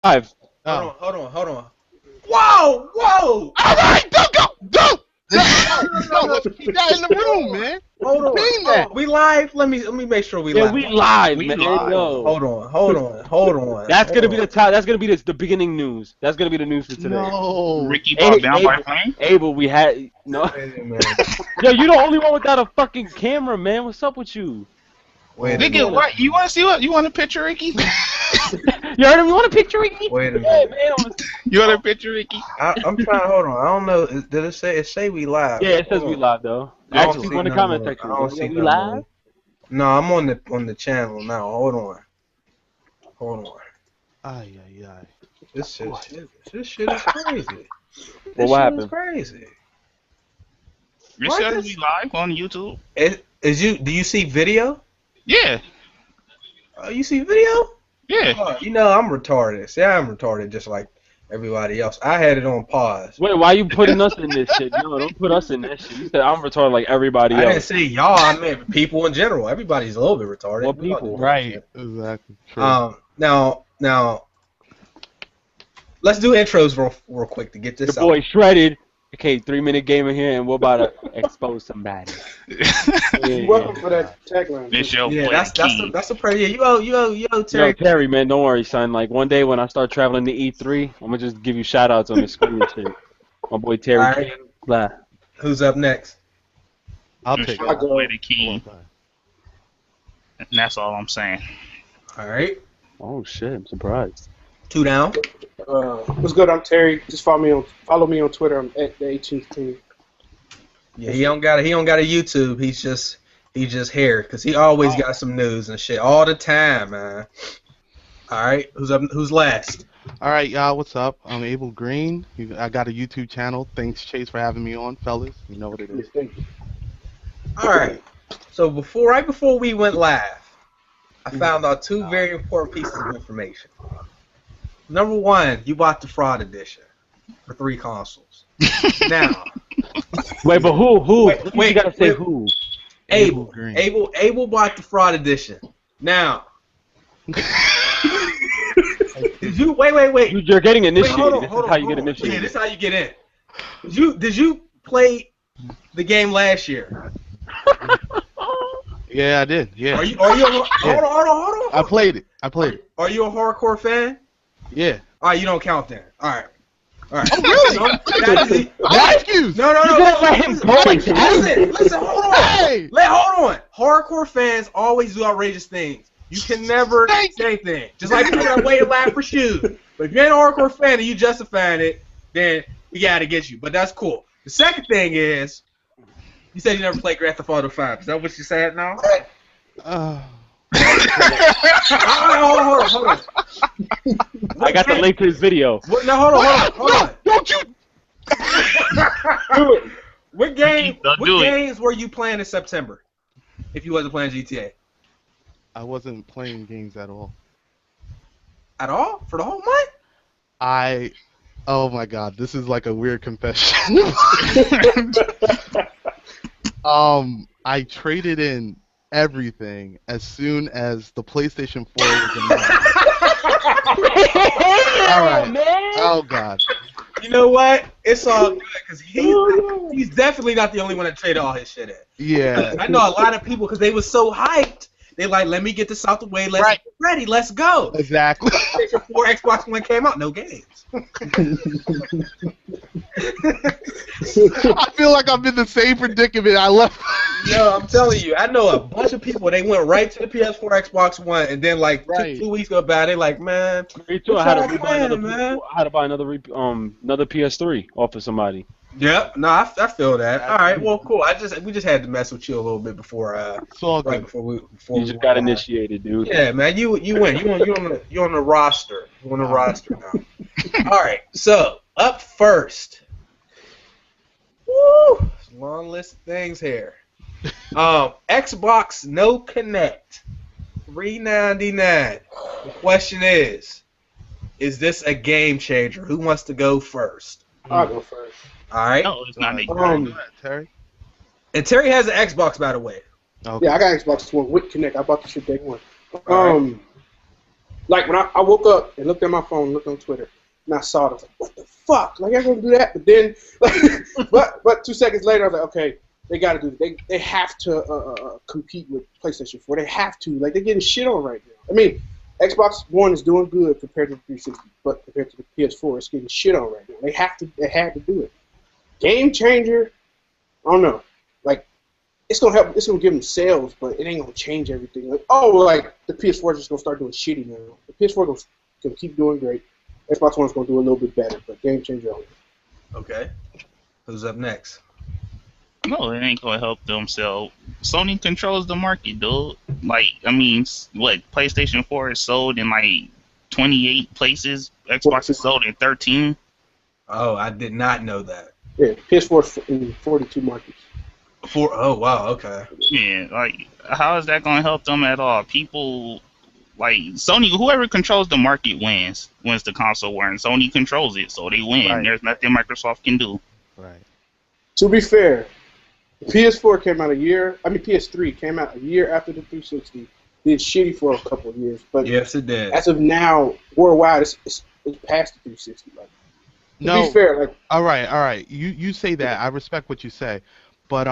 Live. Hold on. Whoa! All right, don't go. Don't. No, let's keep that in the room, man. Hold on. We live? Let me make sure we live. Yeah, we live, man. live. Yo. Hold on. That's gonna be the top. That's gonna be the beginning news. That's gonna be the news for today. No. Ricky brought down by plane. Abel, we had no. Yo, you the only one without a fucking camera, man. What's up with you? Wait a Nigga, minute. what? You want to see what? You want a picture, Ricky? You heard him? You want a picture, Ricky? Wait a Yeah, minute. man. You want a picture, Ricky? I'm trying to hold on. I don't know. Did it say? It say we live? Yeah, it says we live though. I don't Actually, see go in the nothing comment on- section. I don't see we nothing live? on- No, I'm on the channel now. Hold on. Ay. This shit is crazy. Well, what happened? Is crazy. You What said is- we live on YouTube? Do you see video? Yeah. You see video? Yeah. Oh, you know I'm retarded. See, I'm retarded just like everybody else. I had it on pause. Wait, why you putting us in this shit? No, don't put us in that shit. You said I'm retarded like everybody I didn't else. say y'all. I meant people in general. Everybody's a little bit retarded. What people? Right. Exactly. True. Now, let's do intros real quick to get this The boy out. shredded. Okay, 3-minute gamer here, and we're about to expose somebody. Yeah. Welcome for that tagline. It's your Yeah, boy, that's a pretty. Yeah, yo, Terry. Yo, Terry, man, don't worry, son. Like, one day when I start traveling to E3, I'm gonna just give you shout-outs on the screen and shit. My boy Terry. All right. King, blah. Who's up next? I'll It's take your it. boy, the King. And that's all I'm saying. All right, Oh, shit, I'm surprised. 2 down. What's good? I'm Terry. Just follow me on Twitter. I'm at the 18th team. Yeah, he don't got a YouTube. He's just here because he always got some news and shit all the time, man. All right, who's up? Who's last? All right, y'all. What's up? I'm MrAbelGreen. I got a YouTube channel. Thanks, Chase, for having me on, fellas. You know what it is. Thank you. All right. So right before we went live, I found out 2 very important pieces of information. Number 1, you bought the fraud edition for 3 consoles. Now, Wait, but who? Wait, You gotta say wait. who. Abel MrAbelGreen. bought the fraud edition. Now, did you wait? You're getting initiated. Hold on, This hold is how on, you get hold on. initiated. Yeah, this is how you get in. Did you play the game last year? Yeah, I did. Yeah. Are you hold on. I played it. Are you a hardcore fan? Yeah. All right, you don't count then. All right. Oh, really? I excuse. No. You gotta let him go. Listen, hold on. Hey. Hold on. Hardcore fans always do outrageous things. You can never say anything. Just like people that wait a line for shoes. But if you're an hardcore fan and you justifying it, then we gotta get you. But that's cool. The second thing is, you said you never played Grand Theft Auto 5. Is that what you said now? Hold on. I got the link to his video. No, hold on. Don't you? What games were you playing in September? If you wasn't playing GTA. I wasn't playing games at all. At all? For the whole month? Oh my God, this is like a weird confession. I traded in everything as soon as the PlayStation 4 was announced. All right. Man. Oh God. You know what? It's all good because he's definitely not the only one that traded all his shit in. Yeah. I know a lot of people because they was so hyped. They like, let me get this out the way. Let's get ready. Let's go. Exactly. PlayStation 4, Xbox One came out. No games. I feel like I'm in the same predicament. I left. Yo, I'm telling you, I know a bunch of people. They went right to the PS4, Xbox One, and then like two weeks go by, they like, man. Me too. I had to buy another PS3 off of somebody. Yep. No, I feel that. All right. Well, cool. We just had to mess with you a little bit before. It's all good. You just got initiated, dude. Yeah, man. You win. You on the roster. You on the roster now. All right. So up first. Woo! It's a long list of things here. Xbox no Kinect, $399. The question is this a game changer? Who wants to go first? I'll go first. All right. No, it's not me. Go ahead, Terry. And Terry has an Xbox, by the way. Okay. Yeah, I got Xbox One with Kinect. I bought the shit day one. Like when I woke up and looked at my phone, looked on Twitter, and I saw it, I was like, what the fuck? Like, I'm gonna do that, but then, like, but 2 seconds later, I was like, okay, they got to do it. They have to compete with PlayStation 4. They have to. Like, they're getting shit on right now. I mean, Xbox One is doing good compared to the 360, but compared to the PS4, it's getting shit on right now. They had to do it. Game changer. I don't know. Like, it's gonna help. It's gonna give them sales, but it ain't gonna change everything. Like, like the PS4 is just gonna start doing shitty now. The PS4 gonna keep doing great. Xbox One's gonna do a little bit better, but game changer only. Okay. Who's up next? No, it ain't gonna help them sell. Sony controls the market, dude. Like, I mean, what, PlayStation 4 is sold in like 28 places. Xbox is sold in 13. Oh, I did not know that. Yeah, PS4 in 42 markets. Oh, wow, okay. Yeah, like, how is that gonna help them at all? People, like, Sony, whoever controls the market wins the console war, and Sony controls it, so they win. Right. There's nothing Microsoft can do. Right. To be fair, the PS4 came out PS3 came out a year after the 360. Did shitty for a couple of years, but Yes, it did. as of now, worldwide, it's past the 360. Like, to be fair, like, All right. You say that. I respect what you say, but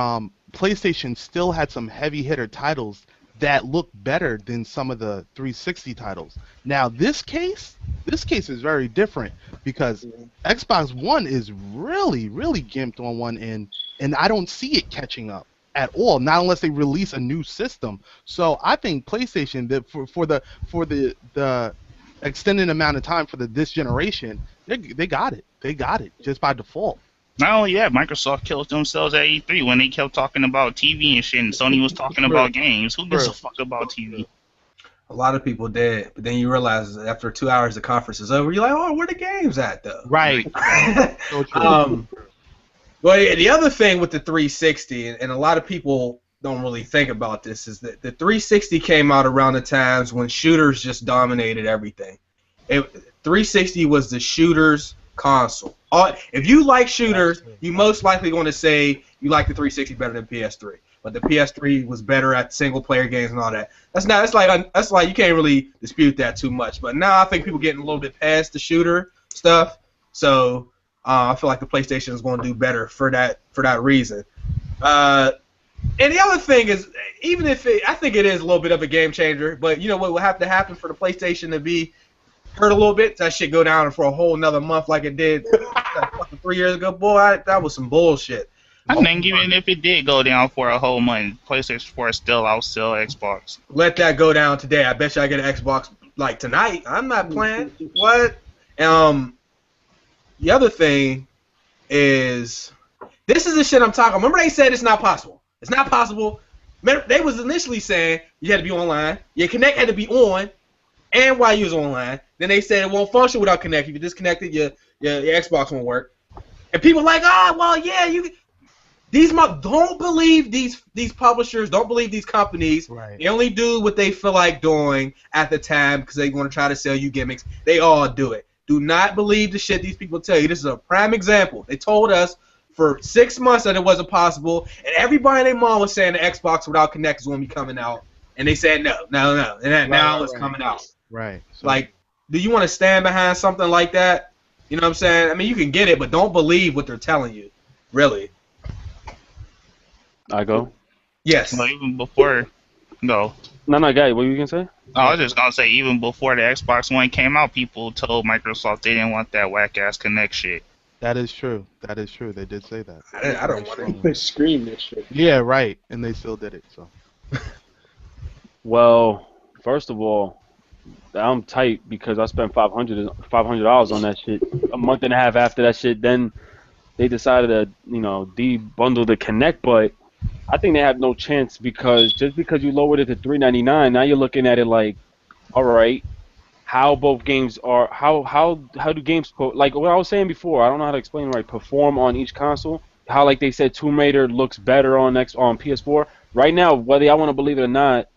PlayStation still had some heavy hitter titles that look better than some of the 360 titles. Now this case is very different because Xbox One is really gimped on one end, and I don't see it catching up at all. Not unless they release a new system. So I think PlayStation, that for the extended amount of time for this generation, they got it. They got it just by default. Not only that, Microsoft killed themselves at E3 when they kept talking about TV and shit, and Sony was talking about games. Who gives a fuck about TV? A lot of people did, but then you realize after 2 hours the conference is over, you're like, oh, where the games at, though? Right. So true. Well, the other thing with the 360, and a lot of people don't really think about this, is that the 360 came out around the times when shooters just dominated everything. 360 was the shooters console. If you like shooters, you most likely going to say you like the 360 better than PS3. But the PS3 was better at single player games and all that. That's like you can't really dispute that too much. But now I think people getting a little bit past the shooter stuff. So I feel like the PlayStation is going to do better for that reason. And the other thing is, even if I think it is a little bit of a game changer, but you know what will have to happen for the PlayStation to be hurt a little bit? That shit go down for a whole another month like it did 3 years ago. Boy, that was some bullshit. I think even if it did go down for a whole month, PlayStation 4 still outsell Xbox. Let that go down today. I bet you I get an Xbox like tonight. I'm not playing. What? The other thing is, this is the shit I'm talking about. Remember they said it's not possible. It's not possible. They was initially saying you had to be online. Your Kinect had to be on, and while you was online. Then they said it won't function without Kinect. If you disconnect it, your Xbox won't work. And people like, well, yeah, don't believe these publishers, don't believe these companies. Right. They only do what they feel like doing at the time because they want to try to sell you gimmicks. They all do it. Do not believe the shit these people tell you. This is a prime example. They told us for 6 months that it wasn't possible, and everybody in their mom was saying the Xbox without Kinect is going to be coming out, and they said no, and now it's coming out. Right. So, Like, do you want to stand behind something like that? You know what I'm saying? I mean, you can get it, but don't believe what they're telling you. Really. I go. Yes. Well, even before, no. No, guy. What were you gonna say? I was just gonna say, even before the Xbox One came out, people told Microsoft they didn't want that whack ass Kinect shit. that is true. That is true. They did say that. I don't want to. they scream this shit. Yeah, right. And they still did it. So. Well, first of all, I'm tight because I spent $500 on that shit a month and a half after that shit. Then they decided to, debundle the Kinect, but I think they have no chance because just because you lowered it to $399, now you're looking at it like, all right, how both games are, how do games like what I was saying before? I don't know how to explain it right. Perform on each console. How like they said, Tomb Raider looks better on PS4. Right now, whether I want to believe it or not,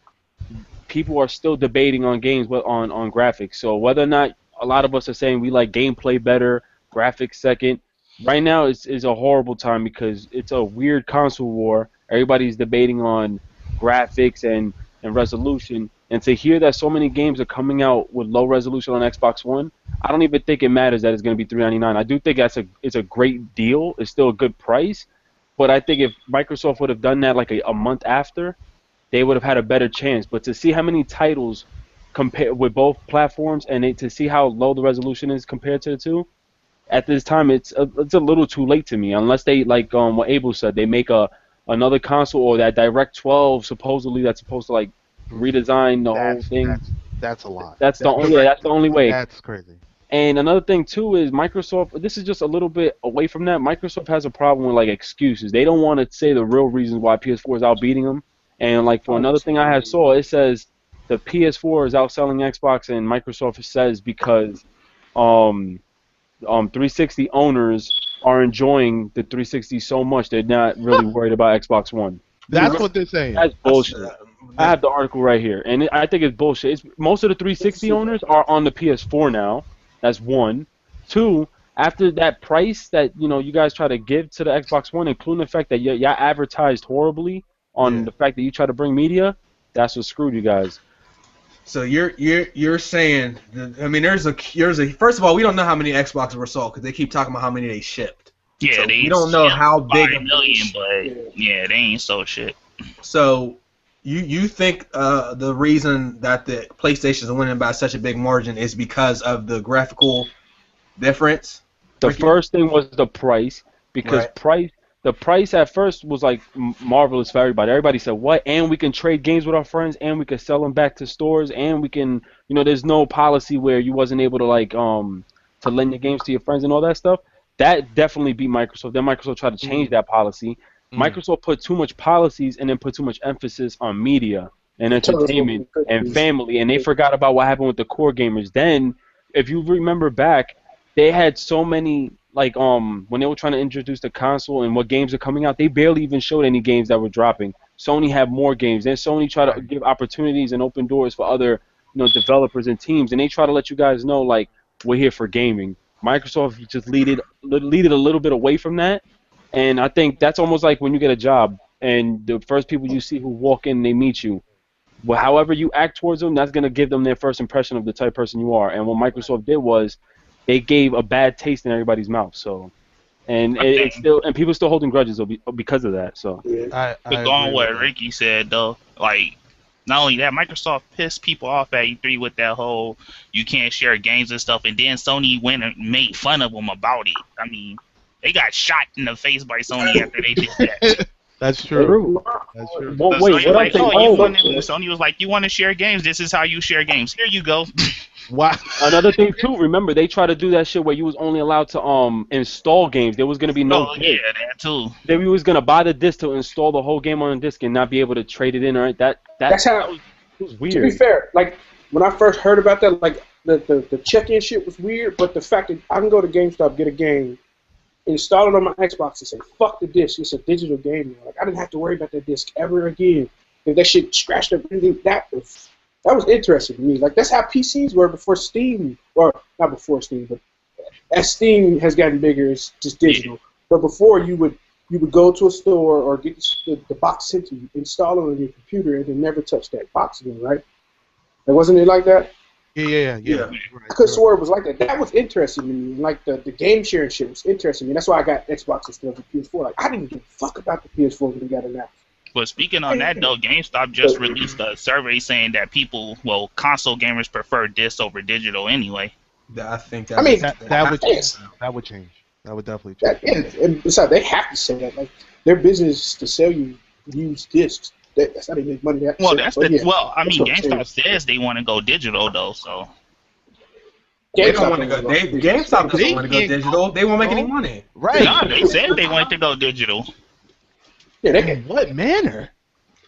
people are still debating on games on graphics. So whether or not a lot of us are saying we like gameplay better, graphics second. Right now is a horrible time because it's a weird console war. Everybody's debating on graphics and resolution. And to hear that so many games are coming out with low resolution on Xbox One, I don't even think it matters that it's going to be $399. I do think it's a great deal. It's still a good price. But I think if Microsoft would have done that like a month after, they would have had a better chance. But to see how many titles compare with both platforms and to see how low the resolution is compared to the two, at this time it's a little too late to me. Unless they, like what Abel said, they make another console or that Direct 12 supposedly that's supposed to like redesign the whole thing. That's a lot. That's the only way. That's crazy. And another thing too is Microsoft. This is just a little bit away from that. Microsoft has a problem with like excuses. They don't want to say the real reasons why PS4 is outbeating them. And like for another thing I had saw, it says the PS4 is outselling Xbox, and Microsoft says because 360 owners are enjoying the 360 so much they're not really worried about Xbox One. That's what they're saying. That's bullshit. I have the article right here, and I think it's bullshit. Most of the 360 owners are on the PS4 now. That's one. Two, after that price that you guys try to give to the Xbox One, including the fact that y'all advertised horribly on the fact that you try to bring media, that's what screwed you guys. So you're saying I mean there's a first of all, we don't know how many Xboxes were sold because they keep talking about how many they shipped. Yeah, so we don't know how big. 5 million, but yeah, they ain't so shit. So you think the reason that the PlayStation is winning by such a big margin is because of the graphical difference? The first thing was the price, because the price at first was like marvelous for everybody. Everybody said, what? And we can trade games with our friends, and we can sell them back to stores, and we can, there's no policy where you wasn't able to like to lend your games to your friends and all that stuff. That definitely beat Microsoft. Then Microsoft tried to change that policy. Microsoft put too much policies and then put too much emphasis on media and entertainment and family, and they forgot about what happened with the core gamers. Then, if you remember back, they had so many, like when they were trying to introduce the console and what games are coming out, they barely even showed any games that were dropping. Sony had more games. Then Sony tried to give opportunities and open doors for other developers and teams, and they try to let you guys know like we're here for gaming. Microsoft just lead it a little bit away from that. And I think that's almost like when you get a job and the first people you see who walk in, they meet you. Well, however you act towards them, that's going to give them their first impression of the type of person you are. And what Microsoft did was they gave a bad taste in everybody's mouth. So, and it's still, and people still holding grudges because of that. So, but going what Ricky said though, like not only that, Microsoft pissed people off at E3 with that whole you can't share games and stuff, and then Sony went and made fun of them about it. I mean, they got shot in the face by Sony after they did that. That's true. That's true. Well, wait, Sony was like, you want to share games? This is how you share games. Here you go. Wow. Another thing too, remember they tried to do that shit where you was only allowed to install games. There was gonna be no. Oh yeah, that too. They was gonna buy the disc to install the whole game on a disc and not be able to trade it in. Right? That's how. It was weird. To be fair, like when I first heard about that, like the check-in shit was weird, but the fact that I can go to GameStop, get a game, install it on my Xbox, and say fuck the disc, it's a digital game now. Like I didn't have to worry about that disc ever again. If that shit scratched up anything, that was interesting to me. Like that's how PCs were before Steam, or not before Steam, but as Steam has gotten bigger, it's just digital. But before you would go to a store or get the box sent to you, install it on your computer, and then never touch that box again, right? Like, wasn't it like that? Yeah. I could swear it was like that. That was interesting to me. Like the game sharing shit was interesting to me. That's why I got Xbox instead of the PS4. Like I didn't give a fuck about the PS4 when it got announced. But speaking on that though, GameStop just released a survey saying that console gamers prefer disc over digital anyway. I think that would change. That would change. That would definitely change. And besides, they have to say that. Like their business to sell you used discs. That's how they make money. GameStop says they want to go digital though, so. They don't want to go. GameStop doesn't want to go digital. They won't make any money. Right? No, they said they wanted to go digital. Yeah, in what manner?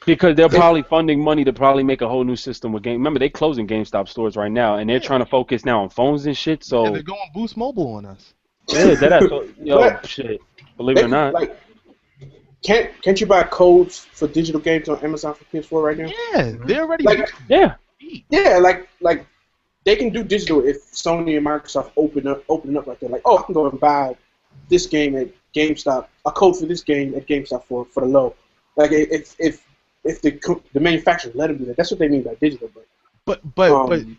Because they're probably funding money to probably make a whole new system with game. Remember, they're closing GameStop stores right now, and they're trying to focus now on phones and shit. So they're going Boost Mobile on us. Yeah, shit. Believe it or not. Like, can't you buy codes for digital games on Amazon for PS4 right now? Yeah, they're already. Yeah, like they can do digital if Sony and Microsoft open up like that. Like, I can go and buy this game at GameStop, a code for this game at GameStop for the low. Like if the manufacturer let them do that, that's what they mean by digital. But But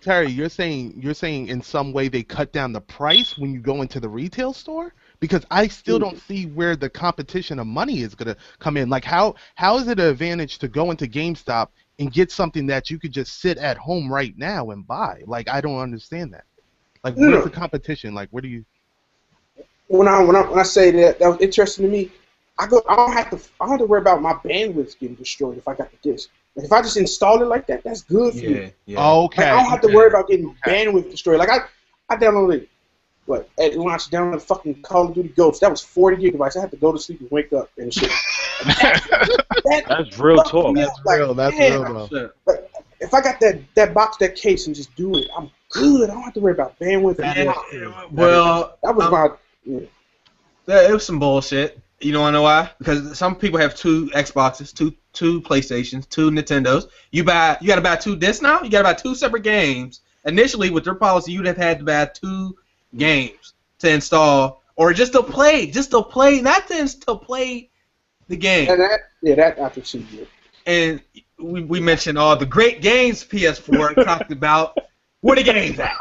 Terry, you're saying in some way they cut down the price when you go into the retail store? Because I still don't see where the competition of money is gonna come in. Like how is it an advantage to go into GameStop and get something that you could just sit at home right now and buy? Like I don't understand that. Like where's the competition? Like where do you? When I say that was interesting to me, I don't have to worry about my bandwidth getting destroyed if I got the disc. Like if I just install it like that, that's good for me. Yeah. Okay. Like, I don't have to worry about getting bandwidth destroyed. Like I downloaded when I downloaded fucking Call of Duty Ghosts, that was 40 gigabytes. I had to go to sleep and wake up and shit. That's real talk. That's real. That's real, though. But if I got that box, that case, and just do it, I'm good. I don't have to worry about bandwidth. Well, that was my. It was some bullshit. You don't know why? Because some people have 2 Xboxes, two PlayStations, 2 Nintendos. You got to buy 2 discs now. You got to buy 2 separate games. Initially, with their policy, you'd have had to buy 2 games to install, or just to play, not to play the game. And that I could see it. And we mentioned all the great games PS4 talked about. Where the games at?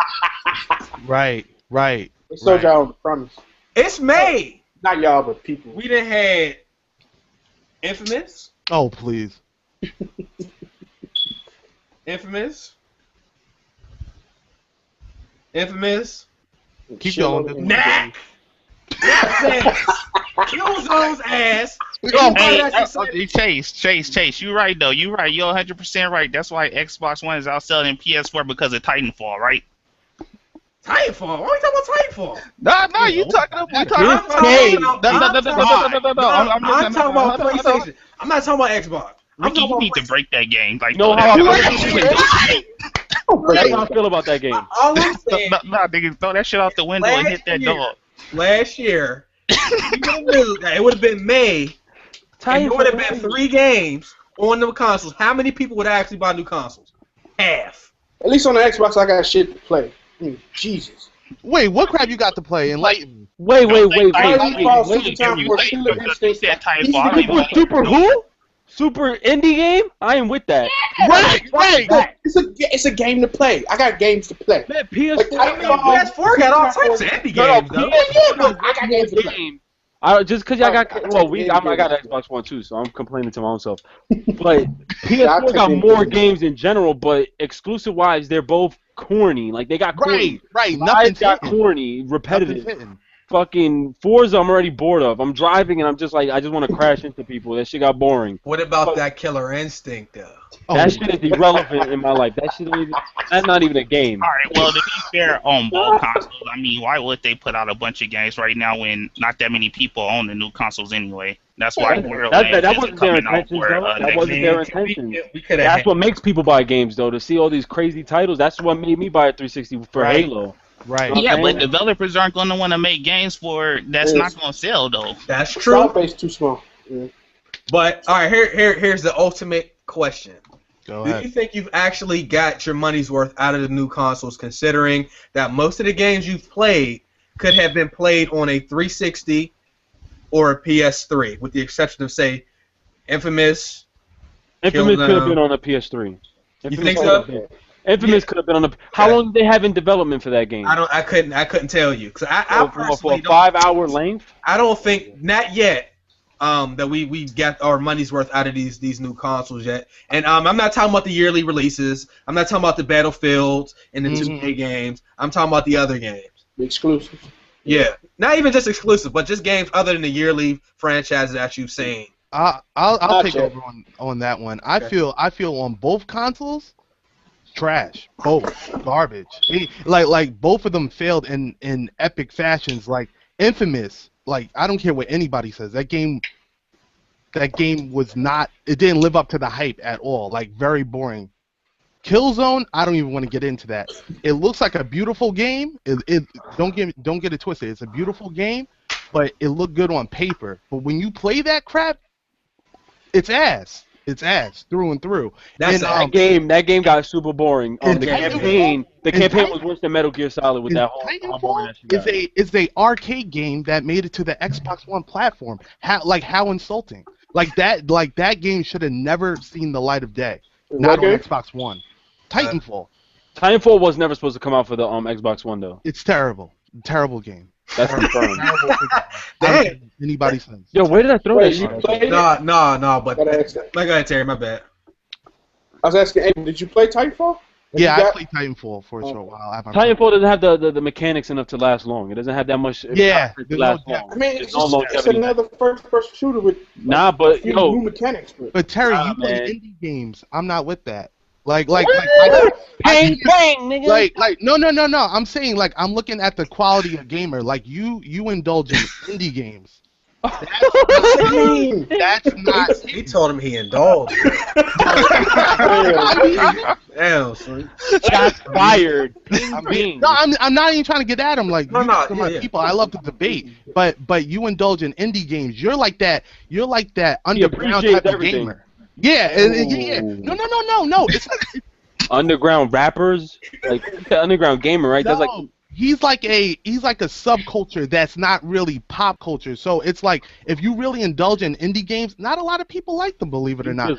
Right. They sold y'all on the premise. It's May. Not y'all, but people. We done had Infamous. Oh please. Infamous. Keep going. Knack. Knack's ass. Killzone's ass. Chase, you right though. You right. You're 100% right. That's why Xbox One is outselling PS4 because of Titanfall, right? Titanfall? Why are we talking about Titanfall? No, you talking about. I'm talking about PlayStation. I'm not talking about Xbox. Ricky, you need to break that game. Like, No, how I feel about that game. All I'm saying, nah, nigga, throw that shit out the window and hit that dog. last year, you knew that it would have been May, and it would have been 3 games on the consoles. How many people would actually buy new consoles? Half. At least on the Xbox, I got shit to play. Jesus. Wait, what crap you got to play? Enlighten me. Wait. Super who? Super indie game? I am with that. Right. It's a game to play. I got games to play. Man, PS4 got all types of indie games, though. I got games to play. Just because y'all got, I got an Xbox One too, so I'm complaining to my own self. But PS4 got more games in general, but exclusive wise, they're both corny. Like they got corny. Right. Nothing's got corny, repetitive. Fucking Forza, I'm already bored of. I'm driving and I'm just like, I just want to crash into people. That shit got boring. What about that Killer Instinct, though? That shit is irrelevant in my life. That's not even a game. All right, well, to be fair, on both consoles, I mean, why would they put out a bunch of games right now when not that many people own the new consoles anyway? That's why that wasn't their intention, though. That wasn't their intention. That's what makes people buy games, though, to see all these crazy titles. That's what made me buy a 360 for Halo. Right. Yeah, but developers aren't going to want to make games that's not going to sell, though. That's true. The base too small. Yeah. But all right, here's the ultimate question. Go ahead. Do you think you've actually got your money's worth out of the new consoles, considering that most of the games you've played could have been played on a 360 or a PS3, with the exception of, say, Infamous? Infamous could have been on a PS3. You think so? Infamous could have been on the. How long did they have in development for that game? I couldn't tell you, because I for a 5-hour length. I don't think, not yet, that we got our money's worth out of these new consoles yet. And I'm not talking about the yearly releases. I'm not talking about the Battlefields and the 2K games. I'm talking about the other games. The exclusive. Yeah, not even just exclusive, but just games other than the yearly franchises that you've seen. I'll take over on that one. I feel on both consoles, trash, both garbage. Like both of them failed in epic fashions. Like Infamous, like I don't care what anybody says, that game was not. It didn't live up to the hype at all. Like very boring. Killzone, I don't even want to get into that. It looks like a beautiful game. Don't get it twisted. It's a beautiful game, but it looked good on paper. But when you play that crap, it's ass. It's ass through and through. That game got super boring. The campaign was worse than Metal Gear Solid with that whole boring that shit got. It's a arcade game that made it to the Xbox One platform. How insulting! Like that game should have never seen the light of day. Not on Xbox One. Titanfall. Titanfall was never supposed to come out for the Xbox One though. It's terrible. Terrible game. That's confirmed. Damn. Anybody says. Yo, where did I throw Wait, that you shit? played it? No, but Gotta ask that. go ahead, Terry. My bad. I was asking, hey, did you play Titanfall? Yeah, You I got- played Titanfall for a short while. I haven't Titanfall doesn't have the mechanics enough to last long. It doesn't have that much. Yeah, to there's last no long. I mean, There's it's, no just, it's longevity. another first-person shooter with Nah, a but few yo, new mechanics. But Terry, Nah, you play man. indie games. I'm not with that. Like, bang nigga. like, no. I'm saying, like, I'm looking at the quality of gamer. Like, you indulge in indie games. That's not. He told him he indulged. Damn, son. Shots fired. I'm, Bing. no, I'm not even trying to get at him. Like, No, you no, guys are my yeah. people. I love to debate, but you indulge in indie games. You're like that. You're like that underground appreciates type of everything. gamer. Yeah, yeah. No. It's Underground rappers, like the underground gamer, right? That's like he's like a subculture that's not really pop culture. So it's like if you really indulge in indie games, not a lot of people like them, believe it or not.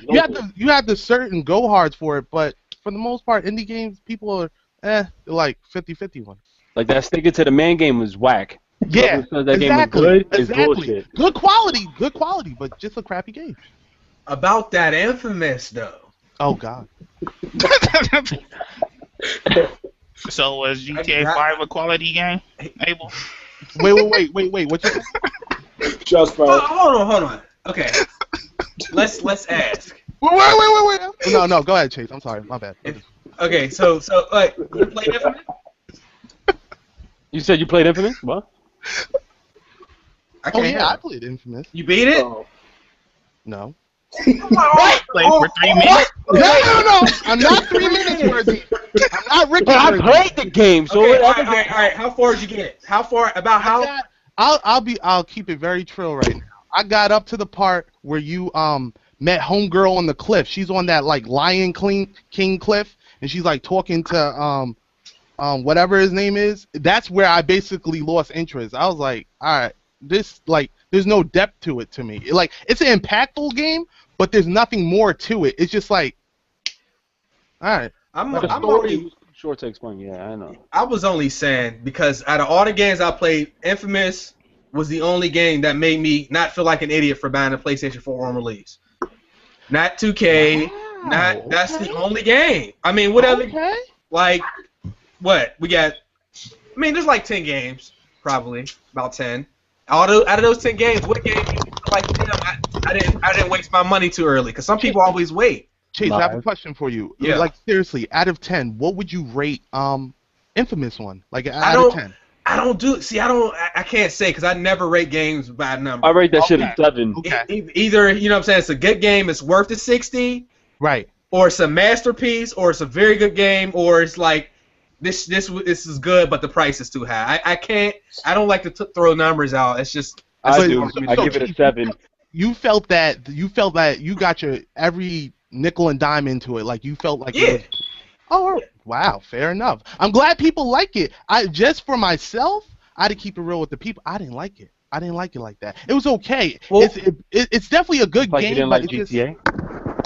You have the certain go hards for it, but for the most part, indie games people are they're like 50-50 one. like that stick it to the man game was whack. Yeah, Whoever says that game was exactly. good is Exactly. bullshit. Good quality, but just a crappy game. About that Infamous though. Oh God. So was GTA 5 a quality game, Abel? Wait. What you? Just Oh, fine. hold on. Okay. Let's ask. Wait. No. Go ahead, Chase. I'm sorry. My bad. Okay, so you played Infamous? You said you played Infamous? What? I Oh can't yeah, hear. I played Infamous. You beat it? Oh. No. Played for 3 minutes. No. I'm not 3 minutes worthy. I'm not Ricky. But I worthy. played the game, so Okay, all whatever. right. How far did you get? How far? About how? I'll keep it very trill right now. I got up to the part where you met homegirl on the cliff. She's on that like Lion King cliff, and she's like talking to whatever his name is. That's where I basically lost interest. I was like, all right, this like there's no depth to it to me. Like it's an impactful game, but there's nothing more to it. It's just like, all right. I'm The only. story short to explain. Yeah, I know. I was only saying because out of all the games I played, Infamous was the only game that made me not feel like an idiot for buying a PlayStation 4 on release. Not 2K. That's the only game. I mean, whatever. Okay. Like, what we got? I mean, there's like 10 games, probably about 10. Out of those 10 games, what game do you feel like? Damn, I didn't waste my money too early because some people always wait. Chase, I have a question for you. Yeah. Like seriously, out of 10, what would you rate Infamous one? Like out don't- of 10. I can't say because I never rate games by number. I rate that shit Okay. a 7. Okay. Either, you know what I'm saying, it's a good game, it's worth the 60, Right. or it's a masterpiece, or it's a very good game, or it's like this is good, but the price is too high. I don't like to throw numbers out. It's just I So- do. so- I give it a 7. You felt that you got your every nickel and dime into it. Like you felt like yeah. it was, oh wow, fair enough. I'm glad people like it. I just for myself, I had to keep it real with the people. I didn't like it. I didn't like it like that. It was okay. Well- It's definitely a good Like you game, didn't but like it's GTA?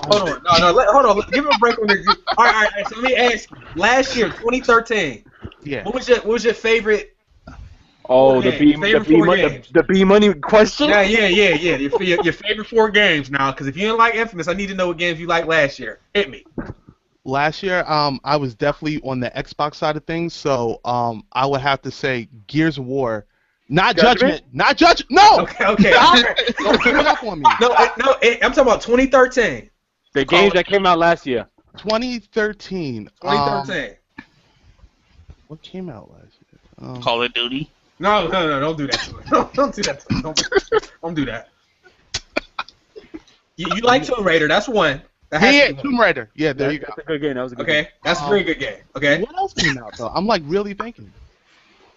Hold on, hold on. Give him a break on this. All right. So let me ask you. Last year, 2013, yeah. what was your favorite? Oh, Okay, favorite four games. the B money question? Yeah. Your favorite 4 games now, because if you didn't like Infamous, I need to know what games you liked last year. Hit me. Last year, I was definitely on the Xbox side of things, so I would have to say Gears of War. Not Judgment? No! Okay. Don't give it up on me. No, I'm talking about 2013. The games that came out last year. 2013. 2013. What came out last year? Call of Duty. No, don't do that to him. Don't do that to him. Don't do that. You like Tomb Raider, that's one. That has Yeah, to be one. Tomb Raider. Yeah, there you go. That's a good game. That was a good game. Okay, that's a very good game. Okay, What else came out though? I'm like really thinking.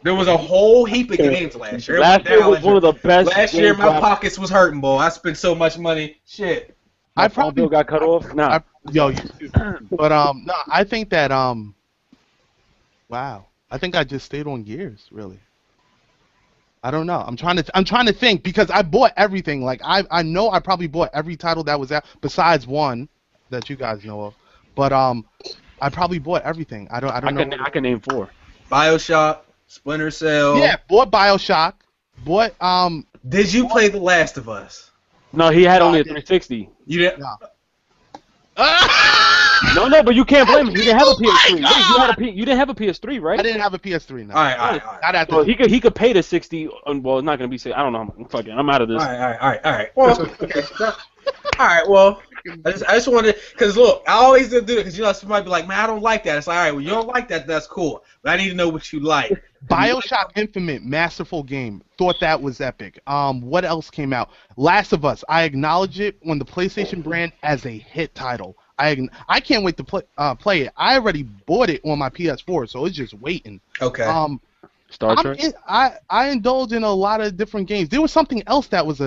there was a whole heap of games last year. It Last went year down was one of the best. Last year, games my I've- pockets was hurting, boy. I spent so much money. Shit. My I phone probably bill got cut off. Nah. you too. But no, I think that wow. I think I just stayed on Gears, really. I don't know. I'm trying to think because I bought everything. Like I know I probably bought every title that was out besides one that you guys know of. But I probably bought everything. I don't know. I can name 4. BioShock, Splinter Cell. Yeah, bought BioShock. Bought Did you play The Last of Us? No, he had No, only I a didn't. 360. You didn't. No. No, but you can't blame him. He didn't have a Oh my PS3. Wait, you didn't have a PS3, right? I didn't have a PS3 now. All right. Not at the Well, he could pay the 60. Well, it's not gonna be. I don't know. Fucking, I'm out of this. All right. Well, okay. All right. Well, I just wanted, because look, I always do it because somebody be like, man, I don't like that. It's like, all right, well, you don't like that. That's cool. But I need to know what you like. BioShock Infinite, masterful game. Thought that was epic. What else came out? Last of Us. I acknowledge it on the PlayStation brand as a hit title. I can't wait to play it. I already bought it on my PS4, so it's just waiting. Okay. Star Trek. I indulge in a lot of different games. There was something else there was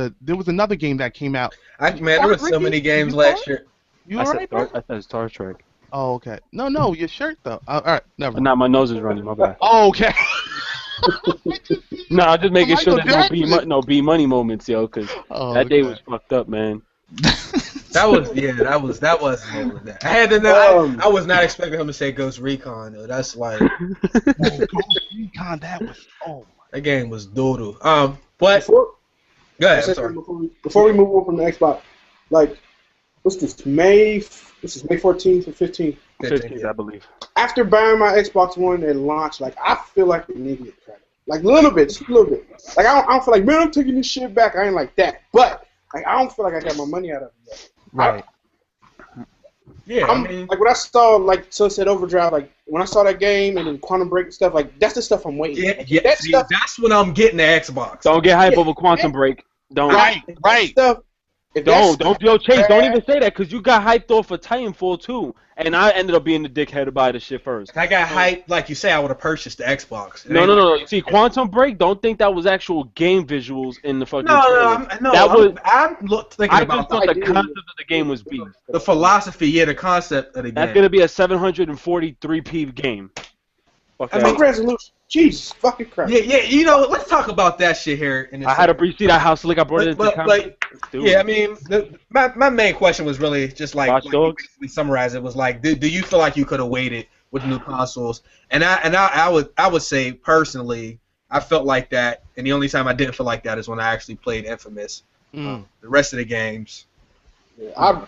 another game that came out. There were so many games last year. You I alright, bro? said Star Trek. Oh, okay. No, your shirt though. All right, never. Nah, my nose is running. My bad. Oh, okay. No, I'm just making sure Michael there's no B money moments, yo, because that day okay. was fucked up, man. That was that. I had to know. I was not expecting him to say Ghost Recon though. That's like Ghost Recon, that was that game was doodle. But Before, go ahead. I'm Say sorry. something before we move on from the Xbox, like, what's this, May 14th or 15th? 15th, I believe. After buying my Xbox One at launch, like, I feel like an idiot. Like, a little bit, just a little bit. Like, I don't feel like, man, I'm taking this shit back. I ain't like that. But, like, I don't feel like I got my money out of it yet. right. Yeah, I mean, like, when I saw, like, Sunset Overdrive, like, when I saw that game and then Quantum Break and stuff, like, that's the stuff I'm waiting for. yeah. That See, stuff, that's when I'm getting the Xbox. Don't get hype Yeah, over Quantum Break. Don't. Right. that stuff, if that Don't, yo, Chase, don't even say that, because you got hyped off for Titanfall, too. And I ended up being the dickhead to buy the shit first. If I got hyped, like you say, I would have purchased the Xbox. No. See, Quantum Break, don't think that was actual game visuals in the fucking trailer. I'm thinking I about just thought the concept of the game was beef. the philosophy, the concept of the That's game. going to be a 743p game. Fuck I that. mean, big resolution. Jesus fucking Christ. Yeah, let's talk about that shit here. In a I had to second. see that house lick. I brought it into the comment. Yeah, I mean, my main question was really just Watch like Dogs? you basically summarized it was like, do you feel like you could have waited with new consoles? And I would say personally, I felt like that, and the only time I didn't feel like that is when I actually played Infamous. The rest of the games, Yeah, I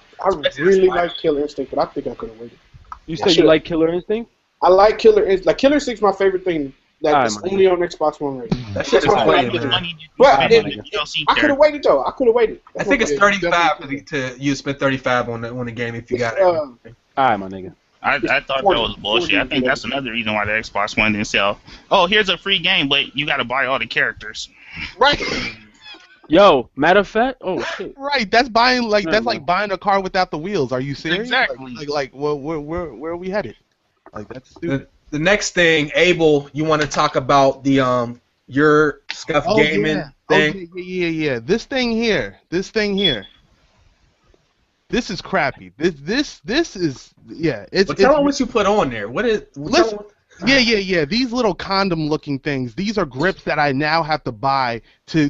really like Killer Instinct, but I think I could have waited. You said you like Killer Instinct? I like Killer Instinct. Like, Killer Instinct's my favorite thing that's Alright, only on Xbox One right now. that shit is That's my playing, favorite. man. But Alright, it- my nigga. You don't see I could have waited, though. I could have waited. I think it's That's 35 definitely- to you spend 35 on the game if you got it. All right, my nigga. I thought that was bullshit. I think that's another reason why the Xbox One didn't sell. Oh, here's a free game, but you got to buy all the characters. Right. Yo, matter of fact, oh shit. Right. That's buying like Never that's like mind. buying a car without the wheels. Are you serious? Exactly. Like where are we headed? Like that's stupid. The next thing, Abel, you want to talk about the your Scuff gaming thing? Yeah. This thing here. This is crappy. This is It's But tell them what you put on there. What is? Listen. Yeah. These little condom-looking things. These are grips that I now have to buy to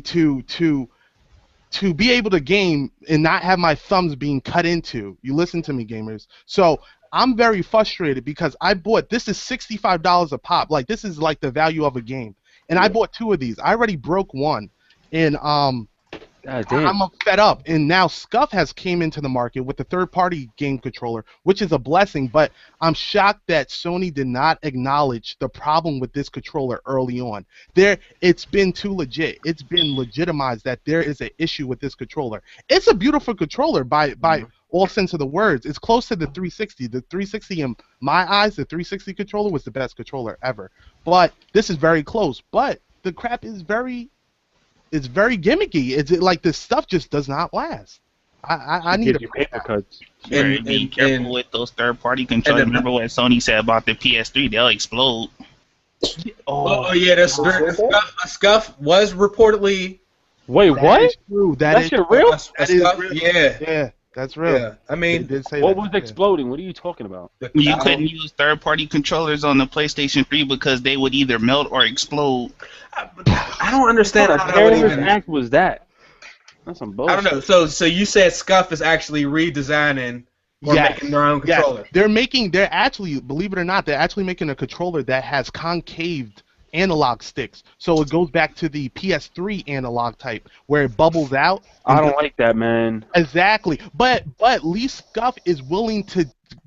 be able to game and not have my thumbs being cut into. You listen to me, gamers. So I'm very frustrated because I bought. This is $65 a pop. Like this is like the value of a game, and I bought 2 of these. I already broke one, and God damn. I'm fed up. And now Scuff has came into the market with the third-party game controller, which is a blessing, but I'm shocked that Sony did not acknowledge the problem with this controller early on. It's been too legit. It's been legitimized that there is an issue with this controller. It's a beautiful controller by all sense of the words. It's close to the 360. The 360, in my eyes, the 360 controller was the best controller ever. But this is very close. But the crap is very... It's very gimmicky. It's like this stuff just does not last. I need Gives a you paper cuts. Be careful with those third-party controllers. Remember what Sony said about the PS3? They'll explode. Oh yeah, the Scuff was reportedly. Wait, what? Is true. That shit real? That is real. Yeah. Yeah, that's real. Yeah. I mean, They did say What that. was Yeah. exploding? What are you talking about? You couldn't use third-party controllers on the PlayStation 3 because they would either melt or explode. I don't understand What how that kind would of even. act was that? That's some bullshit. I don't know. So you said Scuff is actually redesigning Or making their own controller. Yes. They're actually, believe it or not, they're actually making a controller that has concaved analog sticks. So it goes back to the PS3 analog type where it bubbles out. I don't like that, man. Exactly. But Lee Scuff is willing to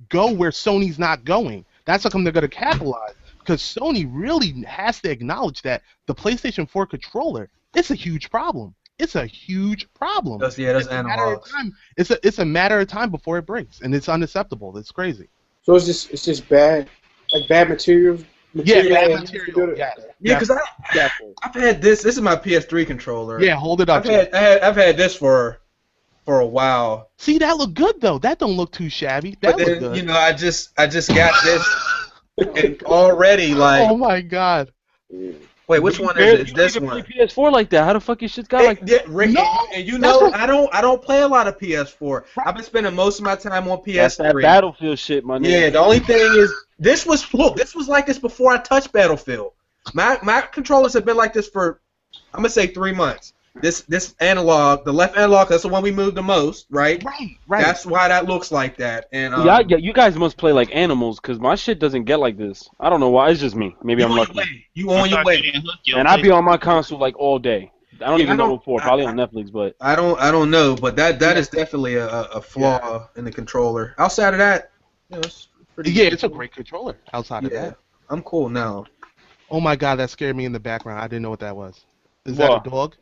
go where Sony's not going. That's how come they're going to capitalize. Because Sony really has to acknowledge that the PlayStation 4 controller, it's a huge problem. It's a huge problem. That's analog. It's a matter of time before it breaks, and it's unacceptable. It's crazy. So it's just bad, like bad materials. Bad material. Yeah, because I've had this. This is my PS3 controller. Yeah, hold it up. I've had this for a while. See, that look good though. That don't look too shabby. But then, good. You know, I just got this, and already like. Oh my god. Wait, which one is it? This one. Play PS4 like that? How the fuck your shit got like that? Rick, and you know, I don't play a lot of PS4. I've been spending most of my time on PS3. That's that Battlefield shit, my nigga. Yeah, the only thing is, this was like this before I touched Battlefield. My controllers have been like this for, I'm gonna say 3 months. This analog, the left analog, that's the one we moved the most, right? Right. That's why that looks like that. And yeah, you guys must play like animals, cause my shit doesn't get like this. I don't know why. It's just me. Maybe I'm lucky. You on your way. And I be on my console like all day. I don't even know before. Probably on Netflix, but I don't know. But that is definitely a flaw in the controller. Outside of that, it's pretty. Yeah, it's a great controller. Outside of that, I'm cool now. Oh my god, that scared me in the background. I didn't know what that was. Is that a dog?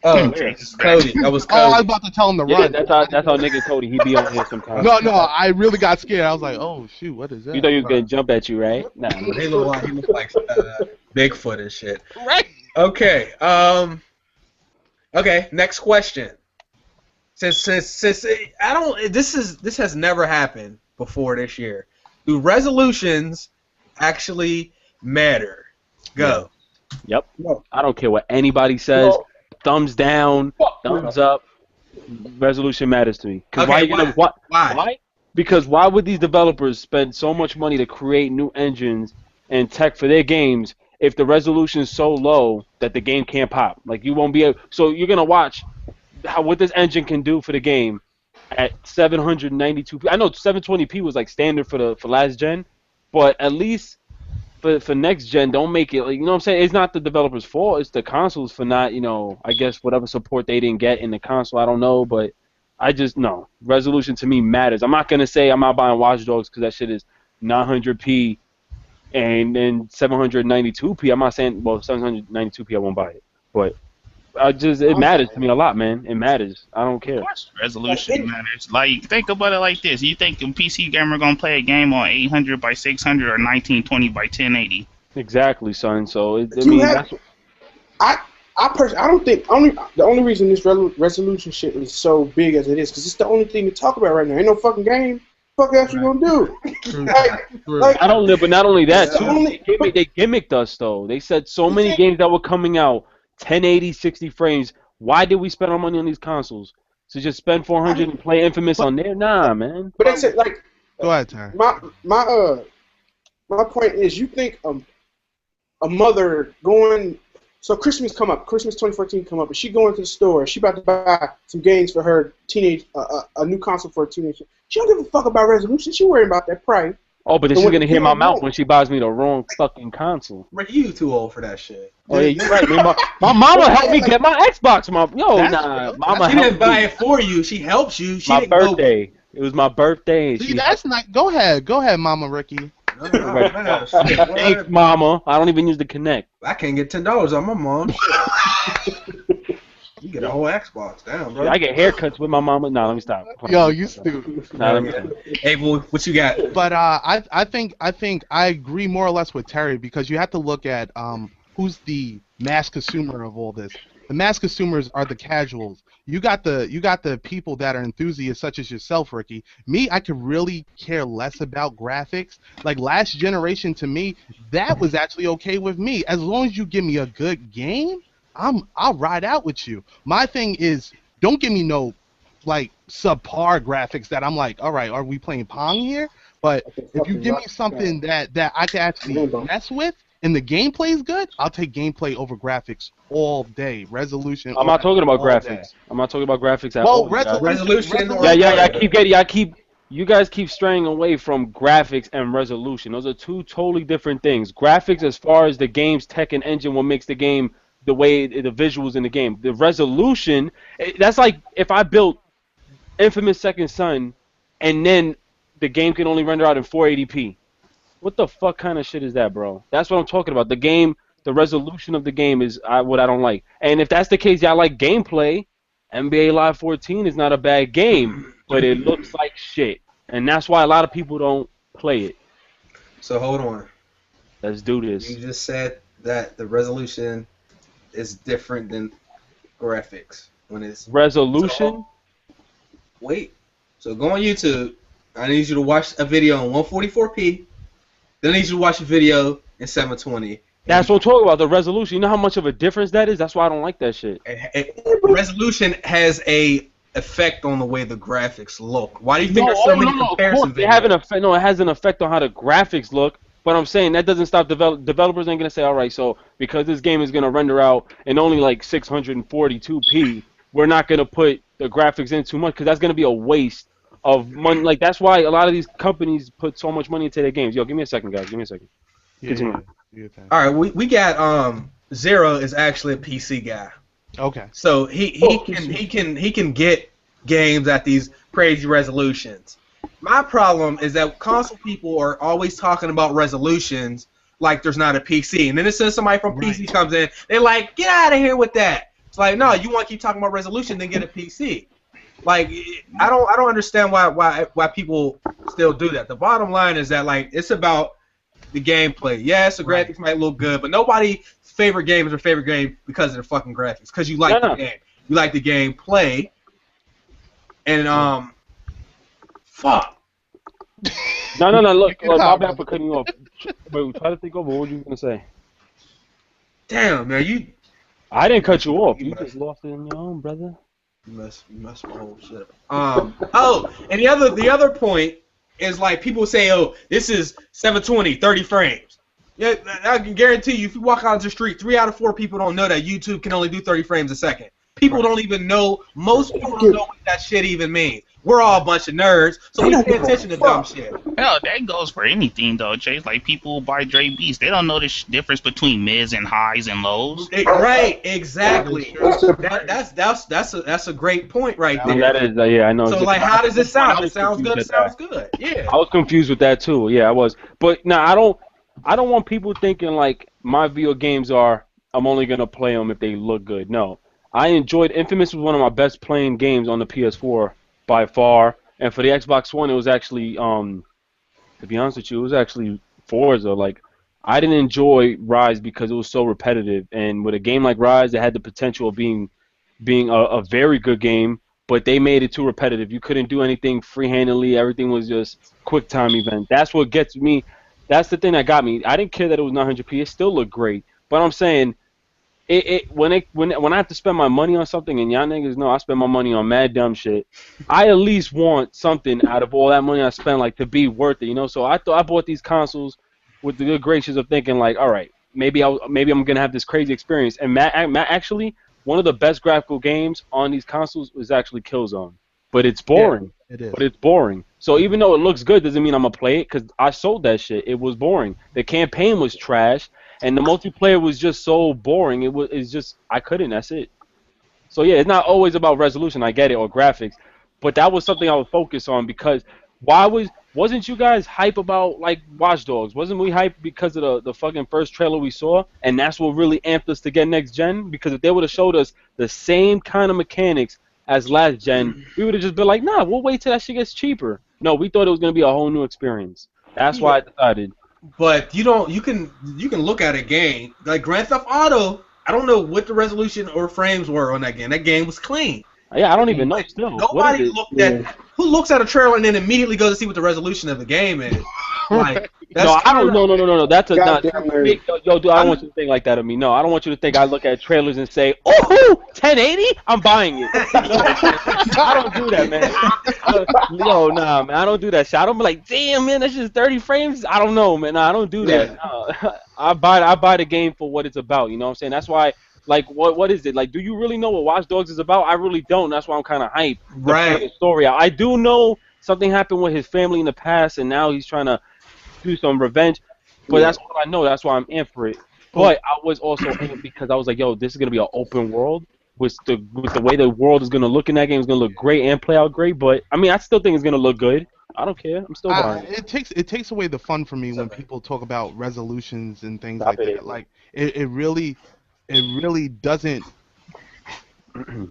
Oh, Cody. That was Cody. Oh, I was about to tell him to run. That's how nigga Cody. He be on here sometimes. No, I really got scared. I was like, oh shoot, what is that? You thought he was gonna jump at you, right? Nah. He look like Bigfoot and shit. Right. Okay. Okay. Next question. Since I don't. This has never happened before this year. Do resolutions actually matter? Go. Yep. I don't care what anybody says. Thumbs down, thumbs up. Resolution matters to me. Why? Because why would these developers spend so much money to create new engines and tech for their games if the resolution is so low that the game can't pop? Like you won't be able. So you're gonna watch what this engine can do for the game at 792p. I know 720p was like standard for last gen, but at least. For next gen, don't make it like, you know what I'm saying? It's not the developer's fault. It's the consoles for not, I guess whatever support they didn't get in the console. I don't know, but I just know resolution to me matters. I'm not gonna say I'm not buying Watch Dogs because that shit is 900p and then 792p. I'm not saying 792p I won't buy it, but it matters to me a lot, man. It matters. I don't care. Of course, resolution matters. Like, think about it like this: you think a PC gamer gonna play a game on 800 by 600 or 1920 by 1080? Exactly, son. So I personally, I don't think the only reason this resolution shit is so big as it is because it's the only thing to talk about right now. Ain't no fucking game. What the fuck else you gonna do? Like, I don't know, but not only that, too. They gimmicked us though. They said so many games that were coming out. 1080, 60 frames. Why did we spend our money on these consoles? To just spend 400 and play Infamous on there? Nah, man. But that's it. Like, go ahead, Terry. My point is, you think a mother going. So Christmas 2014 come up, and she going to the store. She about to buy some games for her teenage, a new console for a teenager. She don't give a fuck about resolution. She worrying about that price. Oh, but then she's gonna hear my mouth when she buys me the wrong fucking console. Rick, you too old for that shit. Oh yeah, you're right, man. My mama helped me get my Xbox, mama. Mama she didn't buy it for you. She helps you. She didn't birthday. It was my birthday. See, that's not. Go ahead, Mama Ricky. Thanks, Mama. I don't even use the Kinect. I can't get $10 on my mom. You get a whole Xbox, damn, bro. I get haircuts with my mama. Nah, let me stop. Yo, you stupid. Nah, let me stop. Hey, boy, what you got? But I think I agree more or less with Terry because you have to look at who's the mass consumer of all this. The mass consumers are the casuals. You got the people that are enthusiasts such as yourself, Ricky. Me, I could really care less about graphics. Like last generation to me, that was actually okay with me. As long as you give me a good game, I'll ride out with you. My thing is, don't give me no like subpar graphics that I'm like, all right, are we playing Pong here? But if you give me something that I can actually mess with and the gameplay is good, I'll take gameplay over graphics all day. Resolution. I'm not talking about graphics. I'm not talking about graphics at all. Resolution. Yeah. I keep you guys keep straying away from graphics and resolution. Those are two totally different things. Graphics, as far as the game's tech and engine, what makes the game the way the visuals in the game. The resolution, that's like if I built Infamous Second Son, and then the game can only render out in 480p. What the fuck kind of shit is that, bro? That's what I'm talking about. The game, the resolution of the game is what I don't like. And if that's the case, y'all like gameplay. NBA Live 14 is not a bad game, but it looks like shit, and that's why a lot of people don't play it. So hold on. Let's do this. You just said that the resolution is different than graphics when it's Resolution? wait. So go on YouTube. I need you to watch a video in 144p. Then I need you to watch a video in 720. That's what I'm talking about, the resolution. You know how much of a difference that is? That's why I don't like that shit. Resolution has a effect on the way the graphics look. Why do you think there's so many comparison videos? No, it has an effect on how the graphics look. But I'm saying that doesn't stop developers ain't gonna say, all right, so because this game is gonna render out in only like 642p, we're not gonna put the graphics in too much because that's gonna be a waste of money. Like that's why a lot of these companies put so much money into their games. Yo, give me a second, guys. Give me a second. Yeah. All right, we got Zero is actually a PC guy. Okay. So he can get games at these crazy resolutions. My problem is that console people are always talking about resolutions like there's not a PC, and then as soon as somebody from PC comes in, they're like, "Get out of here with that." It's like, no, you want to keep talking about resolution, then get a PC. Like, I don't understand why people still do that. The bottom line is that like it's about the gameplay. Yes, the graphics might look good, but nobody's favorite game is their favorite game because of the fucking graphics. Because you like the game, you like the gameplay, and fuck. No. Look, my bad for cutting you off. Wait, try to think over. What were you gonna say? Damn, man, I didn't cut you off. You just lost it on your own, brother. You messed my whole shit up. Oh, and the other point is like people say, oh, this is 720, 30 frames. Yeah, I can guarantee you, if you walk out the street, 3 out of 4 people don't know that YouTube can only do 30 frames a second. People don't even know. Most people don't know what that shit even means. We're all a bunch of nerds, so we pay attention to dumb shit. Hell, that goes for anything though, Chase. Like people who buy Dre Beats, they don't know the difference between mids and highs and lows. Right, exactly. That's a great point right there. That is, yeah, I know. So like, how does it sound? It sounds good. It sounds good. Yeah. I was confused with that too. Yeah, I was. But no, I don't want people thinking like my video games are. I'm only gonna play them if they look good. No. I enjoyed Infamous was one of my best playing games on the PS4 by far, and for the Xbox One it was actually to be honest with you, it was actually Forza. Like I didn't enjoy Rise because it was so repetitive, and with a game like Rise it had the potential of being a very good game, but they made it too repetitive. You couldn't do anything free-handedly. Everything was just quick time event. That's what gets me. That's the thing that got me. I didn't care that it was 900p. It still looked great, but I'm saying when I have to spend my money on something, and y'all niggas know I spend my money on mad dumb shit, I at least want something out of all that money I spend, like, to be worth it, you know? So I thought I bought these consoles with the good graces of thinking, like, all right, maybe I'm gonna have this crazy experience. And actually, one of the best graphical games on these consoles is actually Killzone, but it's boring. Yeah, it is. But it's boring. So even though it looks good, doesn't mean I'm gonna play it, because I sold that shit. It was boring. The campaign was trash. And the multiplayer was just so boring. It's just I couldn't. That's it. So yeah, it's not always about resolution. I get it, or graphics, but that was something I would focus on because wasn't you guys hype about like Watch Dogs? Wasn't we hype because of the fucking first trailer we saw? And that's what really amped us to get next gen. Because if they would have showed us the same kind of mechanics as last gen, we would have just been like, nah, we'll wait till that shit gets cheaper. No, we thought it was gonna be a whole new experience. That's why I decided. But you can look at a game like Grand Theft Auto. I don't know what the resolution or frames were on that game. That game was clean. Yeah, I don't even know still. Nobody looked at who looks at a trailer and then immediately goes to see what the resolution of the game is. Like that's no. That's not. Yo, dude, I don't want you to think like that of me. No, I don't want you to think I look at trailers and say, "Oh, 1080, I'm buying it." I don't do that, man. Nah, man, I don't do that shit. I don't be like, "Damn, man, that's just 30 frames." I don't know, man. Nah, I don't do that. No. I buy the game for what it's about. You know what I'm saying? That's why. Like, what is it? Like, do you really know what Watch Dogs is about? I really don't. That's why I'm kind of hyped. Right. The story out. I do know something happened with his family in the past, and now he's trying to do some revenge. But that's all I know. That's why I'm in for it. But I was also in because I was like, yo, this is gonna be an open world. With the way the world is gonna look in that game, it's gonna look great and play out great. But I mean, I still think it's gonna look good. I don't care. I'm still buying it. It takes away the fun for me when people talk about resolutions and things Stop like it. that. Like it really doesn't.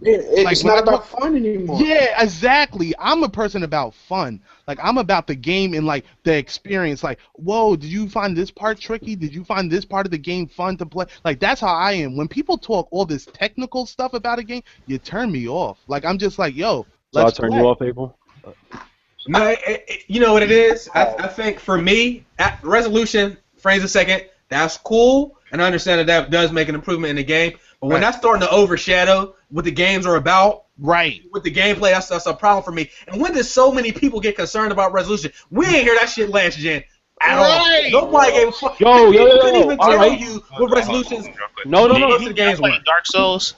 It's not about fun anymore. Yeah, exactly. I'm a person about fun. Like I'm about the game and like the experience. Like, whoa, did you find this part tricky? Did you find this part of the game fun to play? Like that's how I am. When people talk all this technical stuff about a game, you turn me off. Like I'm just like, yo, So I'll let's turn play. you off, people. No, you know what it is? I think for me, resolution, frames a second, that's cool, and I understand that does make an improvement in the game. But when that's starting to overshadow what the games are about, Right. with the gameplay, that's a problem for me. And when does so many people get concerned about resolution? We ain't hear that shit last gen at all. Nobody gave a fuck. Yo, couldn't even tell right. you what resolutions. No. Most of the games Play were. Dark Souls.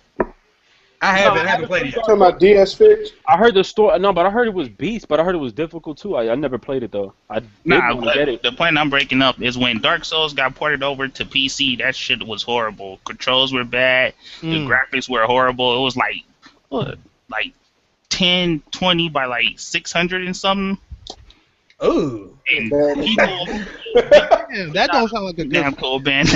I haven't played it yet. Talking about DS fix. I heard the story. No, but I heard it was beast. But I heard it was difficult too. I never played it though. I did want to get it. The point I'm breaking up is when Dark Souls got ported over to PC, that shit was horrible. Controls were bad. The graphics were horrible. It was like 1020 by like 600 and something. Ooh. And people, Damn, that don't sound like a damn good. cool band.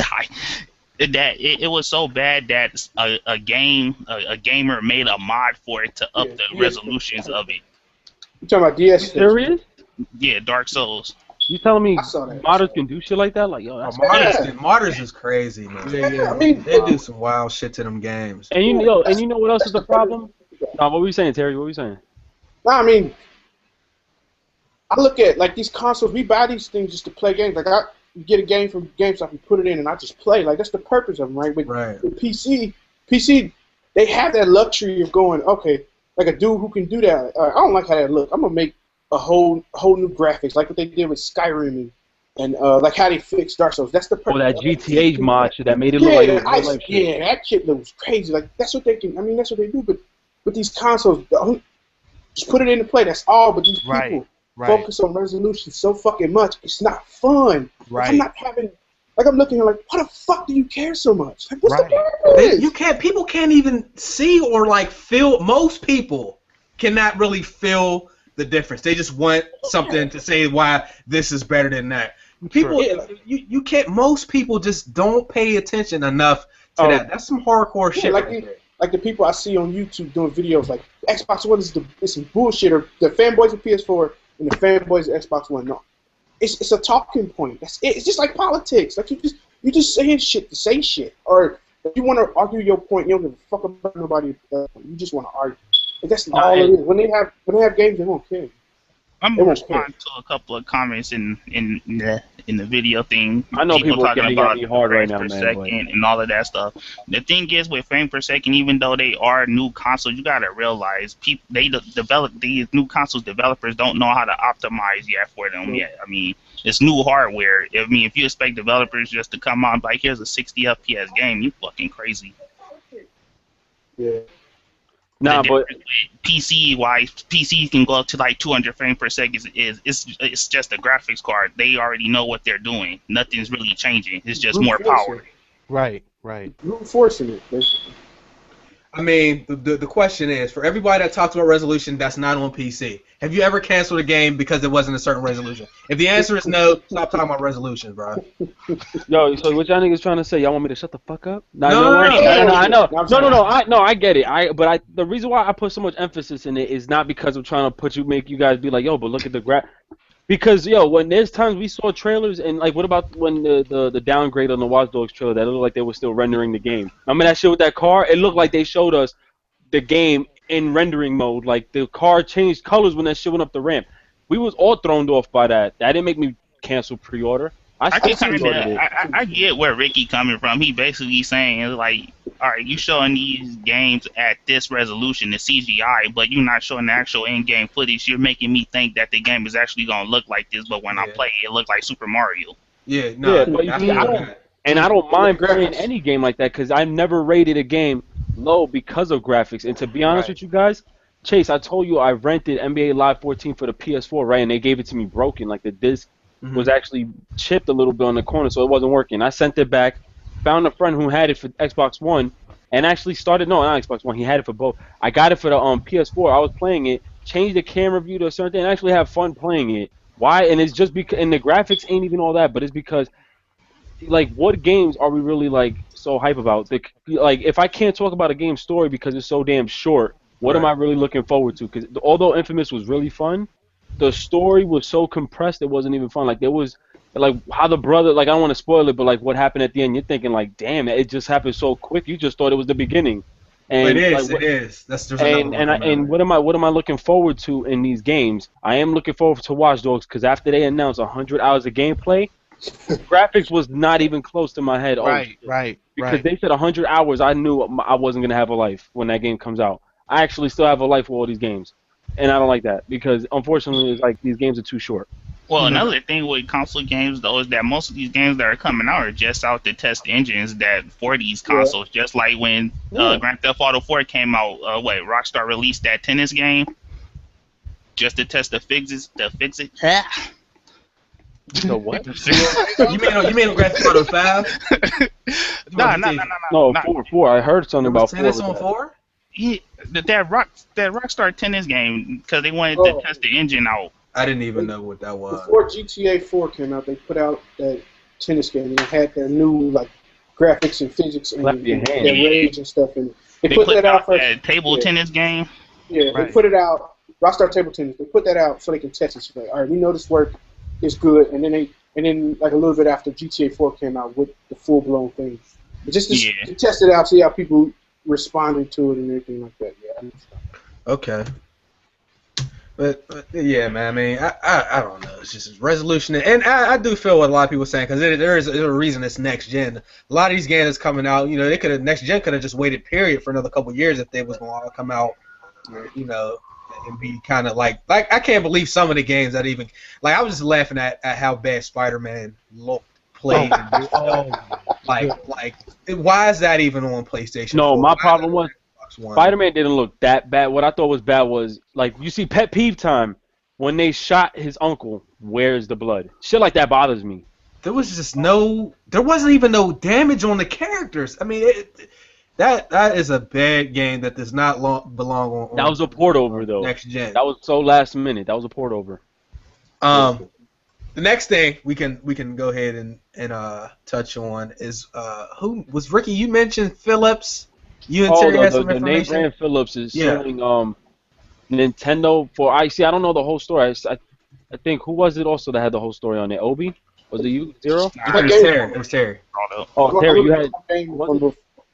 It was so bad that a gamer made a mod for it to up the resolutions of it. You talking about DS fix? Serious? Yeah, Dark Souls. You telling me I saw that. modders can do shit like that? Like, yo, that's Modders is crazy, man. Yeah, I mean, They do some wild shit to them games. And you know what else is the problem? No, what were you saying, Terry? What were you saying? Nah, I mean, I look at like these consoles. We buy these things just to play games. Like I get a game from GameStop and put it in, and I just play. Like that's the purpose of them, right? With PC, they have that luxury of going, okay, like a dude who can do that. I don't like how that look. I'm gonna make a whole new graphics, like what they did with Skyrim and like how they fixed Dark Souls. That's the purpose. Or that GTA mod shit that made it look like it was real life shit. That shit looks crazy. Like that's what they can. I mean, that's what they do. But with these consoles, just put it into play. That's all. But these people focus on resolution so fucking much. It's not fun. Right. I'm not having. Like I'm looking at like, why the fuck do you care so much? Like, what's the purpose? People can't even see or like feel. Most people cannot really feel the difference. They just want something to say why this is better than that. People, you can't. Most people just don't pay attention enough to that. That's some hardcore shit. Like the people I see on YouTube doing videos like Xbox One is some bullshit, or the fanboys of PS4 and the fanboys of Xbox One. No, it's a talking point. That's it. It's just like politics. Like you just saying shit to say shit, or if you want to argue your point, you don't give a fuck about nobody. You just want to argue. Like that's all it is. When they have games, they won't care. I'm gonna respond to a couple of comments in the video thing. I know people are getting at me hard right now, frames per man. second and all of that stuff. The thing is, with frame per second, even though they are new consoles, you gotta realize these new consoles developers don't know how to optimize yet for them yet. I mean, it's new hardware. I mean, if you expect developers just to come on like, here's a 60 FPS game, you fucking crazy. Yeah. Nah, but PC can go up to like 200 frames per second. It's just a graphics card. They already know what they're doing. Nothing's really changing. It's just more power. Right. Reinforcing it, basically. I mean, the question is, for everybody that talks about resolution that's not on PC, have you ever canceled a game because it wasn't a certain resolution? If the answer is no, stop talking about resolutions, bro. yo, so what y'all niggas trying to say? Y'all want me to shut the fuck up? No, I know. No, I get it. The reason why I put so much emphasis in it is not because I'm trying to make you guys be like, yo, but look at the because when there's times we saw trailers and like, what about when the downgrade on the Watch Dogs trailer that looked like they were still rendering the game? Remember that shit with that car? It looked like they showed us the game in rendering mode. Like the car changed colors when that shit went up the ramp. We was all thrown off by that. That didn't make me cancel pre-order. I get where Ricky coming from. He basically saying like, all right, you showing these games at this resolution, the CGI, but you're not showing the actual in-game footage. You're making me think that the game is actually gonna look like this, but when I play it, it look like Super Mario. Yeah, no. But I don't mind playing any game like that because I've never rated a game low because of graphics. And to be honest with you guys, Chase, I told you I rented NBA Live 14 for the PS4, right? And they gave it to me broken. Like the disc was actually chipped a little bit on the corner, so it wasn't working. I sent it back, found a friend who had it for Xbox One, and actually started. No, not Xbox One. He had it for both. I got it for the PS4. I was playing it, changed the camera view to a certain thing, and actually have fun playing it. Why? And it's just because, and the graphics ain't even all that, but it's because, like, what games are we really like so hype about? Like, if I can't talk about a game story because it's so damn short, what am I really looking forward to? Because although Infamous was really fun, the story was so compressed it wasn't even fun. Like there was, like how the brother, like I don't want to spoil it, but like what happened at the end, you're thinking like, damn, it just happened so quick. You just thought it was the beginning. And it is. like, It is. That's just and what am I looking forward to in these games? I am looking forward to Watch Dogs because after they announced 100 hours of gameplay, graphics was not even close to my head. Right. Because they said 100 hours, I knew I wasn't gonna have a life when that game comes out. I actually still have a life with all these games, and I don't like that because unfortunately, it's like these games are too short. Well, another thing with console games though is that most of these games that are coming out are just out to test engines that for these consoles. Just like when Grand Theft Auto 4 came out, Rockstar released that tennis game just to test the fixes. So what? you mean Grand Theft Auto 5? No, 4. I heard something about 4. Tennis on 4? Yeah, that Rockstar tennis game because they wanted to test the engine out. I didn't even know what that was. Before GTA 4 came out, they put out that tennis game and it had their new like graphics and physics and their rage and stuff in it. They put that out first. Table tennis game. Yeah, they put it out. Rockstar Table Tennis. They put that out so they can test it. So like, all right, we know this work is good, and then like a little bit after GTA 4 came out with the full blown thing, just to test it out, see how people responded to it and everything like that. Yeah. Okay. But yeah, man. I mean, I don't know. It's just resolution, and I do feel what a lot of people are saying because there's a reason it's next gen. A lot of these games coming out, you know, they could have next gen could have just waited period for another couple years if they was going to come out, you know, and be kind of like I can't believe some of the games that even like I was just laughing at how bad Spider-Man looked played. Like why is that even on PlayStation? No, 4? my problem was. Spider-Man didn't look that bad. What I thought was bad was, like, you see pet peeve time, when they shot his uncle, where's the blood? Shit like that bothers me. There was just there wasn't even no damage on the characters. I mean, that is a bad game that does not belong on. That was a port over, though. Next gen. That was so last minute. That was a port over. The next thing we can go ahead and touch on is who was Ricky? You mentioned Phillips. You and Terry had some the name brand Phillips is selling Nintendo for. I don't know the whole story. I think who was it also that had the whole story on it? Obi? Was it you? Zero? It was Terry. Oh, Terry, you had.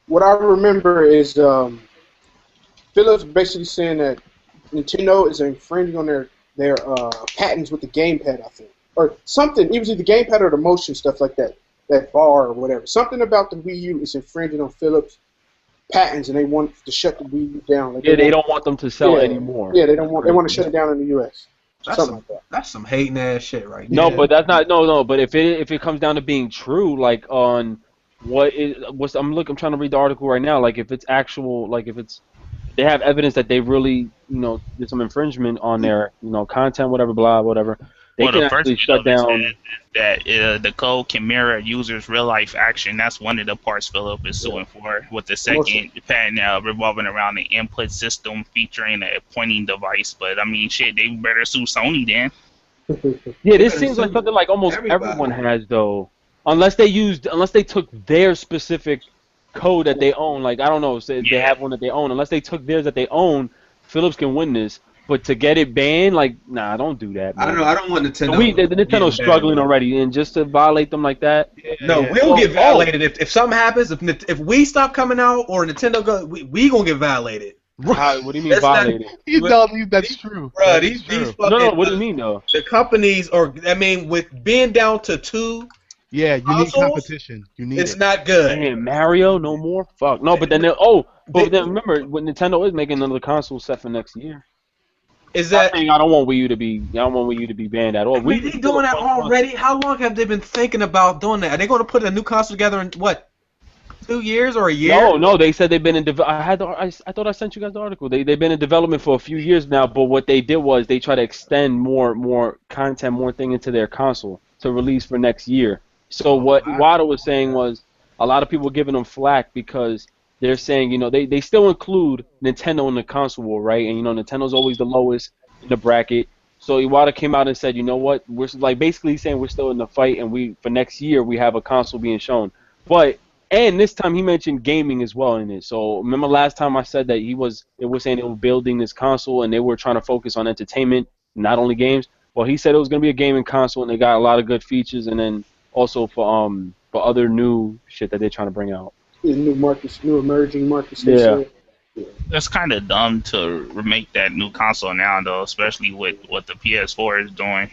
What I remember is Phillips basically saying that Nintendo is infringing on their patents with the gamepad, I think, or something. It was either the gamepad or the motion stuff like that bar or whatever. Something about the Wii U is infringing on Phillips' patents, and they want to shut the Wii U down. Like they don't want them to sell anymore. Yeah, they want to shut it down in the U.S. That's some hating ass shit right now. No, but that's not no. But if it comes down to being true, like on I'm trying to read the article right now. Like if it's actual, like if they have evidence that they really did some infringement on their content, whatever, whatever. They can actually shut down. That the code can mirror a user's real life action. That's one of the parts Philip is suing for. With the second patent revolving around the input system featuring a pointing device. But I mean, shit, they better sue Sony then. Yeah, this seems like something like almost everyone has though, unless they took their specific code that they own. Like I don't know, say they have one that they own. Unless they took theirs that they own, Philips can win this. But to get it banned, like, nah, don't do that, man. I don't want Nintendo. The Nintendo's struggling already, and just to violate them like that. We'll get violated if something happens. If we stop coming out or Nintendo go, we gonna get violated. Right. What do you mean violated? You telling me that's true? Bro, these fucking, no. What do you mean though? The companies, with being down to 2. Yeah, you need competition. It's not good. Damn, Mario, no more. Fuck no. But then then remember, when Nintendo is making another console set for next year. Is that? I don't want Wii U to be banned at all. I mean, they're doing that already. How long have they been thinking about doing that? Are they going to put a new console together in what? 2 years or a year? No, they said they've been in I thought I sent you guys the article. They've been in development for a few years now, but what they did was they try to extend more content, more thing into their console to release for next year. So what Wada was saying was a lot of people were giving them flack because they're saying, they still include Nintendo in the console war, right? And Nintendo's always the lowest in the bracket. So Iwata came out and said, you know what? We're basically saying we're still in the fight, and for next year we have a console being shown. And this time he mentioned gaming as well in it. So remember last time I said that they were saying they were building this console and they were trying to focus on entertainment, not only games. Well, he said it was going to be a gaming console and they got a lot of good features, and then also for other new shit that they're trying to bring out. New emerging markets. Yeah. That's kind of dumb to remake that new console now, though, especially with what the PS4 is doing.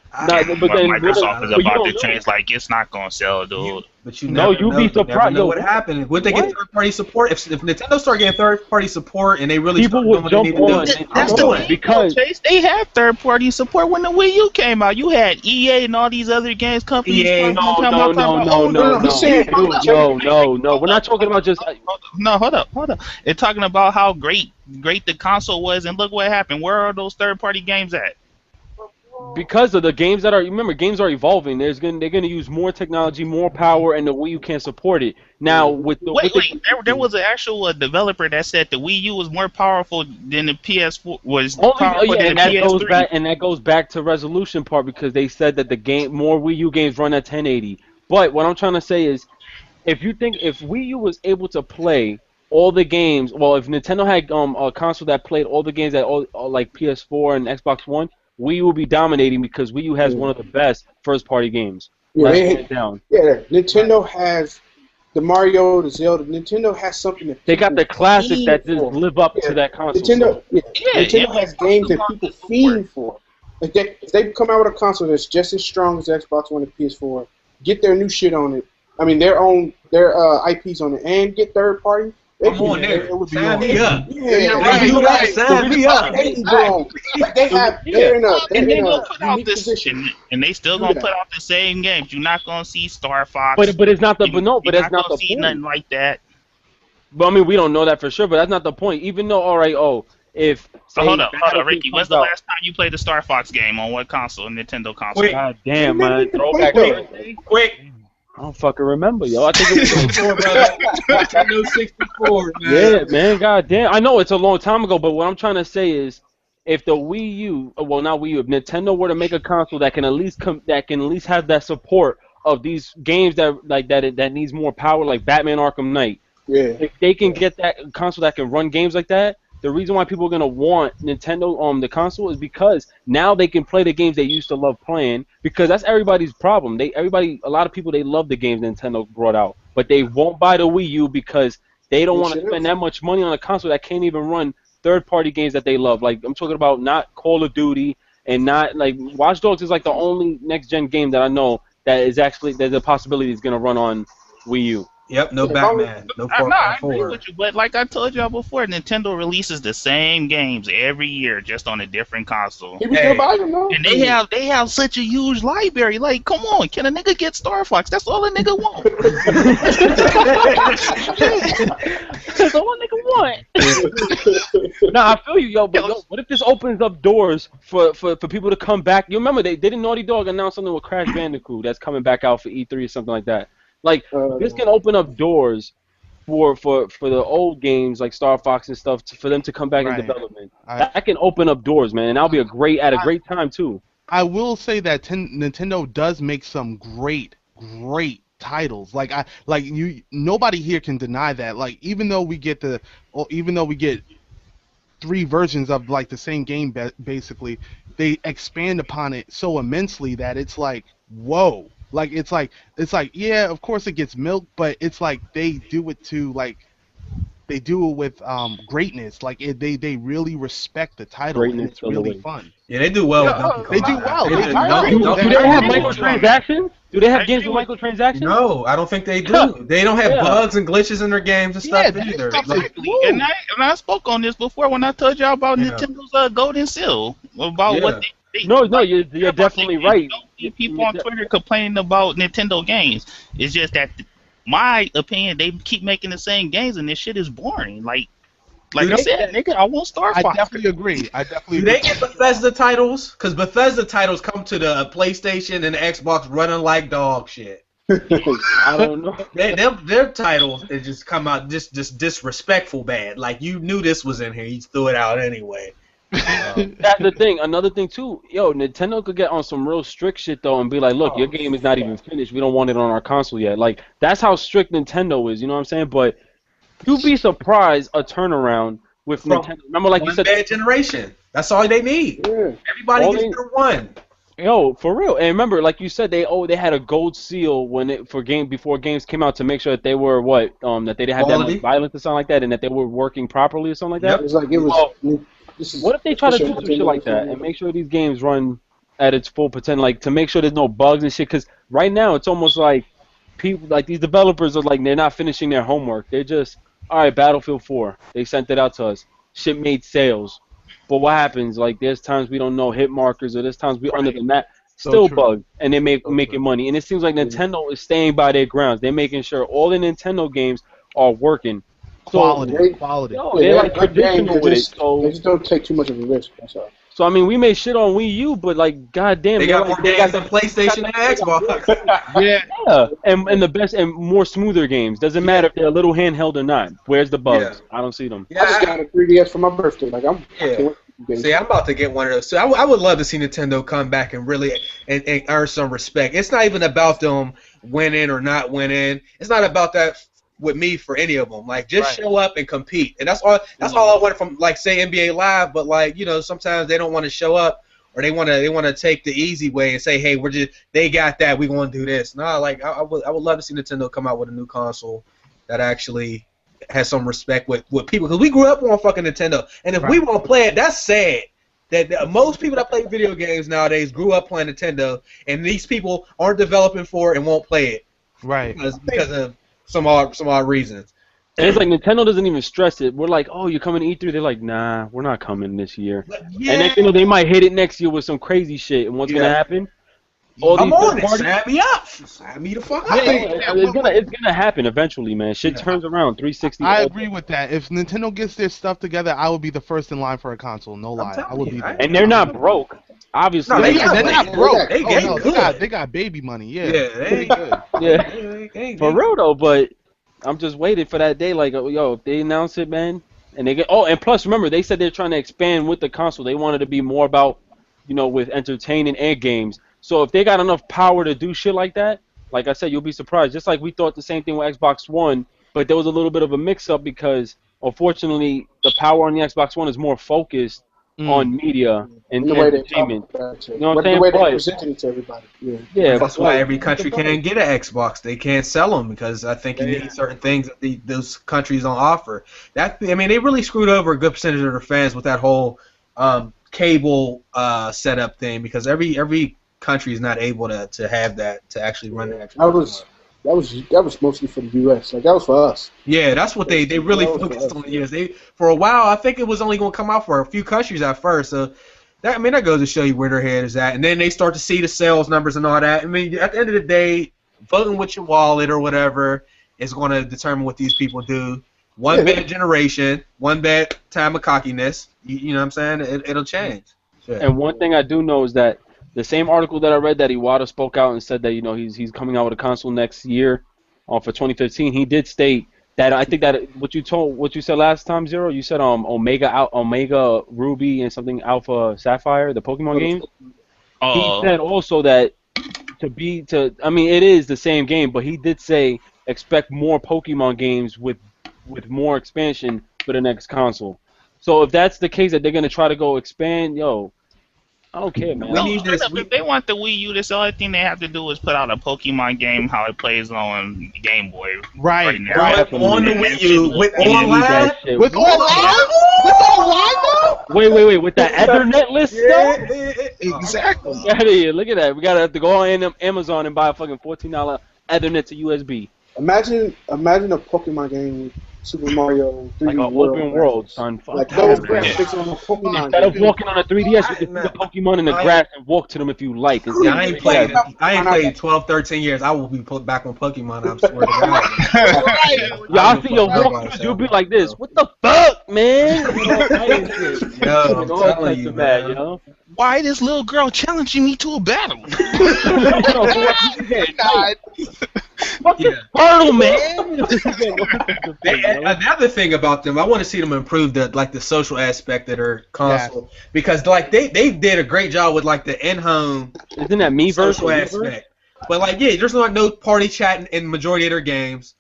But then Microsoft is about to change. Like, it's not gonna sell, dude. But you'd be surprised. Never know what happened. Would they get third-party support? If Nintendo start getting third-party support and they really people would jump on. That's the thing, because they had third-party support when the Wii U came out. You had EA and all these other games companies. No. We're not talking about just. No, hold up. They're talking about how great the console was, and look what happened. Where are those third-party games at? Because of the games games are evolving. They're gonna use more technology, more power, and the Wii U can't support it. Now with the there was an actual developer that said the Wii U was more powerful than the PS4 was. And that goes back to resolution part, because they said that more Wii U games run at 1080. But what I'm trying to say is, if Wii U was able to play all the games, if Nintendo had a console that played all the games that like PS4 and Xbox One, Wii U will be dominating because Wii U has one of the best first-party games. Nintendo has the Mario, the Zelda. Nintendo has something that they got the classics that just live up to that console. Nintendo has games that people fiend for. Like if they come out with a console that's just as strong as the Xbox One and PS4, get their new shit on it. I mean, their IPs on it, and get third party. Come on, there. Sign me up. Yeah, right. Sign me up. They're in a unique position. And they still gonna put out the same games. You're not gonna see Star Fox. But it's not the that's not the point. Nothing like that. But I mean, we don't know that for sure. But that's not the point. Even though, if hold up, Ricky. When's the last time you played the Star Fox game on what console? Nintendo console. God damn, man. Throwback. Quick. I don't fucking remember, yo. I think it was 64, brother. Nintendo 64, man. Yeah, man. God damn. I know it's a long time ago, but what I'm trying to say is, if the Wii U, not Wii U, if Nintendo were to make a console that can at least have that support of these games that needs more power, like Batman Arkham Knight. Yeah. If they can get that console that can run games like that, the reason why people are gonna want Nintendo the console is because now they can play the games they used to love playing, because that's everybody's problem. A lot of people, they love the games Nintendo brought out, but they won't buy the Wii U because they don't want to spend that much money on a console that can't even run third-party games that they love. Like, I'm talking about not Call of Duty and not like Watch Dogs is like the only next-gen game that I know that is actually there's a possibility it's gonna run on Wii U. Yep, no Batman, no 4. I agree with you, but like I told y'all before, Nintendo releases the same games every year, just on a different console. And they have such a huge library. Like, come on, can a nigga get Star Fox? That's all a nigga want. That's all a nigga want. Nah, I feel you, yo. But what if this opens up doors for people to come back? You remember didn't Naughty Dog announce something with Crash Bandicoot that's coming back out for E3 or something like that? Like, this can open up doors for the old games like Star Fox and stuff for them to come back in development. That can open up doors, man, and that'll be a great time too. I will say that Nintendo does make some great titles. Nobody here can deny that. Like, even though we get 3 versions of like the same game, basically, they expand upon it so immensely that it's like, whoa. Like, it's like, yeah, of course it gets milked, but it's like they do it with greatness. Like, they really respect the title, and it's really fun. Yeah, they do well with Donkey Kong. They do well. Do they have microtransactions? Do they have games with microtransactions? No, I don't think they do. They don't have bugs and glitches in their games and stuff either. And I spoke on this before when I told y'all about Nintendo's Golden Seal, about what they. No, you're definitely right. People on Twitter complaining about Nintendo games. It's just that my opinion, they keep making the same games, and this shit is boring. Like Do I they- said, nigga, I want I Starfighter. definitely agree. Do they get Bethesda titles? Because Bethesda titles come to the PlayStation and the Xbox running like dog shit. I don't know. Their titles it just come out just disrespectful bad. Like you knew this was in here, you threw it out anyway. That's the thing. Another thing too, yo, Nintendo could get on some real strict shit though and be like, look, your game is not even finished. We don't want it on our console yet. Like that's how strict Nintendo is. You know what I'm saying? But you'd be surprised a turnaround with From Nintendo. Remember, like you One said, bad generation. That's all they need. Yeah. Everybody All gets they- their one. yo, for real. And remember, like you said, they had a gold seal before games came out to make sure that they were that they didn't have that Quality. much violence or something like that, and that they were working properly or something like that. It was like it was. Well, this is What if they try to do official some shit like that and make sure these games run at its full potential, like to make sure there's no bugs and shit? Because right now it's almost like people, like these developers are like they're not finishing their homework. They're just, all right, Battlefield 4, they sent it out to us. Shit made sales, but what happens? Like there's times we don't know hit markers, or there's times we under the map. So Still true. bugged, and they So making true. money. And it seems like Nintendo is staying by their grounds. They're making sure all the Nintendo games are working. Quality, They- quality. Yo, Yeah, they're like good games, traditional they with it. just- So, They just don't take too much of a risk. That's all. so I mean, we may shit on Wii U, but like, goddamn, They they're got like, more they games got than PlayStation and Xbox. Yeah, yeah, and the best and more smoother games. Doesn't matter if they're a little handheld or not. Where's the bugs? I don't see them. I just got a 3DS for my birthday. Like I can't Yeah. wait for you guys. See, I'm about to get one of those. So I would love to see Nintendo come back and really and earn some respect. It's not even about them winning or not winning. It's not about that with me for any of them. Like just show up and compete, and that's all. That's all I want from like say NBA Live. But like sometimes they don't want to show up or they want to take the easy way and say, hey, they got that. We want to do this. No, like I would love to see Nintendo come out with a new console that actually has some respect with people, because we grew up on fucking Nintendo, and if we won't play it, that's sad. That most people that play video games nowadays grew up playing Nintendo, and these people aren't developing for it and won't play it right. because of some odd reasons. And it's like Nintendo doesn't even stress it. We're like, oh, you're coming to E3. They're like, nah, we're not coming this year. Yeah. And then they might hit it next year with some crazy shit. And what's gonna happen? All I'm these on it. third-party- Sign me up. Sign me the fuck up. It's gonna happen eventually, man. Shit turns around 360. I agree with that. If Nintendo gets their stuff together, I would be the first in line for a console. No lie, I would be. There. And they're not broke, obviously. No, They're got not money. broke. They Oh, get no, good. they got baby money. Yeah. Yeah, they good. Yeah, for real though. But I'm just waiting for that day. Like, yo, if they announce it, man, and they get. Oh, and plus, remember, they said they're trying to expand with the console. They wanted to be more about, with entertaining and games. So if they got enough power to do shit like that, like I said, you'll be surprised. Just like we thought the same thing with Xbox One, but there was a little bit of a mix-up because, unfortunately, the power on the Xbox One is more focused on media and the way they talk entertainment. about it, You know what I'm the saying? way they But- presented it to everybody. Yeah. Yeah, That's why every country can't get an Xbox. They can't sell them because I think you need certain things that those countries don't offer. They really screwed over a good percentage of their fans with that whole cable setup thing, because every country is not able to have that to actually run that. That was mostly for the U.S. Like that was for us. Yeah, that's what they really That was for focused us. on. Yes, for a while I think it was only going to come out for a few countries at first. So that goes to show you where their head is at. And then they start to see the sales numbers and all that. I mean, at the end of the day, voting with your wallet or whatever is going to determine what these people do. One bad generation, one bad time of cockiness. You know what I'm saying? It'll change. Shit. And one thing I do know is that the same article that I read that Iwata spoke out and said that he's coming out with a console next year, for 2015. He did state that I think that what you said last time, Zero. You said Omega Ruby and something Alpha Sapphire, the Pokemon game. He said also that it is the same game, but he did say expect more Pokemon games with more expansion for the next console. So if that's the case, that they're gonna try to go expand, I don't care, man. We need this. If they want the Wii U, that's the only thing they have to do is put out a Pokemon game how it plays on Game Boy. Right. now. Right, on the Wii U with online. With online? With online though? Wait, with that Ethernet list stuff? Exactly. Get out of here. Look at that. We gotta have to go on Amazon and buy a fucking $14 Ethernet to USB. Imagine a Pokemon game Super Mario 3D Like an World open world, graphics. son. Fuck Like that, those man. graphics on a Pokemon Instead of game. walking on a 3DS, you can see the Pokemon in the grass and walk to them if you like. Yeah, I ain't played 12, 13 years. I will be put back on Pokemon. I swear to God. Yeah, I see your walkthroughs. You'll be like this. What the fuck, man? Yo, I'm telling you, man. Yo. Why this little girl challenging me to a battle? Fuck this turtle, man. Another thing about them, I want to see them improve the social aspect of their console because like they did a great job with like the in-home Isn't that me social aspect. But like there's no party chat in majority of their games.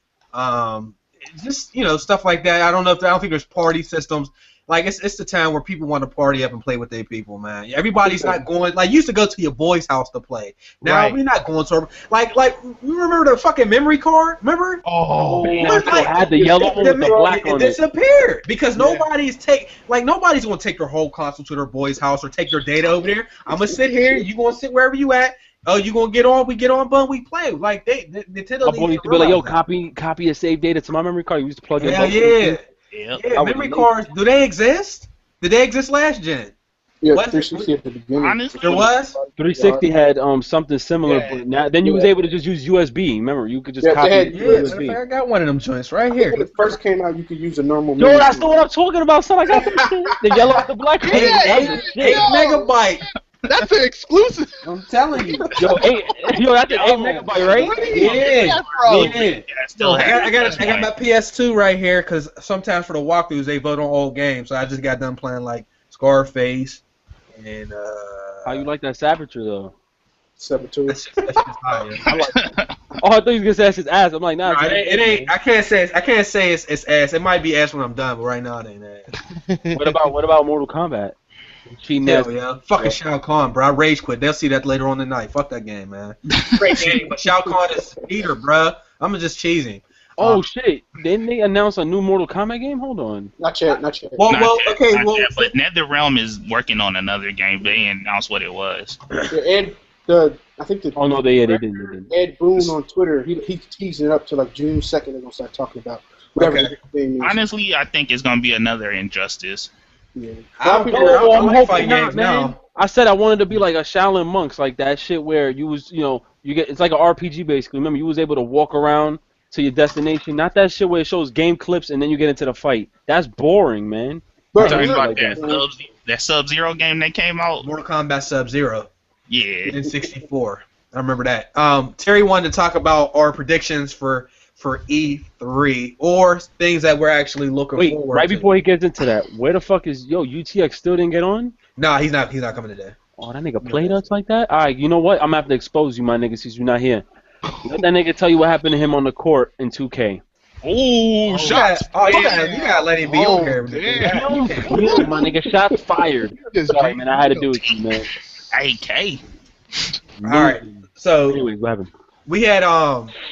Just stuff like that. I don't think there's party systems. Like it's the time where people want to party up and play with their people, man. Everybody's not going like you used to go to your boy's house to play. Now we're not going to like you remember the fucking memory card? Remember? Oh, had the yellow one with the black on it. It disappeared because nobody's gonna take their whole console to their boy's house or take their data over there. I'm gonna sit here. You gonna sit wherever you at. Oh, you gonna get on? We get on, but we play. Like Nintendo. My boy used to be like, yo, copy a save data to my memory card. You used to plug in. Yeah, memory cards. Do they exist? Did they exist last gen? Yeah, 360 at the beginning. Honestly, there was. 360 had something similar, but now then you was able to just use USB. Remember, you could just copy USB. I got one of them joints right here. When it first came out, you could use a normal. Yo, that's what I'm talking about, son. I got the yellow with the black. 8 megabyte. That's an exclusive. I'm telling you. Yo, that's an 8 megabyte, right? Yeah. I got Yeah. my PS2 right here because sometimes for the walkthroughs they vote on old games, so I just got done playing like Scarface and. How you like that Saboteur though? Saboteur. That's just high. Oh, I thought you was gonna say that's his ass. I'm like, nah. No, it ain't. I can't say it's ass. It might be ass when I'm done, but right now it ain't ass. What about Mortal Kombat? Hell yeah. Fucking Shao Kahn, bro. I rage quit. They'll see that later on tonight. Fuck that game, man. Great game, but Shao Kahn is eater, bro. I'm just cheesing. Oh shit! Didn't they announce a new Mortal Kombat game? Hold on. Not yet. Not yet, but NetherRealm is working on another game. They didn't announce what it was. I think the. Oh no, they didn't. Ed Boon on Twitter, he teased it up to like June 2nd. They're gonna start talking about whatever the thing is. Honestly, I think it's gonna be another Injustice. Yeah. I'm hoping not, man. I said I wanted to be like a Shaolin Monks, like that shit where you was, you get it's like an RPG basically. Remember, you was able to walk around to your destination, not that shit where it shows game clips and then you get into the fight. That's boring, man. You're talking about that Sub-Zero game that came out? Mortal Kombat Sub-Zero. Yeah. In 64. I remember that. Terry wanted to talk about our predictions for E3 or things that we're actually looking forward to. Right before he gets into that, where the fuck is UTX still didn't get on? Nah, he's not coming today. Oh, that nigga played us like that? Alright, you know what? I'm gonna have to expose you, my nigga, since you're not here. Let that nigga tell you what happened to him on the court in 2K. Oh, shots! You gotta let him be on here. My nigga, shots fired. Sorry, man, I had to do it to you, man. AK. Alright, so anyways, what happened? We had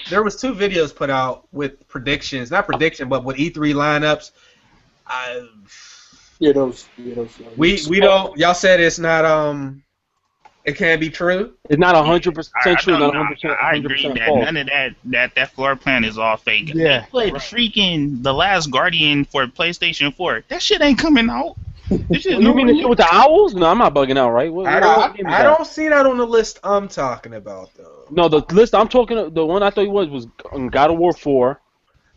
there was 2 videos put out with predictions, not prediction, but with E3 lineups. Those. We don't. Y'all said it's not it can't be true. It's not 100% true. Not 100%. I agree that none of that floor plan is all fake. Yeah. They played freaking The Last Guardian for PlayStation 4. That shit ain't coming out. You mean the shit with the owls? No, I'm not bugging out, right? I don't see that on the list I'm talking about though. No, the list I'm talking, the one I thought it was God of War 4.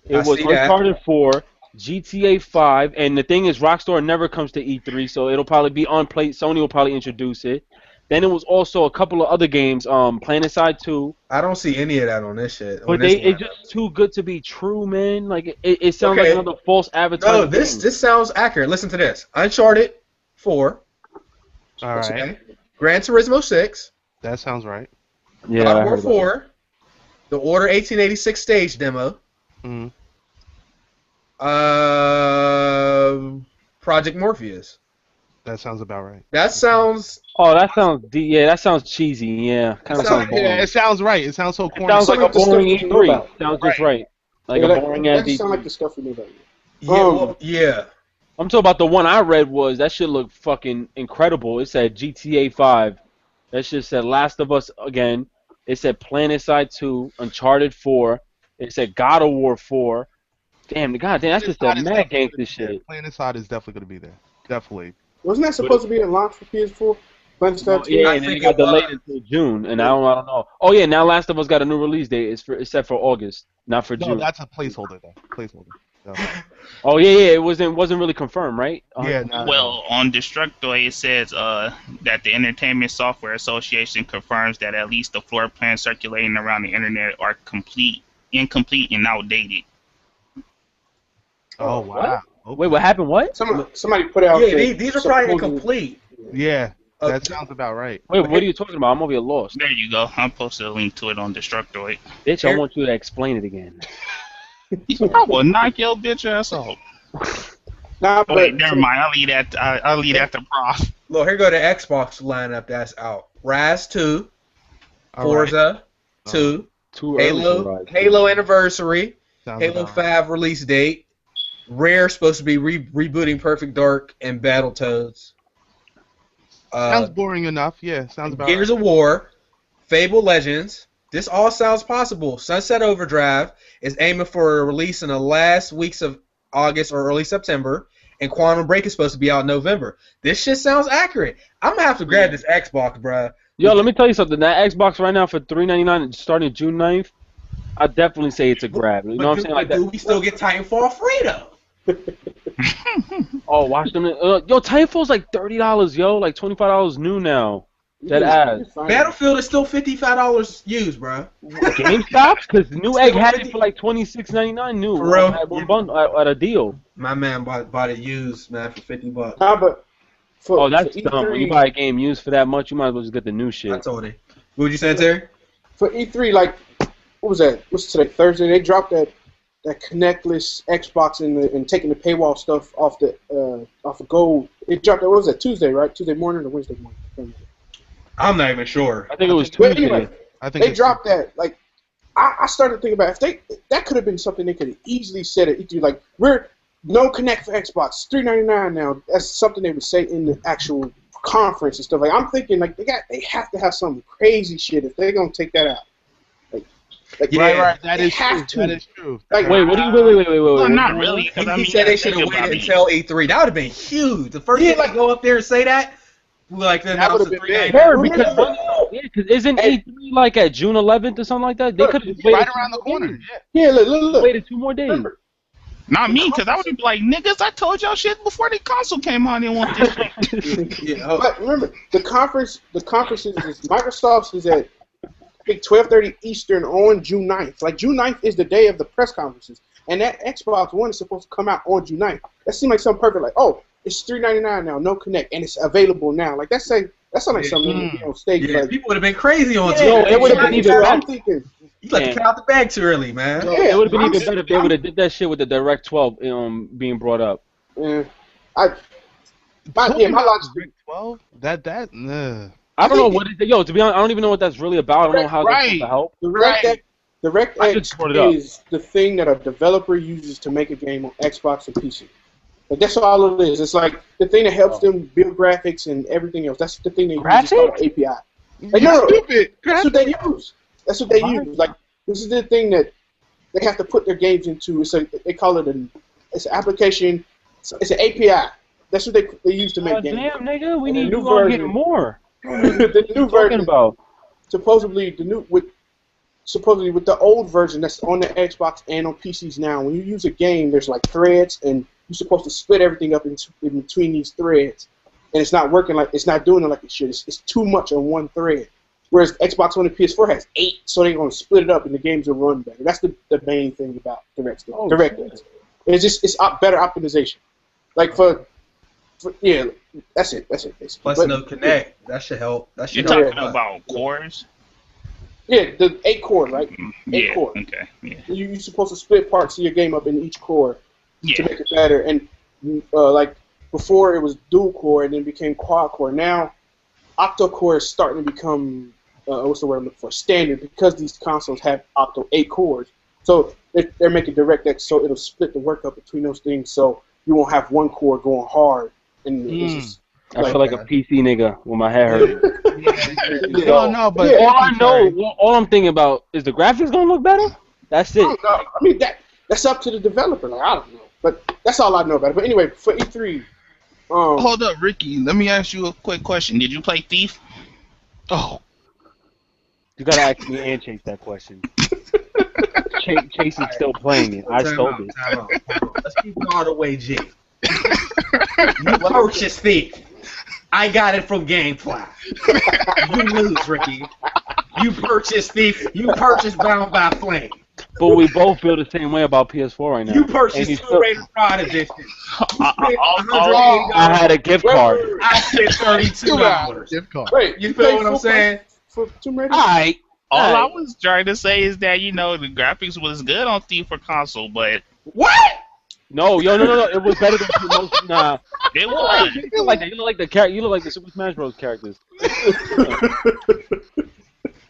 It was Uncharted 4, GTA 5, and the thing is, Rockstar never comes to E3, so it'll probably be on play. Sony will probably introduce it. Then it was also a couple of other games, PlanetSide 2. I don't see any of that on this shit. But it's just too good to be true, man. Like it sounds like another false advertising. No, this sounds accurate. Listen to this: Uncharted 4. All right. Okay. Gran Turismo 6. That sounds right. Yeah. God of War 4. The Order 1886 stage demo. Mm-hmm. Project Morpheus. That sounds about right. That sounds. Oh, that sounds cheesy. Yeah, kind of sounds boring. Yeah, it sounds right. It sounds so corny. It sounds like a boring E3. Sounds just right. Like a boring ass E3. That sounds like the stuff we knew about. Yeah. I'm talking about the one I read was that shit looked fucking incredible. It said GTA 5. That shit said Last of Us again. It said PlanetSide 2, Uncharted 4. It said God of War 4. Damn, that's just a mad gangster shit. Playing Inside is definitely going to be there. Definitely. Wasn't that supposed to be in launch for PS4? Yeah, and then it got delayed until June, and I don't know. Oh yeah, now Last of Us got a new release date. It's set for August, not for June. No, that's a placeholder though. Placeholder. No. Oh yeah, it wasn't really confirmed, right? Yeah. No, Well, on Destructoid it says that the Entertainment Software Association confirms that at least the floor plans circulating around the internet are incomplete, and outdated. Oh wow. Okay. Wait, what happened? What? Somebody put out. Yeah, these are probably incomplete. Yeah, that sounds about right. Wait, what are you talking about? I'm over here lost. There you go. I posted a link to it on Destructoid. Bitch, I want you to explain it again. I will knock your bitch ass off. Nah, but Wait, never mind. I'll leave that to Prof. Look, here go the Xbox lineup that's out. Rise 2, Forza 2, Halo Anniversary, Sounds Halo about 5 release date, Rare supposed to be rebooting Perfect Dark and Battletoads. Sounds boring enough. Yeah, sounds about Gears right. of War, Fable Legends. This all sounds possible. Sunset Overdrive is aiming for a release in the last weeks of August or early September, and Quantum Break is supposed to be out in November. This shit sounds accurate. I'm gonna have to grab this Xbox, bruh. Yo, let me tell you something. That Xbox right now for $399 starting June 9th, I definitely say it's a grab. You know what I'm saying? Like do we still get Titanfall free though? Oh, watch them. Yo, Titanfall's like $30, yo, like $25 new now. That ass. Battlefield is still $55 used, bruh. GameStop? Because New Egg had it for like $26.99 new. For real? At one bundle, at a deal. My man bought it used, man, for $50. Nah, but for, That's for dumb. E3, When you buy a game used for that much, you might as well just get the new I shit. told him. What would you say, Terry? for E3, like, what was that? What's today? Thursday. They dropped that Kinectless Xbox and taking the paywall stuff off the gold. It dropped. What was that? Tuesday, right? Tuesday morning or Wednesday morning? I'm not even sure. I think it was But Tuesday. anyway, I think they dropped that. Like, I started thinking about that could have been something they could have easily said at E3. Like, we're no Kinect for Xbox, $399 now. That's something they would say in the actual conference and stuff. Like, I'm thinking like they have to have some crazy shit if they're gonna take that out. Like Yeah. Right. That They is have true. to. That is true. Like, Wait, wait. Well, not really. 'Cause, I He mean, said they think should have about waited it. until E3. That would have been huge. The first Yeah, thing to go up there and say that, like then That that was would've the been big. $399. Because isn't Hey. E3 like at June 11th or something like that? They could have waited Right around the corner. Yeah. yeah, look. Waited 2 more days. Remember, Not me, because I would be like, niggas, I told y'all shit before the console came on. They want this shit. Yeah, but remember, the conferences Microsoft's is at I think 12:30 Eastern on June 9th. Like June 9th is the day of the press conferences, and that Xbox One is supposed to come out on June 9th. That seemed like something perfect. Like, oh, it's $399 now, no Kinect, and it's available now. Like that sounds like something that would be on stage. yeah, Like, people would have been crazy on yeah, Twitter. it would've been even I'm better. thinking, You let the cat out the bag too early, man. Yeah. It would have been I'm even just- better if they would have did that shit with the Direct 12 being brought up. my Talking about logic. Direct 12. Nah. I don't know what it is. Yo, to be honest, I don't even know what that's really about. I don't know how that's supposed to help. DirectX I just brought it up. is the thing that a developer uses to make a game on Xbox and PC. Like that's all it is. It's like the thing that helps them build graphics and everything else. That's the thing they use. It's called an API. Like, no, Stupid. that's what they use. That's what they use. Like this is the thing that they have to put their games into. They call it it's an application. It's an API. That's what they use to make games. Damn, nigga, we And the need new to get version- more. The new What are you talking version. about? Supposedly with the old version that's on the Xbox and on PCs now, when you use a game, there's like threads, and you're supposed to split everything up in between these threads, and it's not working it's not doing it like it should. It's too much on one thread. Whereas Xbox One and PS4 has 8, so they're gonna split it up and the games will run better. That's the main thing about DirectX. It's better optimization. Like yeah, that's it basically. Plus no Kinect. That should help. That You're should talking help. about cores? Yeah, the 8 core, right? Yeah. core. Okay. Yeah. You're supposed to split parts of your game up in each core to Yeah. make it better. And like before, it was dual core and then became quad core. Now, octo core is starting to become what's the word I'm looking for? Standard, because these consoles have octo 8 cores. So they're making DirectX so it'll split the work up between those things. So you won't have one core going hard. And it's just, I feel like a PC nigga with my hair hurt. No, but Yeah. All I'm thinking about is the graphics gonna look better. That's it. I mean that's up to the developer. Like I don't know, but that's all I know about it. But anyway, for E3, Hold up, Ricky. Let me ask you a quick question. Did you play Thief? Oh, You gotta ask me and Chase that question. Chase is still playing it. I stole it. Time out. Let's keep it all the way, G. You purchased Thief. I got it from GameFly. You lose, Ricky. You purchased Thief. You purchased Bound by Flame. But we both feel the same way about PS4 right now. You purchased And Tomb Raider Pride Edition. I had a gift card. I spent $32. gift card. wait, You feel what I'm saying? For Tomb Raider? Alright. All I was trying to say is that, you know, the graphics was good on Thief for console, but What? No. It was better than most. Nah. it was. You look like that. You look like the character. You look like the Super Smash Bros. Characters.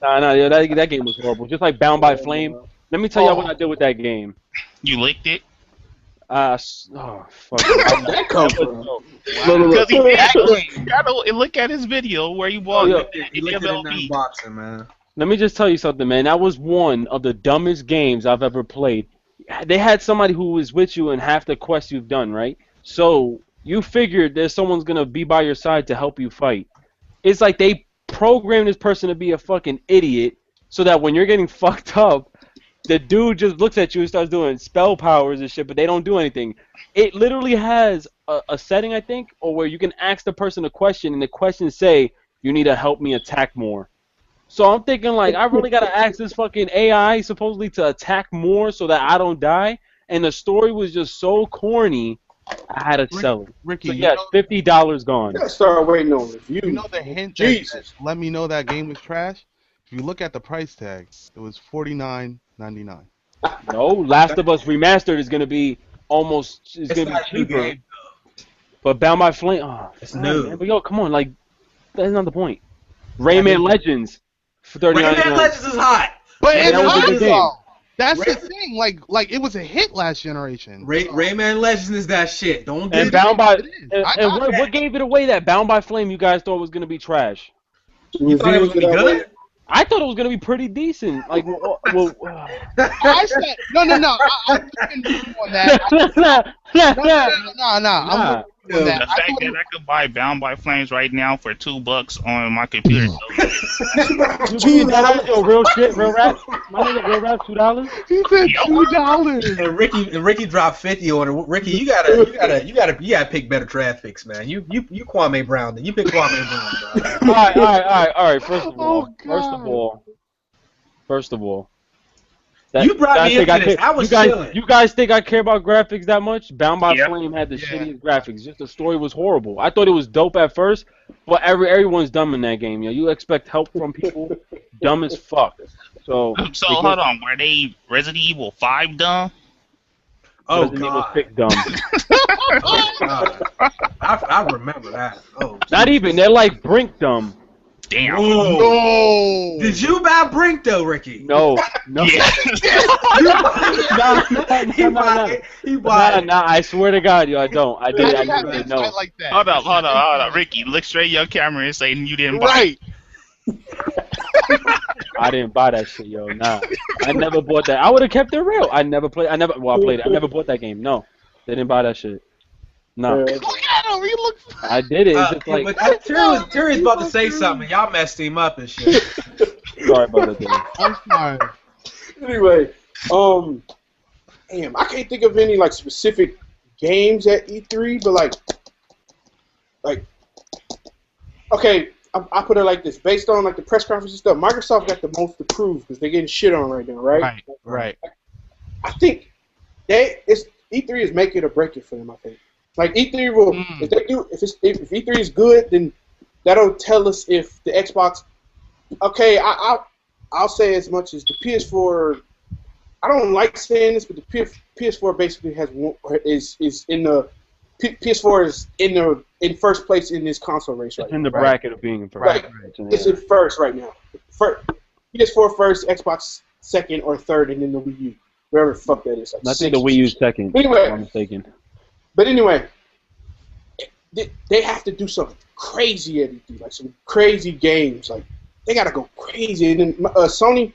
Yeah, that game was horrible. Just like Bound by Flame. Let me tell you what I did with that game. You licked it? Fuck. Where'd that come from? Because he actually gotta look at his video where he walked You looked at it in unboxing, man. Let me just tell you something, man. That was one of the dumbest games I've ever played. They had somebody who was with you in half the quest you've done, right? So you figured there's someone's gonna be by your side to help you fight. It's like they programmed this person to be a fucking idiot so that when you're getting fucked up, the dude just looks at you and starts doing spell powers and shit, but they don't do anything. It literally has a setting, I think, or where you can ask the person a question, and the questions say, you need to help me attack more. So I'm thinking, like, I really got to ask this fucking AI supposedly to attack more so that I don't die, and the story was just so corny, I had to sell it. Ricky, So, yeah, $50 gone. I gotta start waiting on reviews. You know the hint Jesus. that let me know that game was trash? If you look at the price tag, it was $49.99. No, Last of Us Remastered is going to be it's going to be not a new cheaper. game. But Bound by Flame, It's God, new. man, but yo, come on, like, that's not the point. Rayman Legends for $39. Rayman Legends is hot. But Yeah, it's that was a good hot, game. though. That's the thing. Like it was a hit last generation. Rayman Legends is that shit. Don't And get Bound by It is. I and got what gave it away that Bound by Flame you guys thought was going to be trash? You thought it was gonna be good? I thought it was going to be pretty decent. Like, I said no. I'm with you on that. I'm with you on The that. fact that I could buy Bound by Flames right now for $2 on my computer. Yo, real shit, real rap. My nigga, real rap, $2. He said $2. And Ricky dropped 50 on it. Ricky, you gotta pick better traffics, man. You Kwame Brown. You pick Kwame Brown, bro. All right. First of all, You brought me into this. I was chilling. You guys think I care about graphics that much? Bound by Yep. Flame had the shittiest graphics. Just the story was horrible. I thought it was dope at first, but everyone's dumb in that game. Yo, you expect help from people, dumb as fuck. So Hold on, were they Resident Evil 5 dumb? Oh Resident Evil God. 6 dumb. Oh, God. I remember that. Oh. Not even. They're like Brink dumb. Damn. Whoa. No. Did you buy Brink though, Ricky? No. Yeah. He bought it. Nah, I swear to God, yo, I don't. I did. I didn't know. Like that. Hold up. Ricky, look straight at your camera and say you didn't buy it. Right. I didn't buy that shit, yo. Nah, I never bought that. I would have kept it real. I played it. I never bought that game. No, they didn't buy that shit. No, Look at him. He looks. I did it. It's just like, but Terry's about to say something. Y'all messed him up and shit. sorry about that. Dude. I'm sorry. Anyway, damn, I can't think of any like specific games at E3, but like, okay, I put it like this: based on like the press conference and stuff, Microsoft got the most to prove because they're getting shit on right now, right? Right. I think E3 is make it or break it for them. I think. Like E3 will, if E3 is good, then that'll tell us if the Xbox. Okay, I'll say as much as the PS4. I don't like saying this, but the PS4 basically is in the PS4 is in first place in this console race right It's now. in the bracket of being in first. Right. It's in first right now. PS4 first, Xbox second or third, and then the Wii U, wherever the fuck that is. Like I think the Wii U's second. Anyway. If I'm mistaken. But anyway, they have to do something crazy at E3, like some crazy games. Like they gotta go crazy. And then Sony,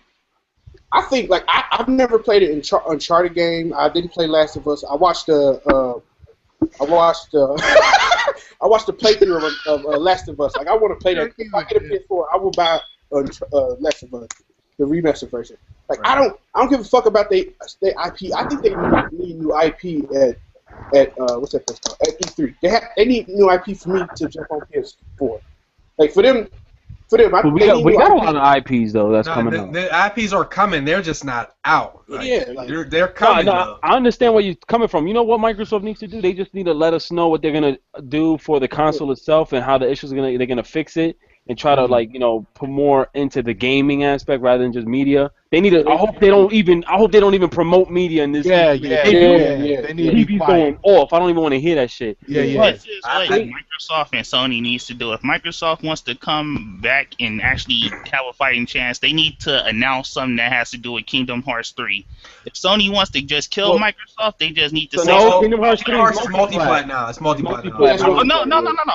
I think like I've never played an Uncharted game. I didn't play Last of Us. I watched the I watched the playthrough of Last of Us. Like I want to play that. If I get a PS4, I will buy Last of Us, the remastered version. Like I don't give a fuck about the IP. I think they need new IP at what's that place called? At E3. They need new IP for me to jump on PS4. Like for them. We got a lot of IPs though that's coming out. The IPs are coming. They're just not out. Like, yeah, like, they're coming. No, I understand where you're coming from. You know what Microsoft needs to do? They just need to let us know what they're gonna do for the console itself and how the issues they're gonna fix it and try to like put more into the gaming aspect rather than just media. They need to. I hope they don't even promote media in this. Yeah. They need TV's going off. I don't even want to hear that shit. It's just like Microsoft and Sony needs to do. If Microsoft wants to come back and actually have a fighting chance, they need to announce something that has to do with Kingdom Hearts 3. If Sony wants to just kill Microsoft, they just need to say. No, Kingdom Hearts 3 is multi-plat now. It's multi-plat now. No.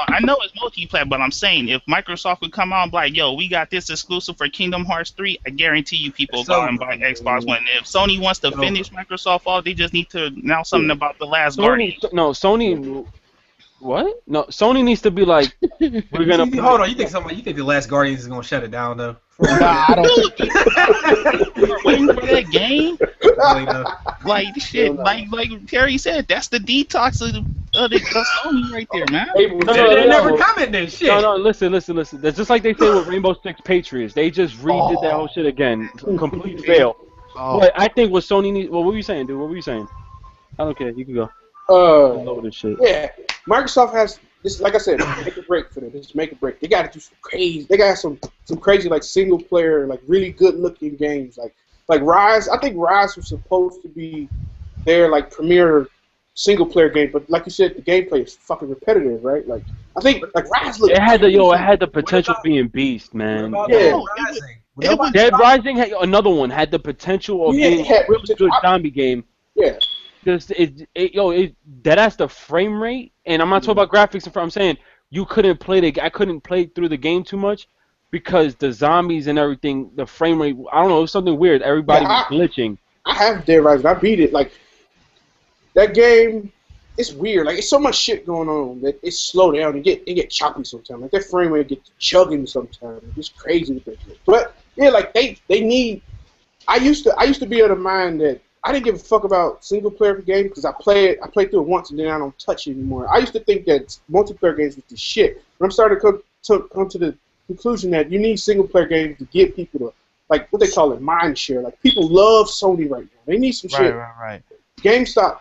I know it's multi-plat, but I'm saying if Microsoft would come out and be like, "Yo, we got this exclusive for Kingdom Hearts 3," I guarantee you people go and buy Xbox One. If Sony wants to finish Microsoft off, they just need to announce something about The Last Guardian. Sony. What? No, Sony needs to be like, we're gonna hold on. You think The Last Guardians is gonna shut it down though? I don't. We're waiting for that game. Like shit, like Terry said, that's the detox of Sony right there, man. They're never coming then. Shit. No, listen. That's just like they say with Rainbow Six Patriots. They just redid that whole shit again. Complete fail. But I think what Sony needs. Well, what were you saying, dude? What were you saying? I don't care. You can go. This shit. Yeah, Microsoft has this. Like I said, make a break for them. Just make a break. They got to do some crazy. They got some crazy like single player, like really good looking games. Like Rise. I think Rise was supposed to be their like premier single player game, but like you said, the gameplay is fucking repetitive, right? Like I think like Rise looked. It had the potential of being beast, man. Dead Rising had another one had the potential of being a really good zombie game. Yeah. Because that's the frame rate, and I'm not talking about graphics. I'm saying I couldn't play through the game too much because the zombies and everything, the frame rate. I don't know, it was something weird. Everybody was glitching. I have Dead Rising. I beat it. Like that game, it's weird. Like it's so much shit going on that it's slow down and get choppy sometimes. Like that frame rate gets chugging sometimes. It's crazy with that shit. But yeah, like they need. I used to be of the mind that I didn't give a fuck about single player games because I played through it once and then I don't touch it anymore. I used to think that multiplayer games was the shit. But I'm starting to come to the conclusion that you need single player games to get people to like what they call it, mind share. Like people love Sony right now. They need some shit. Right. GameStop.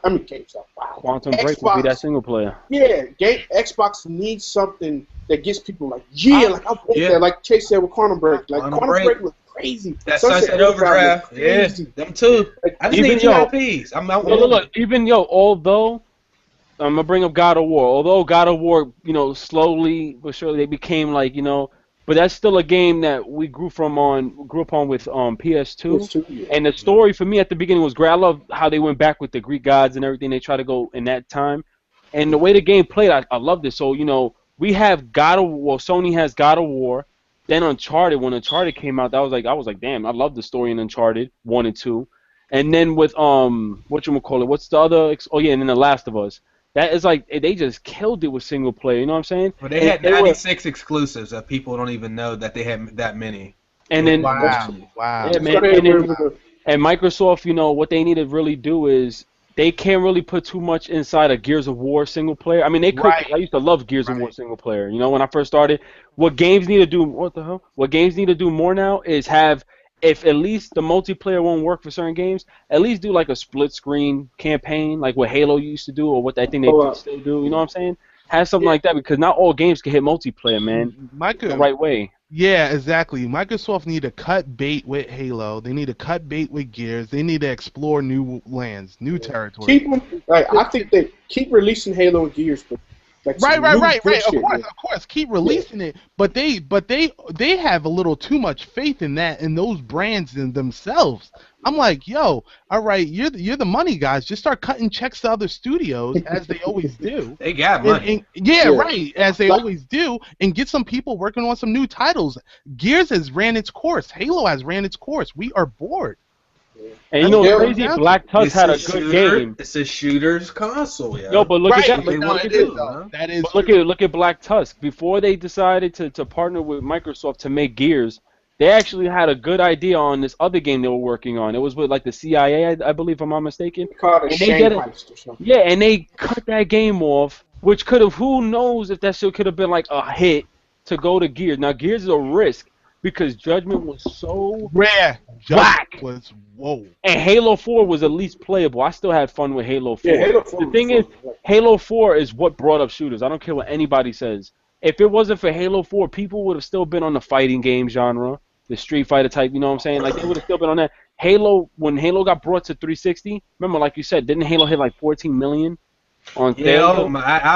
Wow. Quantum Break would be that single player. Yeah, Xbox needs something that gets people like like I want that. Like Chase said with Quantum Break. Like Quantum Break was crazy. That Sunset Overdrive. Yeah, them too. I just need IPs. Although I'm gonna bring up God of War. Although God of War, slowly but surely they became like, but that's still a game that we grew up on with PS2. And the story for me at the beginning was great. I love how they went back with the Greek gods and everything. They tried to go in that time, and the way the game played, I loved it. So we have God of War. Sony has God of War. Then Uncharted, when Uncharted came out, I was like, damn, I love the story in Uncharted 1 and 2. And then with what's the other? And then The Last of Us. That is like they just killed it with single player. You know what I'm saying? Well, they had 96 exclusives that people don't even know that they had that many. And then wow. Yeah, man. And Microsoft, what they need to really do is they can't really put too much inside a Gears of War single player. I mean, they could. Right. I used to love Gears of War single player. When I first started, what games need to do? What the hell? What games need to do more now is have, if at least the multiplayer won't work for certain games, at least do like a split screen campaign, like what Halo used to do, or what I think they still do. You know what I'm saying? Have something like that, because not all games can hit multiplayer, man. The right way. Yeah, exactly. Microsoft need to cut bait with Halo. They need to cut bait with Gears. They need to explore new lands, new territory. I think they keep releasing Halo and Gears, but right. Of course, keep releasing it. But they have a little too much faith in those brands in themselves. I'm like, yo, all right, you're the money guys. Just start cutting checks to other studios as they always do. They got money. Right, as they always do, and get some people working on some new titles. Gears has ran its course. Halo has ran its course. We are bored. And you know what's Yeah. crazy? Black Tusk had a good game. It's a shooter's console, yo. Yo, but look Right. at that. But No, look it at is, this. though. That is But look at Black Tusk. Before they decided to partner with Microsoft to make Gears, they actually had a good idea on this other game they were working on. It was with like the CIA, I believe, if I'm not mistaken. Called it And they Shane did it. Heist or something. Yeah, and they cut that game off, which could have, who knows if that shit could have been like a hit to go to Gears. Now, Gears is a risk because Judgment was so rare. whack. Was whoa. And Halo 4 was at least playable. I still had fun with Halo 4. Yeah, Halo 4 The thing is, Halo 4 is what brought up shooters. I don't care what anybody says. If it wasn't for Halo 4, people would have still been on the fighting game genre, the Street Fighter type, you know what I'm saying? Like, they would have still been on that. Halo, when Halo got brought to 360, remember, like you said, didn't Halo hit like 14 million on sale?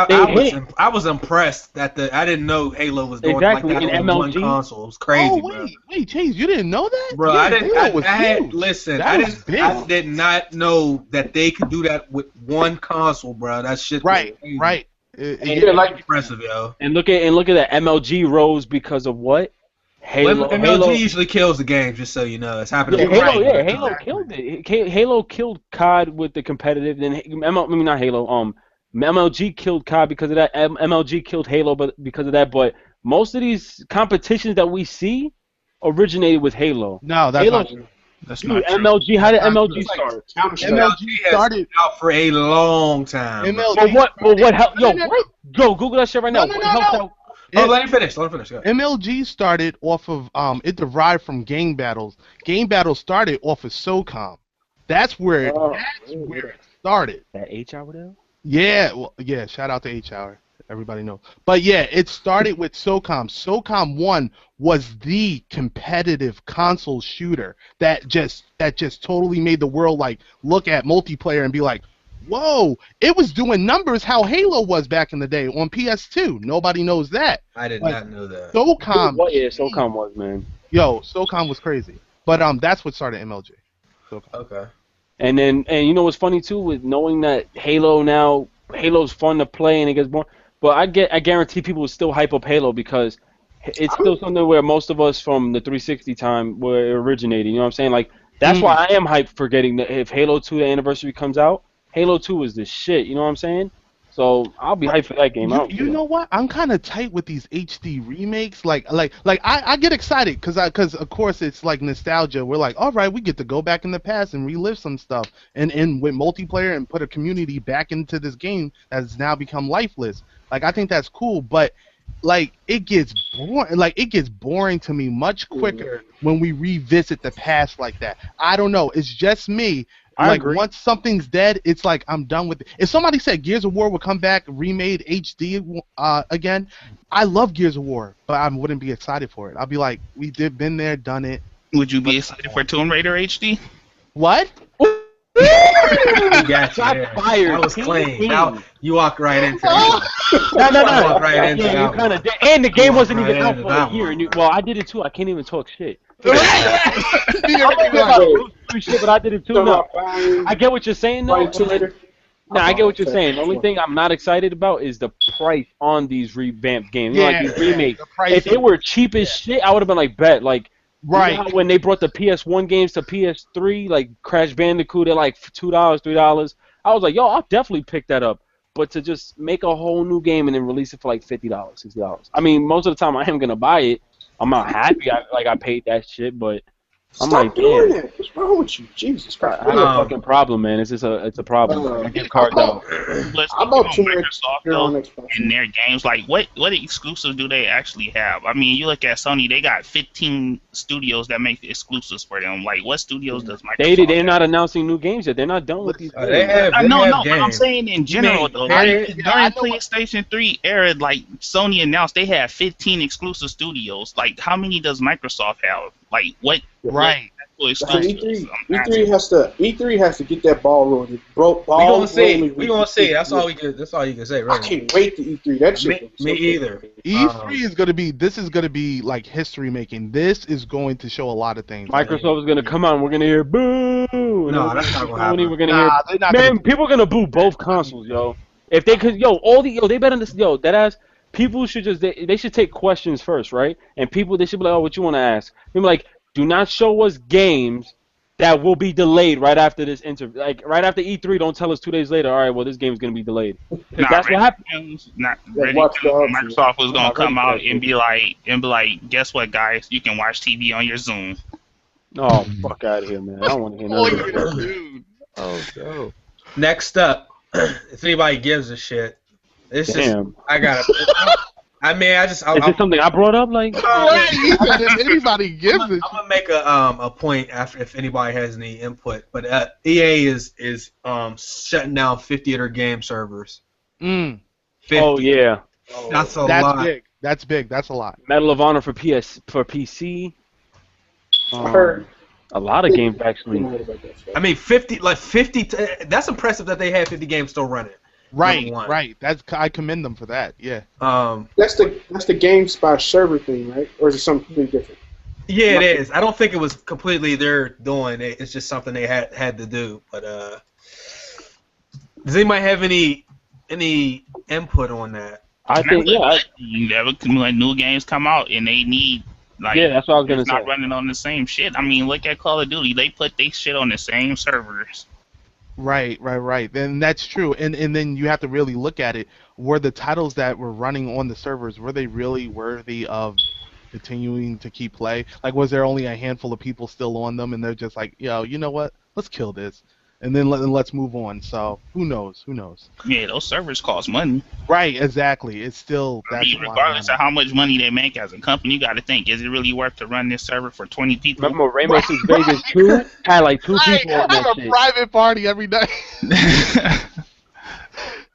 Yeah, I was impressed that I didn't know Halo was doing Exactly, like that in on one MLG. console. It was crazy, Oh bro. wait, Chase, you didn't know that? Bro, Yeah, I didn't. Halo was I had huge. listen. That I was didn't. big. I did not know that they could do that with one console, bro. That shit. Right, was crazy. right. Yeah, like Impressive, yo. And look at that. MLG rose because of what? Halo. MLG usually kills the game, just so you know. It's happening. Yeah, Halo, right. Halo killed it. Halo killed COD with the competitive. Then not Halo. MLG killed COD because of that. MLG killed Halo, but because of that. But most of these competitions that we see originated with Halo. No, that's Halo, not true. That's Dude, not true. MLG. How did MLG it's like start? Counter-Strike. MLG has started. been out for a long time. bro. MLG. What helped? Yo, No, no, what? Yo, Google that shit right now. No, no, What no, helped no. out? Oh, let him finish. Let him finish. Go. MLG started off of it derived from Game Battles. Game Battles started off of SOCOM. That's where it started. That H hour there? Yeah, well, yeah. Shout out to H Hour. Everybody knows. But yeah, it started with SOCOM. SOCOM 1 was the competitive console shooter that just totally made the world like look at multiplayer and be like, whoa, it was doing numbers how Halo was back in the day on PS2. Nobody knows that. I did Like, not know that. SOCOM. What? Yeah, SOCOM was, man. Yo, SOCOM was crazy. But that's what started MLG. SOCOM. Okay. And you know what's funny too with knowing that Halo's fun to play and it gets boring. But I guarantee people will still hype up Halo because it's still something where most of us from the 360 time were originating. You know what I'm saying? Like that's why I am hyped for getting if Halo 2 the anniversary comes out. Halo 2 is the shit. You know what I'm saying? So I'll be hyped for that game. You know what? I'm kind of tight with these HD remakes. Like I get excited because of course it's like nostalgia. We're like, all right, we get to go back in the past and relive some stuff and with multiplayer and put a community back into this game that's now become lifeless. Like I think that's cool, but like it gets boring. Like it gets boring to me much quicker when we revisit the past like that. I don't know. It's just me. I agree. Once something's dead, it's like I'm done with it. If somebody said Gears of War would come back remade HD again, I love Gears of War, but I wouldn't be excited for it. I'll be like, been there, done it. Would you be excited for Tomb Raider HD? What? You got you there. Fired. That was clean. Now you walked right into No. walked right into Yeah, that you one. kind of did. And the game wasn't Right even out into for that a year. one. And well, I did it too. I can't even talk shit. You're Shit, but I did it too. No, I get what you're saying though. later. No, I get what you're saying. The only thing I'm not excited about is the price on these revamped games. You know, like these remakes. the price If they were cheap as shit, I would have been like, bet. Like, Right. you know how when they brought the PS1 games to PS3, like Crash Bandicoot at like $2, $3, I was like, yo, I'll definitely pick that up. But to just make a whole new game and then release it for like $50, $60. I mean, most of the time I am gonna buy it. I'm not happy I paid that shit, but I'm Stop like, doing damn. that. What's wrong with you? Jesus Christ. I have a fucking problem, man. It's just it's a problem. I get cards out. Let's I speak bought on too much Microsoft here on though, Xbox. in their games. Like, what exclusives do they actually have? I mean, you look at Sony; they got 15 studios that make exclusives for them. Like, what studios does Microsoft? They're not announcing new games yet. They're not done with these. They games. have. I They know, have no, but I'm games. saying in general mean though. period? Like, Yeah, I during know PlayStation 3 era, like Sony announced they had 15 exclusive studios. Like, how many does Microsoft have? Like, what? Right. What So exclusives? E3 has to get that ball rolling. We gonna see. We gonna see. That's all you can say, I right? can't wait to E3. That shit. Me either. E3 is gonna be. This is gonna be like history making. This is going to show a lot of things. Microsoft is gonna come out and we're gonna hear boo. No, that's not gonna happen. We're gonna They're not hear. Man, gonna- people are gonna boo both consoles, yo. If they could, they better this, that ass. People should just they should take questions first, right? And people they should be like, oh, what you want to ask? They be like, do not show us games that will be delayed right after this interview. Like right after E3, don't tell us 2 days later. All right, well this game's gonna be delayed. Nah, That's what happened. Not Like ready. Watch Dogs. Microsoft was I'm gonna not ready come for out that shit. and be like, guess what, guys? You can watch TV on your Zoom. Oh fuck out of here, man! I don't want to hear nothing. Oh, about that. dude. Oh no. Next up, if anybody gives a shit, it's just Damn. I gotta. I mean, Is this something I brought up? Like, Right, he said if anybody gives I'm it. gonna make a point after if anybody has any input. But EA is shutting down 50 of their game servers. 50. oh yeah, That's a That's lot. big. That's big. That's a lot. Medal of Honor for PC. I heard. A lot of games actually. I mean, 50. That's impressive that they had 50 games still running. Right, Number one. right. I commend them for that. Yeah. That's the GameSpot server thing, right? Or is it something completely different? Yeah, it is. I don't think it was completely they're doing it. It's just something they had to do. But does anybody have any input on that? I think When new games come out and they need like yeah, that's what I was gonna it's not say. running on the same shit. I mean, look at Call of Duty. They put their shit on the same servers. Right. Then that's true. And then you have to really look at it. Were the titles that were running on the servers, were they really worthy of continuing to keep play? Like, was there only a handful of people still on them, and they're just like, yo, you know what? Let's kill this, and then let's move on. So who knows? Yeah, those servers cost money. Right. Exactly. It's still I that's mean, a lot of regardless money. of how much money they make as a company, you got to think: is it really worth to run this server for 20 people? Remember Rainbow Six Vegas 2 had like 2 people on I have that a shit. private party every night.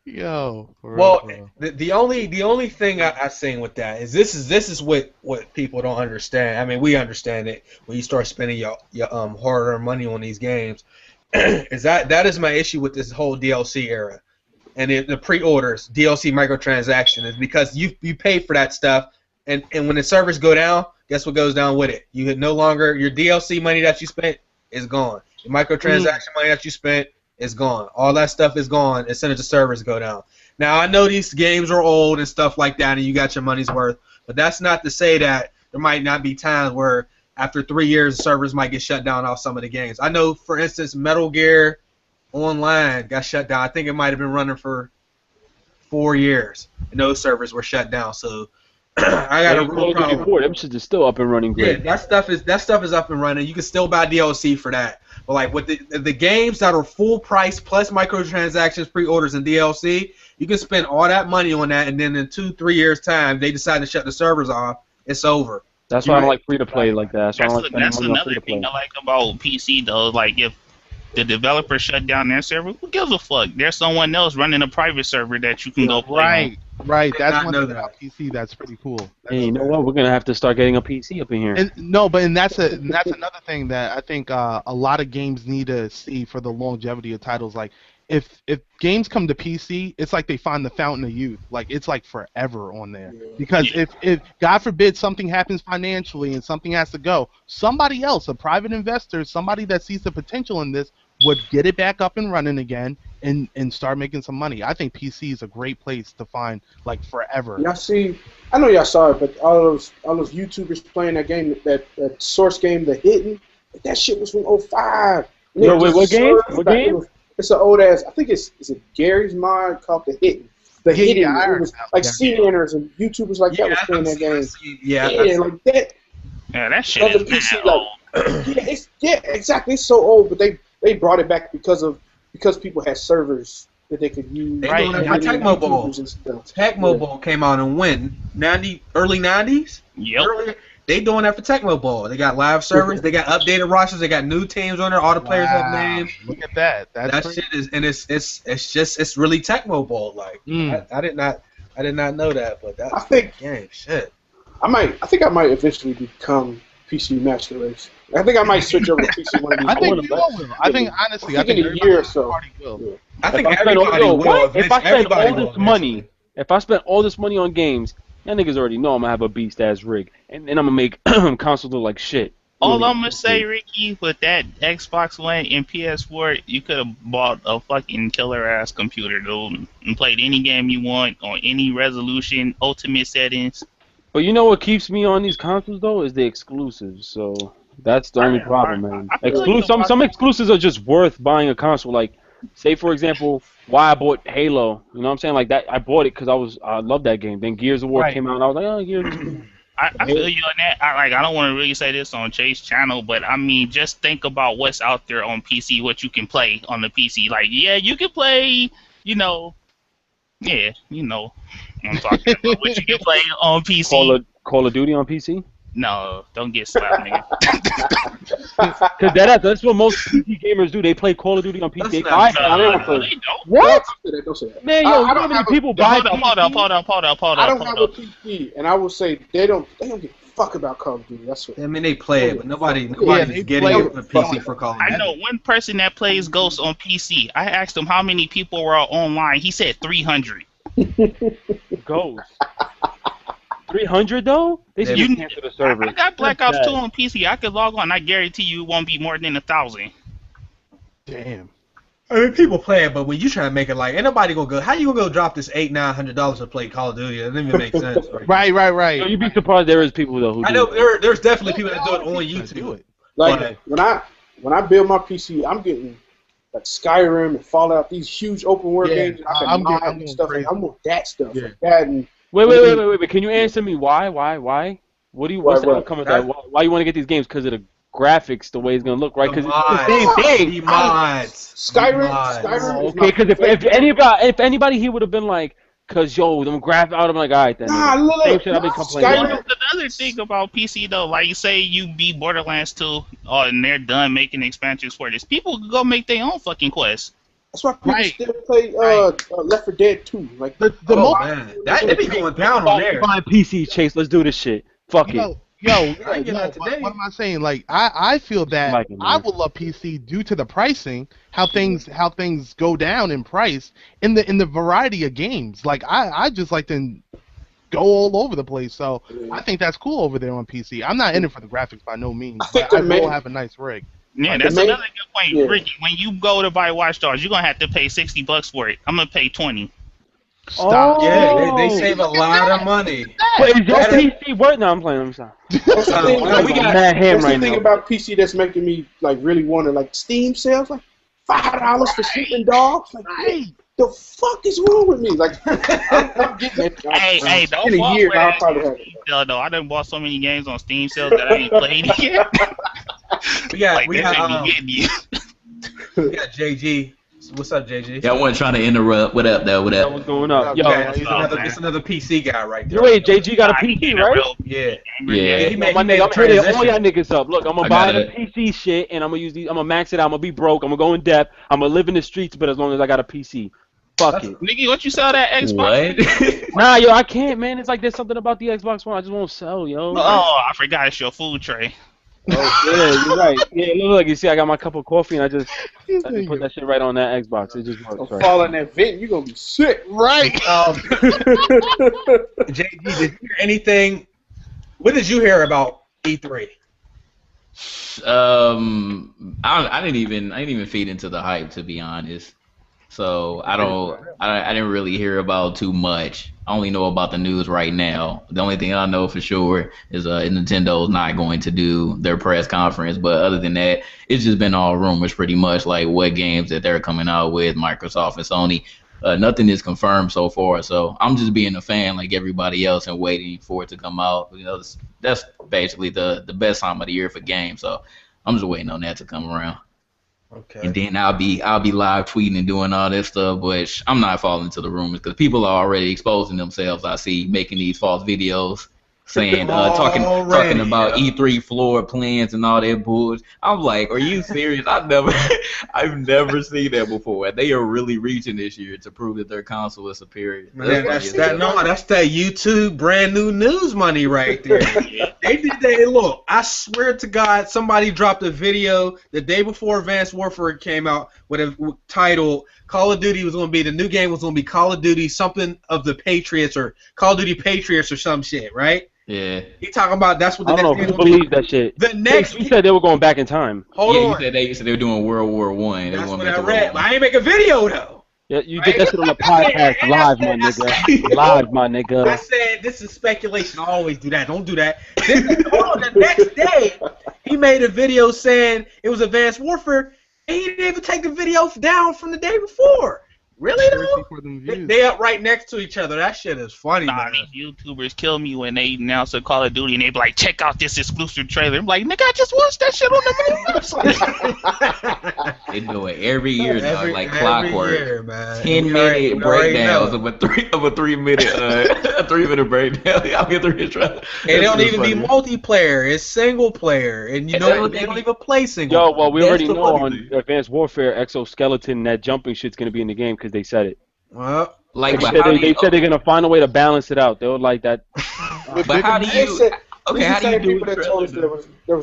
Yo. for real, Well, for real. the only thing I seen with that is this is what people don't understand. I mean, we understand it when you start spending your hard-earned money on these games. Is that is my issue with this whole DLC era and the pre-orders, DLC microtransaction is because you pay for that stuff and when the servers go down, guess what goes down with it? You no longer your DLC money that you spent is gone. Your microtransaction money that you spent is gone. All that stuff is gone as soon as the servers go down. Now I know these games are old and stuff like that, and you got your money's worth, but that's not to say that there might not be times where after 3 years, servers might get shut down off some of the games. I know, for instance, Metal Gear Online got shut down. I think it might have been running for 4 years, and those servers were shut down. So I got a real problem. Them shit is still up and running Yeah, great. that stuff is up and running. You can still buy DLC for that. But like with the games that are full price plus microtransactions, pre-orders, and DLC, you can spend all that money on that, and then in 2-3 years time, they decide to shut the servers off. It's over. That's why I don't like free to play like that. That's why I don't like spending That's money on free another to play. thing I like about PC though. Like if the developer shut down their server, who gives a fuck? There's someone else running a private server that you can go play on. Right. did That's not one know thing that. about PC that's pretty cool. Hey, you know what? We're gonna have to start getting a PC up in here. And that's another thing that I think a lot of games need to see for the longevity of titles. Like if games come to PC, it's like they find the fountain of youth. Like it's like forever on there. Because if God forbid something happens financially and something has to go, somebody else, a private investor, somebody that sees the potential in this, would get it back up and running again and start making some money. I think PC is a great place to find like forever. Y'all see? I know y'all saw it, but all those YouTubers playing that game, that Source game, The Hidden, that shit was from 05. Yo, wait, what game? What game? It's an old ass. I think it's Gary's mod called The Hidden. The Hidden. I heard It was about like that. CNNers and YouTubers like that was playing that game. Yeah, Yeah, like that. Yeah, that shit Other is mad PC, old. yeah, exactly. It's so old, but they brought it back because people had servers that they could use. They Right, doing it yeah, for Tecmo Bowl. YouTubers and stuff. Tecmo Bowl came out and when? Early 90s? Yep. They doing that for Tecmo Bowl. They got live servers. They got updated rosters. They got new teams on there. All the players have Wow. names. Look at that. That's That pretty- shit is, and it's really Tecmo Bowl like. I did not know that, but that's I think game shit. I think I might eventually become PC Master Race. I think I might switch over to PC one of these I think days. you all will. I think honestly, I think in a everybody year or in the so. party will. Yeah. I think If I spend everybody all- will. what? If I spend Everybody all will this money, eventually. if I spend all this money on games, y'all niggas already know I'm gonna have a beast ass rig, and I'm gonna make consoles look like shit. All I'm gonna say, Ricky, with that Xbox One and PS4, you could have bought a fucking killer ass computer, dude, and played any game you want on any resolution, ultimate settings. But you know what keeps me on these consoles though is the exclusives. So That's the only problem, man. I feel like Some exclusives are just worth buying a console. Like, say for example, why I bought Halo. You know what I'm saying? Like that, I bought it because I love that game. Then Gears of War Right. came out, and I was like, oh, Gears. Is cool. I feel you on that. I don't want to really say this on Chase channel, but I mean, just think about what's out there on PC, what you can play on the PC. Like, yeah, you can play, I'm talking about what you can play on PC. Call of Duty on PC. No, don't get slapped, nigga. Because that's what most PC gamers do. They play Call of Duty on PC. That's not No, they don't. What? Don't say that. Man, yo, you know how many people buy Hold up. I don't have a PC, and I will say they don't give a fuck about Call of Duty. That's what. I mean, they play it, but nobody's they getting play it for PC for Call of Duty. I know one person that plays Ghost on PC. I asked him how many people were online. He said 300. Ghost. 300 though? They should You- cancel the server. I got Black That's Ops 2 bad. on PC. I could log on. I guarantee you it won't be more than 1,000. Damn. I mean, people play it, but when you try to make it like, ain't nobody gonna go. How you gonna go drop this $800-900 to play Call of Duty? That doesn't even make sense. Right. So you'd be surprised there is people though who I do know it. there's definitely people that do it on Do YouTube. it. Like But- when I build my PC, I'm getting like Skyrim and Fallout, these huge open world Yeah, games. I can I'm mod getting and stuff. crazy. I want that stuff. Yeah. Like that and Wait. Can you answer me why? What do you? What's the What? outcome of that? Why you want to get these games? Because of the graphics, the way it's gonna look, right? Because The it's the same mods. thing. The mods. Skyrim. Mods. Skyrim. is Okay, my because if anybody here would have been like, cause yo, them graphics, I would have been like, all right then. Nah, nigga. look, Same shit I've been complaining Skyrim- about. Another thing about PC though, like say you beat Borderlands 2, and they're done making expansions for this, people could go make their own fucking quest. That's why people Right. still play Left 4 Dead 2. Like The Oh, most man. They be going down on there. Buying PC, Chase. Let's do this shit. Fuck it. I ain't getting that what today. am I saying? Like I feel that Like it, man. I would love PC due to the pricing, how things go down in price in the variety of games. Like I just like to go all over the place. So I think that's cool over there on PC. I'm not in it for the graphics by no means, I think but I the will main- have a nice rig. Yeah, Like, that's the main- another good point, yeah. Ricky. When you go to buy Watch Dogs, you're gonna have to pay $60 for it. I'm gonna pay 20. Stop. Yeah, they save a lot of money. But is your That- PC worth? No, I'm playing. I'm sorry. that's the thing. we got mad ham That's the right thing now. about PC that's making me like really want to like Steam sales like $5 for sleeping dogs. Like the fuck is wrong with me? Like I'm getting it. Hey, don't in a fall year for I'll that. probably have it. No, I done bought so many games on Steam sales that I ain't played yet. We got Like, we that got shit be getting you. we got JG. What's up, JG? Yeah, I wasn't trying to interrupt. What up, though? What That up? was going up. Yo, Yeah, man. it's another PC guy right there. you wait, JG got a Nah, he PC, getting right? real Yeah. Yeah. He made, My he made nigga, a I'm trying to get all transition. y'all niggas up. Look, I'm gonna I buy got the it. PC shit, and I'm gonna use these. I'm gonna max it out. I'm gonna be broke. I'm gonna go in debt. I'm gonna live in the streets, but as long as I got a PC, fuck it. Nigga, what you sell that Xbox? What? Nah, yo, I can't, man. It's like there's something about the Xbox One I just won't sell, yo. Oh, I forgot it's your food tray. Oh, yeah, you're right. Yeah, look, you see, I got my cup of coffee, and I just put that shit right on that Xbox. It just works. Don't Right. fall in that vent, you're gonna be sick. Right. JG, did you hear anything? What did you hear about E3? I didn't even feed into the hype, to be honest. So I didn't really hear about too much. I only know about the news right now. The only thing I know for sure is Nintendo's not going to do their press conference. But other than that, it's just been all rumors pretty much, like what games that they're coming out with, Microsoft and Sony. Nothing is confirmed so far. So I'm just being a fan like everybody else and waiting for it to come out. You know, that's basically the best time of the year for games. So I'm just waiting on that to come around. Okay. And then I'll be live tweeting and doing all this stuff, but I'm not falling to the rumors because people are already exposing themselves. I see making these false videos saying talking Already, about yeah. E3 floor plans and all that bullshit. I'm like, are you serious? I've never seen that before. They are really reaching this year to prove that their console is superior. Man, that's that YouTube brand new news money right there. They did that. Look, I swear to God, somebody dropped a video the day before Advanced Warfare came out with a title Call of Duty was going to be, the new game was going to be Call of Duty something of the Patriots or Call of Duty Patriots or some shit, right? Yeah. He talking about that's what the I don't know next who game will believes that shit. The next You said they were going back in time. Hold yeah, on. you said they were doing World War One. That's what I read. But I ain't make a video though. Yeah, you Right? did that shit on the podcast live, my nigga. Live, my I nigga. said this is speculation. I always do that. Don't do that. The next day, he made a video saying it was Advanced Warfare, and he didn't even take the video down from the day before. Really though? For them views. They up right next to each other. That shit is funny, Nah, man. these YouTubers kill me when they announce a Call of Duty and they be like, check out this exclusive trailer. I'm like, nigga, I just watched that shit on the main website. They do it every year, dog, like every clockwork. year, man. 10-minute We already breakdowns know. of a 3 minute a 3 minute breakdown. I mean, 3 minute trial. And it don't even be multiplayer. It's single player, and you know they don't even play single. Yo, well, we That's already the know funny on thing. Advanced Warfare, exoskeleton, that jumping shit's gonna be in the game because they said it. Well, Like, They but said, how do they you, said they're gonna find a way to balance it out. They were like that. but how do They you? said, Okay, these how do you same do people a that told us trailer? there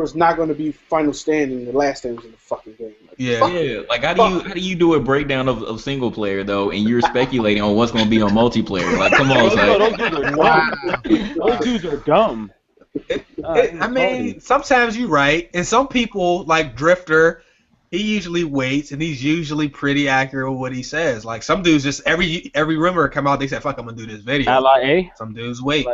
was not going to be final standing the last times in the fucking game. Like, yeah. fuck Yeah, like how do you do a breakdown of single player though, and you're speculating on what's gonna be on multiplayer? Like, come on, Those son. dudes are dumb. Those dudes are dumb. I mean, sometimes you're right, and some people like Drifter. He usually waits, and he's usually pretty accurate with what he says. Like some dudes, just every rumor come out, they say, "Fuck, I'm gonna do this video." Ally A. Some dudes wait.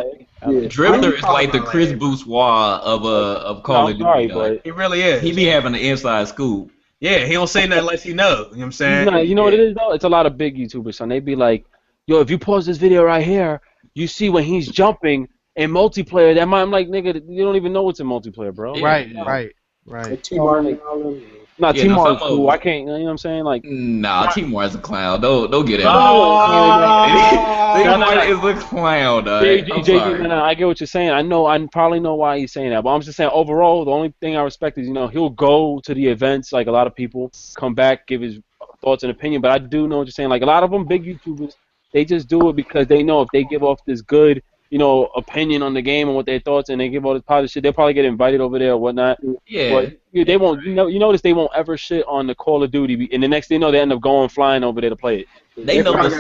Yeah. Drifter is like the Like, Chris Boussois of Call of Duty. Sorry, dog. but He really is. He be having the inside scoop. Yeah, he don't say nothing unless he know. You know what I'm saying? you know what it is though? It's a lot of big YouTubers, son. They be like, "Yo, if you pause this video right here, you see when he's jumping in multiplayer." I'm like, nigga, you don't even know what's in multiplayer, bro. Yeah. Right. Like T-Martin and all them. Nah, Yeah, Team no, Martin's some cool. of- I can't. You know what I'm saying? Like, Nah, Timor is a clown. Don't get it. Oh. Timor is a clown, dog. I'm JD, sorry. no, I get what you're saying. I probably know why he's saying that, but I'm just saying overall, the only thing I respect is, he'll go to the events like a lot of people, come back, give his thoughts and opinion. But I do know what you're saying. Like a lot of them, big YouTubers, they just do it because they know if they give off this good, opinion on the game and what their thoughts, and they give all this positive shit, they'll probably get invited over there or whatnot. Yeah. But they won't. You notice they won't ever shit on the Call of Duty, and the next thing you know, they end up going flying over there to play it. They know the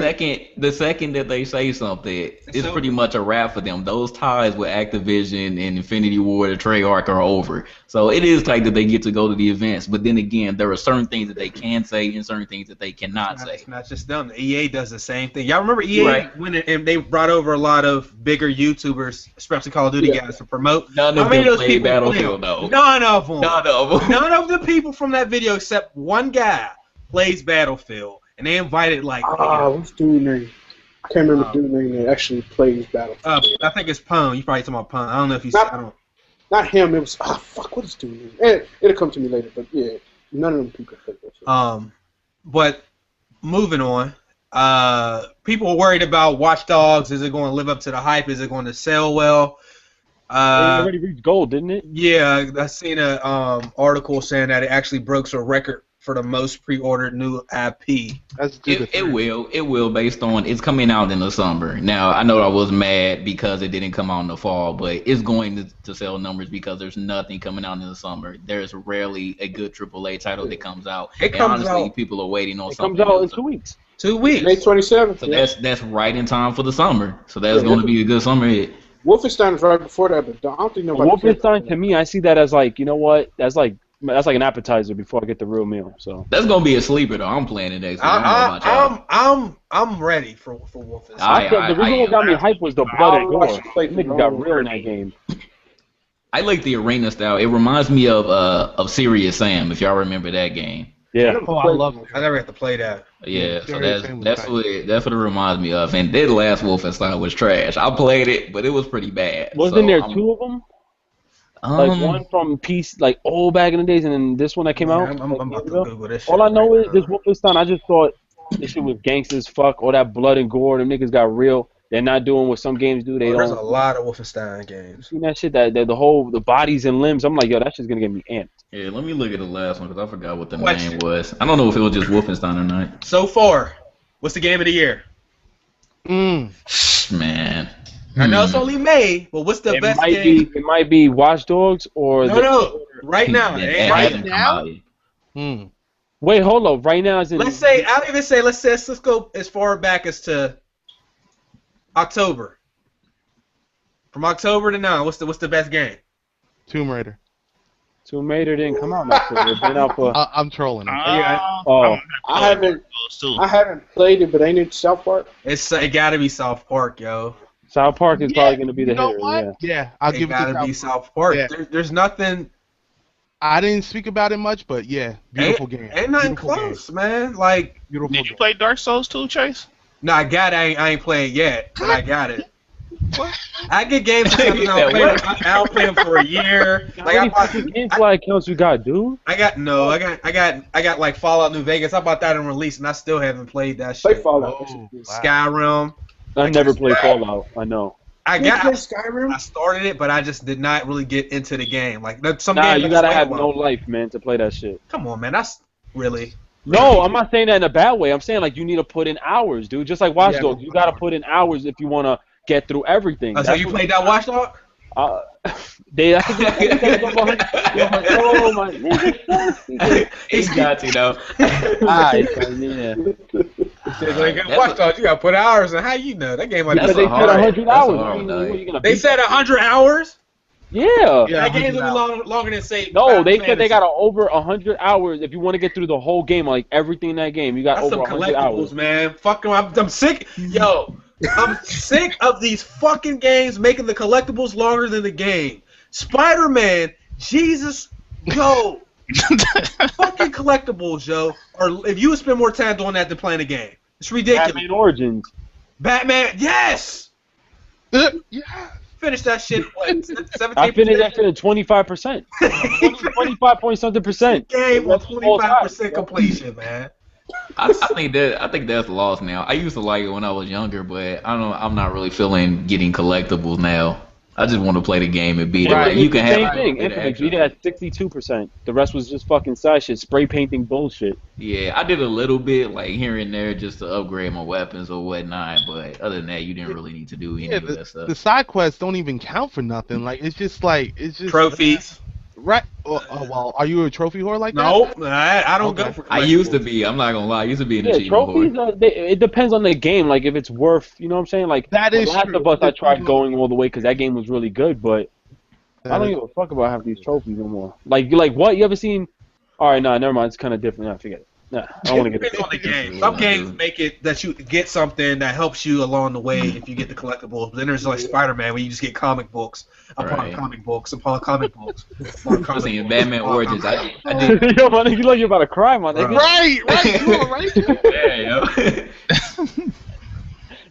second that they say something, it's pretty much a wrap for them. Those ties with Activision and Infinity Ward or Treyarch are over. So it is tight that they get to go to the events. But then again, there are certain things that they can say and certain things that they cannot say. It's not just them. EA does the same thing. Y'all remember EA Right. when and they brought over a lot of bigger YouTubers, especially Call of Duty guys, to promote. None How of many them of those played people Battlefield, play? though. None of them. None of them. None of the people from that video except one guy plays Battlefield, and they invited like. What's dude name? I can't remember dude name that actually plays Battlefield. I think it's Pwn. You probably talking about Pwn. I don't know if he's. Not- I don't. Not him. It was fuck. What is dude name? It'll come to me later. But yeah, none of them people play that shit. But moving on. People were worried about Watch Dogs. Is it going to live up to the hype? Is it going to sell well? It already reached gold, didn't it? Yeah, I seen a article saying that it actually broke a record for the most pre-ordered new IP. That's It will based on it's coming out in the summer. Now I know I was mad because it didn't come out in the fall, but it's going to sell numbers because there's nothing coming out in the summer. There's rarely a good AAA title that comes out. It And comes honestly, out- people are waiting on It something. comes out in else. 2 weeks. 2 weeks. May 27th. So yeah. that's right in time for the summer. So that's Yeah. going to be a good summer hit. Wolfenstein is right before that, but I don't think nobody. cares about Wolfenstein, to me, I see that as like, you know what? That's like an appetizer before I get the real meal. So That's gonna be a sleeper though. I'm playing it next week. I don't know about y'all. I'm ready for Wolfenstein. the reason what got me hyped was the blood and gore. Play Niggas got real in that game. I like the arena style. It reminds me of Serious Sam, if y'all remember that game. Yeah. Oh, I love it. I never had to play that. Yeah, so Serious Sam was that's tight. what it reminds me of. And the last Wolfenstein was trash. I played it, but it was pretty bad. Wasn't So there I'm- two of them? Like one from PC, like old back in the days, and then this one that came out. I'm about to Google this shit. All I know right is this Wolfenstein. I just thought this shit was gangsters. Fuck all that blood and gore. Them niggas got real. They're not doing what some games do. They There's a don't. lot of Wolfenstein games. See that shit? That the bodies and limbs. I'm like, yo, that shit's gonna get me amped. Yeah, let me look at the last one because I forgot what the Question. name was. I don't know if it was just Wolfenstein or not. So far, what's the game of the year? Man. I know it's only May, but what's the best game? It might be Watch Dogs or No, right now. It It ain't hasn't right come out yet. Wait, hold up. Right now is in. Let's say I'll even say let's go as far back as to October. From October to now, what's the best game? Tomb Raider. Tomb Raider didn't come out next year. It's been out for. I'm trolling. Oh. I haven't played it, but ain't it South Park? It gotta be South Park, yo. South Park is probably going to be the You know hitter. what? Yeah, I'll give it to gotta be South South Park. Yeah. There's nothing. I didn't speak about it much, but yeah, beautiful game. Ain't nothing Beautiful close, man. Like, Beautiful Did you game. play Dark Souls 2, Chase? no, I got it. I ain't played yet, but I got it. I get games sometimes and I'll play them for a year. Like How many games flag accounts you got, dude? I got like Fallout New Vegas. I bought that in release, and I still haven't played that Play shit. Fallout. Oh, wow. Skyrim. I never played Fallout. I know. I You play got. Skyrim? I started it, but I just did not really get into the game. Like some Nah, games you I gotta just have wait no a while. life, man, to play that shit. Come on, man. That's really. No, I'm not saying that in a bad way. I'm saying like you need to put in hours, dude. Just like Watch Yeah, Dogs, you gotta put in hours if you wanna get through everything. Oh, so you played that Watch Dog? That's a good. Oh my nigga. He's got to though. Alright, yeah. Watch Dogs, you gotta put hours in. How you know that game? Like Because That's they a said hard- 100 that's a hours. hard I mean, day. what, you gonna they beat said 100 hours. Yeah. Yeah, That game's 100 gonna be longer than say. No, they Final said they Fantasy. got over 100 hours if you want to get through the whole game, like everything in that game. You got That's over some 100 collectibles, hours. man. Fuck them. I'm sick. Yo, I'm sick of these fucking games making the collectibles longer than the game. Spider-Man, Jesus, yo, fucking collectibles, yo. Or if you would spend more time doing that than playing a game, it's ridiculous. Batman Origins. Batman, yes. Yeah. Finish that shit. What, 17%? I finished that shit at 25%. 25 point something percent. Game with That's all time. 25% completion, man. I think that's lost now. I used to like it when I was younger, but I'm not really feeling getting collectibles now. I just want to play the game and beat it. Right. Like, you can Same have thing. it Infinite extra. beat it at 62%. The rest was just fucking side shit, spray painting bullshit. Yeah, I did a little bit like here and there just to upgrade my weapons or whatnot, but other than that, you didn't really need to do any Yeah, of that stuff. the side quests don't even count for nothing. Like it's just Trophies. right. Well, are you a trophy whore like that? No, I don't go Okay. for I used to be. I'm not gonna lie. I used to be an Yeah, achievement trophies, whore. it depends on the game. Like, if it's worth, you know what I'm saying? Like, That is Last true. of Us, I tried going all the way because that game was really good, but I That don't is- give a fuck about half these trophies no more. Like what? You ever seen? All right, nah, never mind. It's kind of different. Nah, forget it. Nah, I don't want to It get depends on the it. game. Some games make it that you get something that helps you along the way if you get the collectibles. But then there's like Spider-Man where you just get comic books upon Right. comic books upon comic books. upon I comic seen books, Batman upon Origins. comic I did. Yo, man, you like you're about to cry, man. Bro. Right. You all right? Yeah, yo.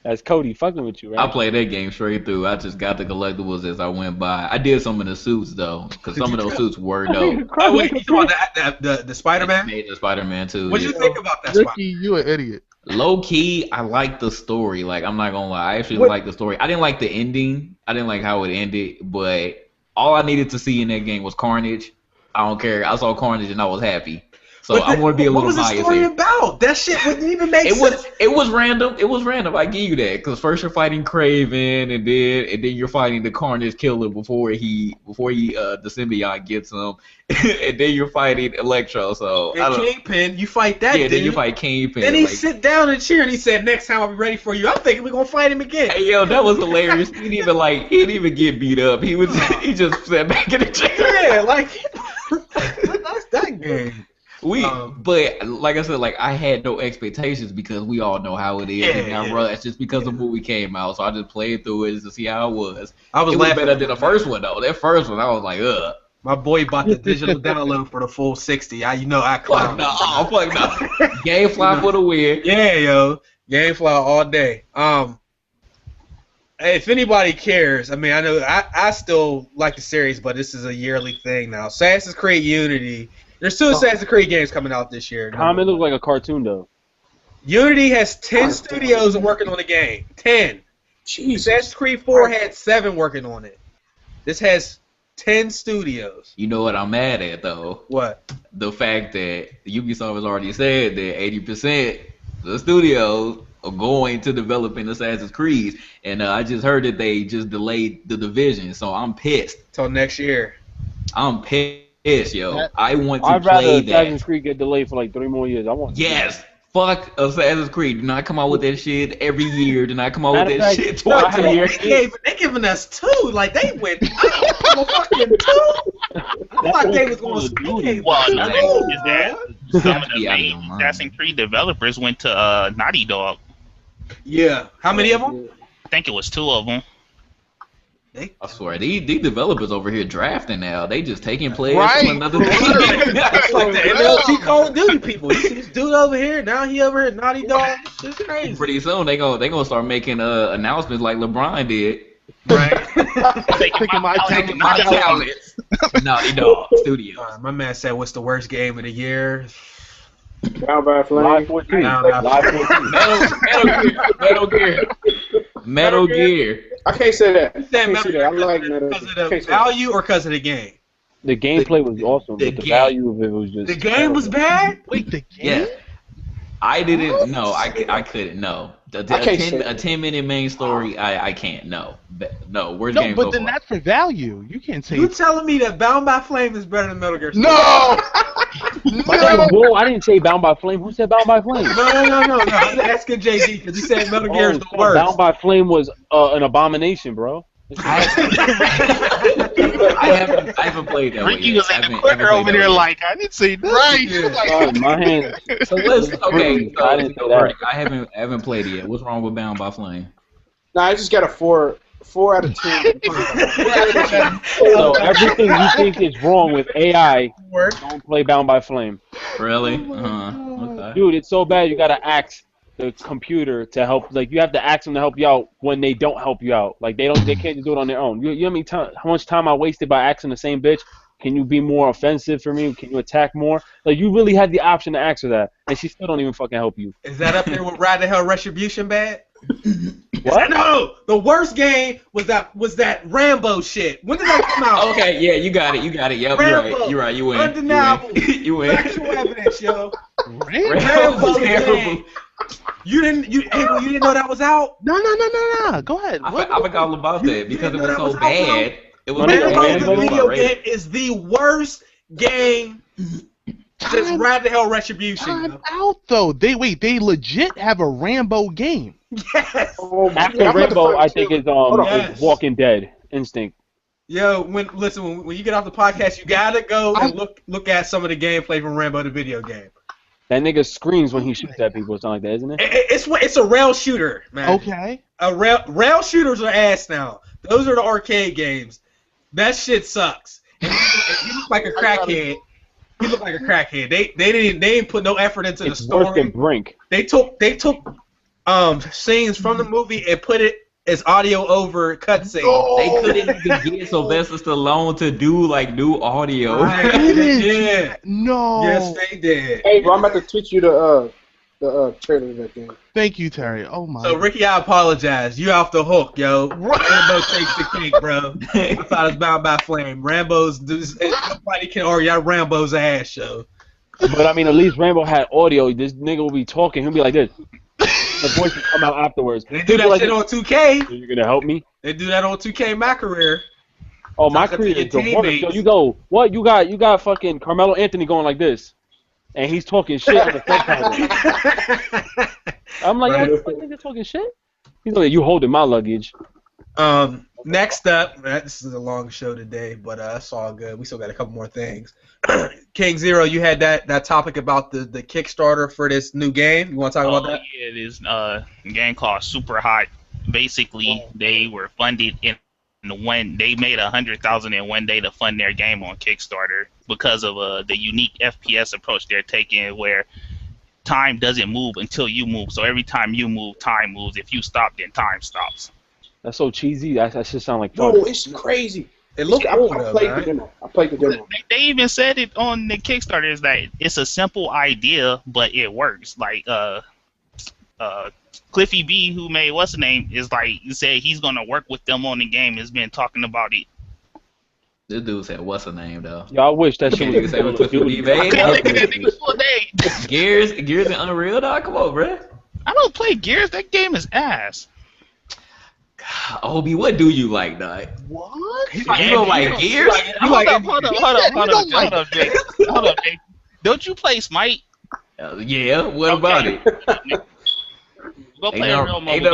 That's Cody fucking with you, I right? played that game straight through. I just got the collectibles as I went by. I did some of the suits though, because some of those suits were dope. Oh, wait, you talking about the Spider-Man? Made the Spider-Man too. What did yeah. you think about that Spider-Man? Ricky, you an idiot. Low key, I like the story. Like, I'm not gonna lie, I actually What- like the story. I didn't like the ending. I didn't like how it ended, but all I needed to see in that game was Carnage. I don't care. I saw Carnage and I was happy. So I want to be a little What was the biased story here. about? That shit wouldn't even make It sense. was random. It was random. I give you that, because first you're fighting Kraven, and then you're fighting the Carnage Killer before the symbiote gets him, and then you're fighting Electro. So I And don't. Kingpin, you fight that Yeah, dude. then you fight Kingpin. Then he like, sit down and cheer, and he said, "Next time I'll be ready for you." I'm thinking we're gonna fight him again. Hey, yo, that was hilarious. He didn't even get beat up. He just sat back in the chair. Yeah, like that's that game. But like I said, like I had no expectations because we all know how it is. Yeah, And I yeah. rushed just because the movie came out, so I just played through it to see how it was. I was It was laughing. better than the first one though. That first one, I was like, ugh. My boy bought the digital download for the full 60. I Fuck clown. no, fuck no. Gamefly for the win. Yeah, yo, GameFly all day. If anybody cares, I mean, I know I still like the series, but this is a yearly thing now. Assassin's Creed Unity. There's two Assassin's Creed games coming out this year. Common looks like a cartoon though. Unity has 10 studios working on the game. 10. Jesus. Assassin's Creed 4 had 7 working on it. This has 10 studios. You know what I'm mad at though? What? The fact that Ubisoft has already said that 80% of the studios are going to developing Assassin's Creed, and I just heard that they just delayed the Division, so I'm pissed. Till next year. I'm pissed, yo. I want to I'd rather play Assassin's that. Creed get delayed for like 3 more years. I want. Yes, Fuck Assassin's Creed. Do not come out with that shit every year. Do not come out with Matter that of fact, shit twice a year. They giving us 2. Like they went fucking 2. I thought they was going to Well, no, Ooh, is that some of the main Assassin's Creed developers went to Naughty Dog. Yeah. How many of them? I think it was 2 of them. I swear, these developers over here drafting now. They just taking players Right. from another team. It's like the MLG Call of Duty people. You see this dude over here, now he over here, Naughty Dog. It's crazy. Pretty soon they gonna start making announcements like LeBron did. Right. Taking my talents. Naughty Dog Studio. My man said, "What's the worst game of the year?" Bound by Flame. Live 14. Live 14. Metal Gear. Metal Gear. I can't say that. You saying Can't say that. I like Metal because of Gear. the Can't say that. value or because of the game? The gameplay was awesome, the but the game- value of it was just. The game was bad. Wait, the game? Yeah. I didn't. No, I couldn't. No. A can't say that. 10-minute main story. I can't. No. No. Worst No, game but so then far. that's for value. You can't say You telling me that Bound by Flame is better than Metal Gear? no. My name was Bull. I didn't say Bound by Flame. Who said Bound by Flame? No. I'm asking JD because he said Metal Gear is the worst. Bound by Flame was an abomination, bro. I haven't played that. Ricky one was yet. in the I corner haven't over played there that one like, I didn't say that. Right. My hand. yet. So let's okay. So I didn't say that. I haven't played it yet. What's wrong with Bound by Flame? Nah, I just got a 4 out of 10. So everything you think is wrong with AI, don't play Bound by Flame. Really? Okay. Dude, it's so bad you gotta ask the computer to help. Like you have to ask them to help you out when they don't help you out. Like they can't just do it on their own. You know how much time I wasted by asking the same bitch? Can you be more offensive for me? Can you attack more? Like you really had the option to ask her that, and she still don't even fucking help you. Is that up there with Ride the Hell Retribution bad? What? No, the worst game was that Rambo shit. When did that come out? Okay, yeah, you got it. Yep, Rambo. you're right. You win. Undeniable. You win. Factual evidence, yo. Rambo's terrible. You didn't know that was out? No. Go ahead. I forgot all about that because it was so bad. It was Rambo, Rambo, the video already. game, is the worst game since Ride the Hell Retribution. Time out though. They legit have a Rambo game. Yes. Oh, my After God. I'm Rambo, gonna I find think you. is Yes. is Walking Dead Instinct. Yo, when you get off the podcast, you gotta go and look at some of the gameplay from Rambo the video game. That nigga screams when he shoots at people or something like that, isn't it? It's a rail shooter, man. Okay. A rail shooters are ass now. Those are the arcade games. That shit sucks. And he looked like a crackhead. He looked like a crackhead. They didn't put no effort into the It's worse than story. Brink. They took scenes from the movie and put it as audio over cutscene. They couldn't even get Sylvester Stallone to do like new audio. Right, Did they it? did. No. Yes, they did. Hey, bro, I'm about to tweet you the trailer of that game. Thank you, Terry. Oh my. So Ricky, I apologize. You off the hook, yo. Rambo takes the cake, bro. I thought it was Bound by Flame. Rambo's nobody can argue that Rambo's ass, yo. But I mean, at least Rambo had audio. This nigga will be talking. He'll be like this. The voice will come out afterwards. They do that like shit on 2K. You're gonna help me? They do that on 2K my career. Oh, my Talking to career your is the worst. teammates. So you go, what? You got fucking Carmelo Anthony going like this, and he's talking shit on the subtitle. I'm like, Right. yo, this nigga talking shit? He's like, you holding my luggage. Next up, this is a long show today, but it's all good. We still got a couple more things. KingXero, you had that topic about the Kickstarter for this new game. You want to talk about that? Yeah, it is a game called Super Hot. Basically, they were funded in when they made $100,000 in one day to fund their game on Kickstarter because of the unique FPS approach they're taking, where time doesn't move until you move. So every time you move, time moves. If you stop, then time stops. That's so cheesy. That should sound like fun. No, it's crazy. It looks I cool, played the though, demo. I played the demo. They even said it on the Kickstarter is that it's a simple idea, but it works. Like Cliffy B, who made what's the name, is like said he's gonna work with them on the game. Has been talking about it. This dude said, "What's her name though?" Yo, I wish that shit Nigga was said, "What Twisted B made?" Full name. Gears and Unreal, dog. Come on, bro. I don't play Gears. That game is ass. Obi, what do you like, dog? What? You don't like Gears? Hold up, Jake. Hold up, Jake. Don't you play Smite? Yeah, what about it? Go play a real Ain't mobile.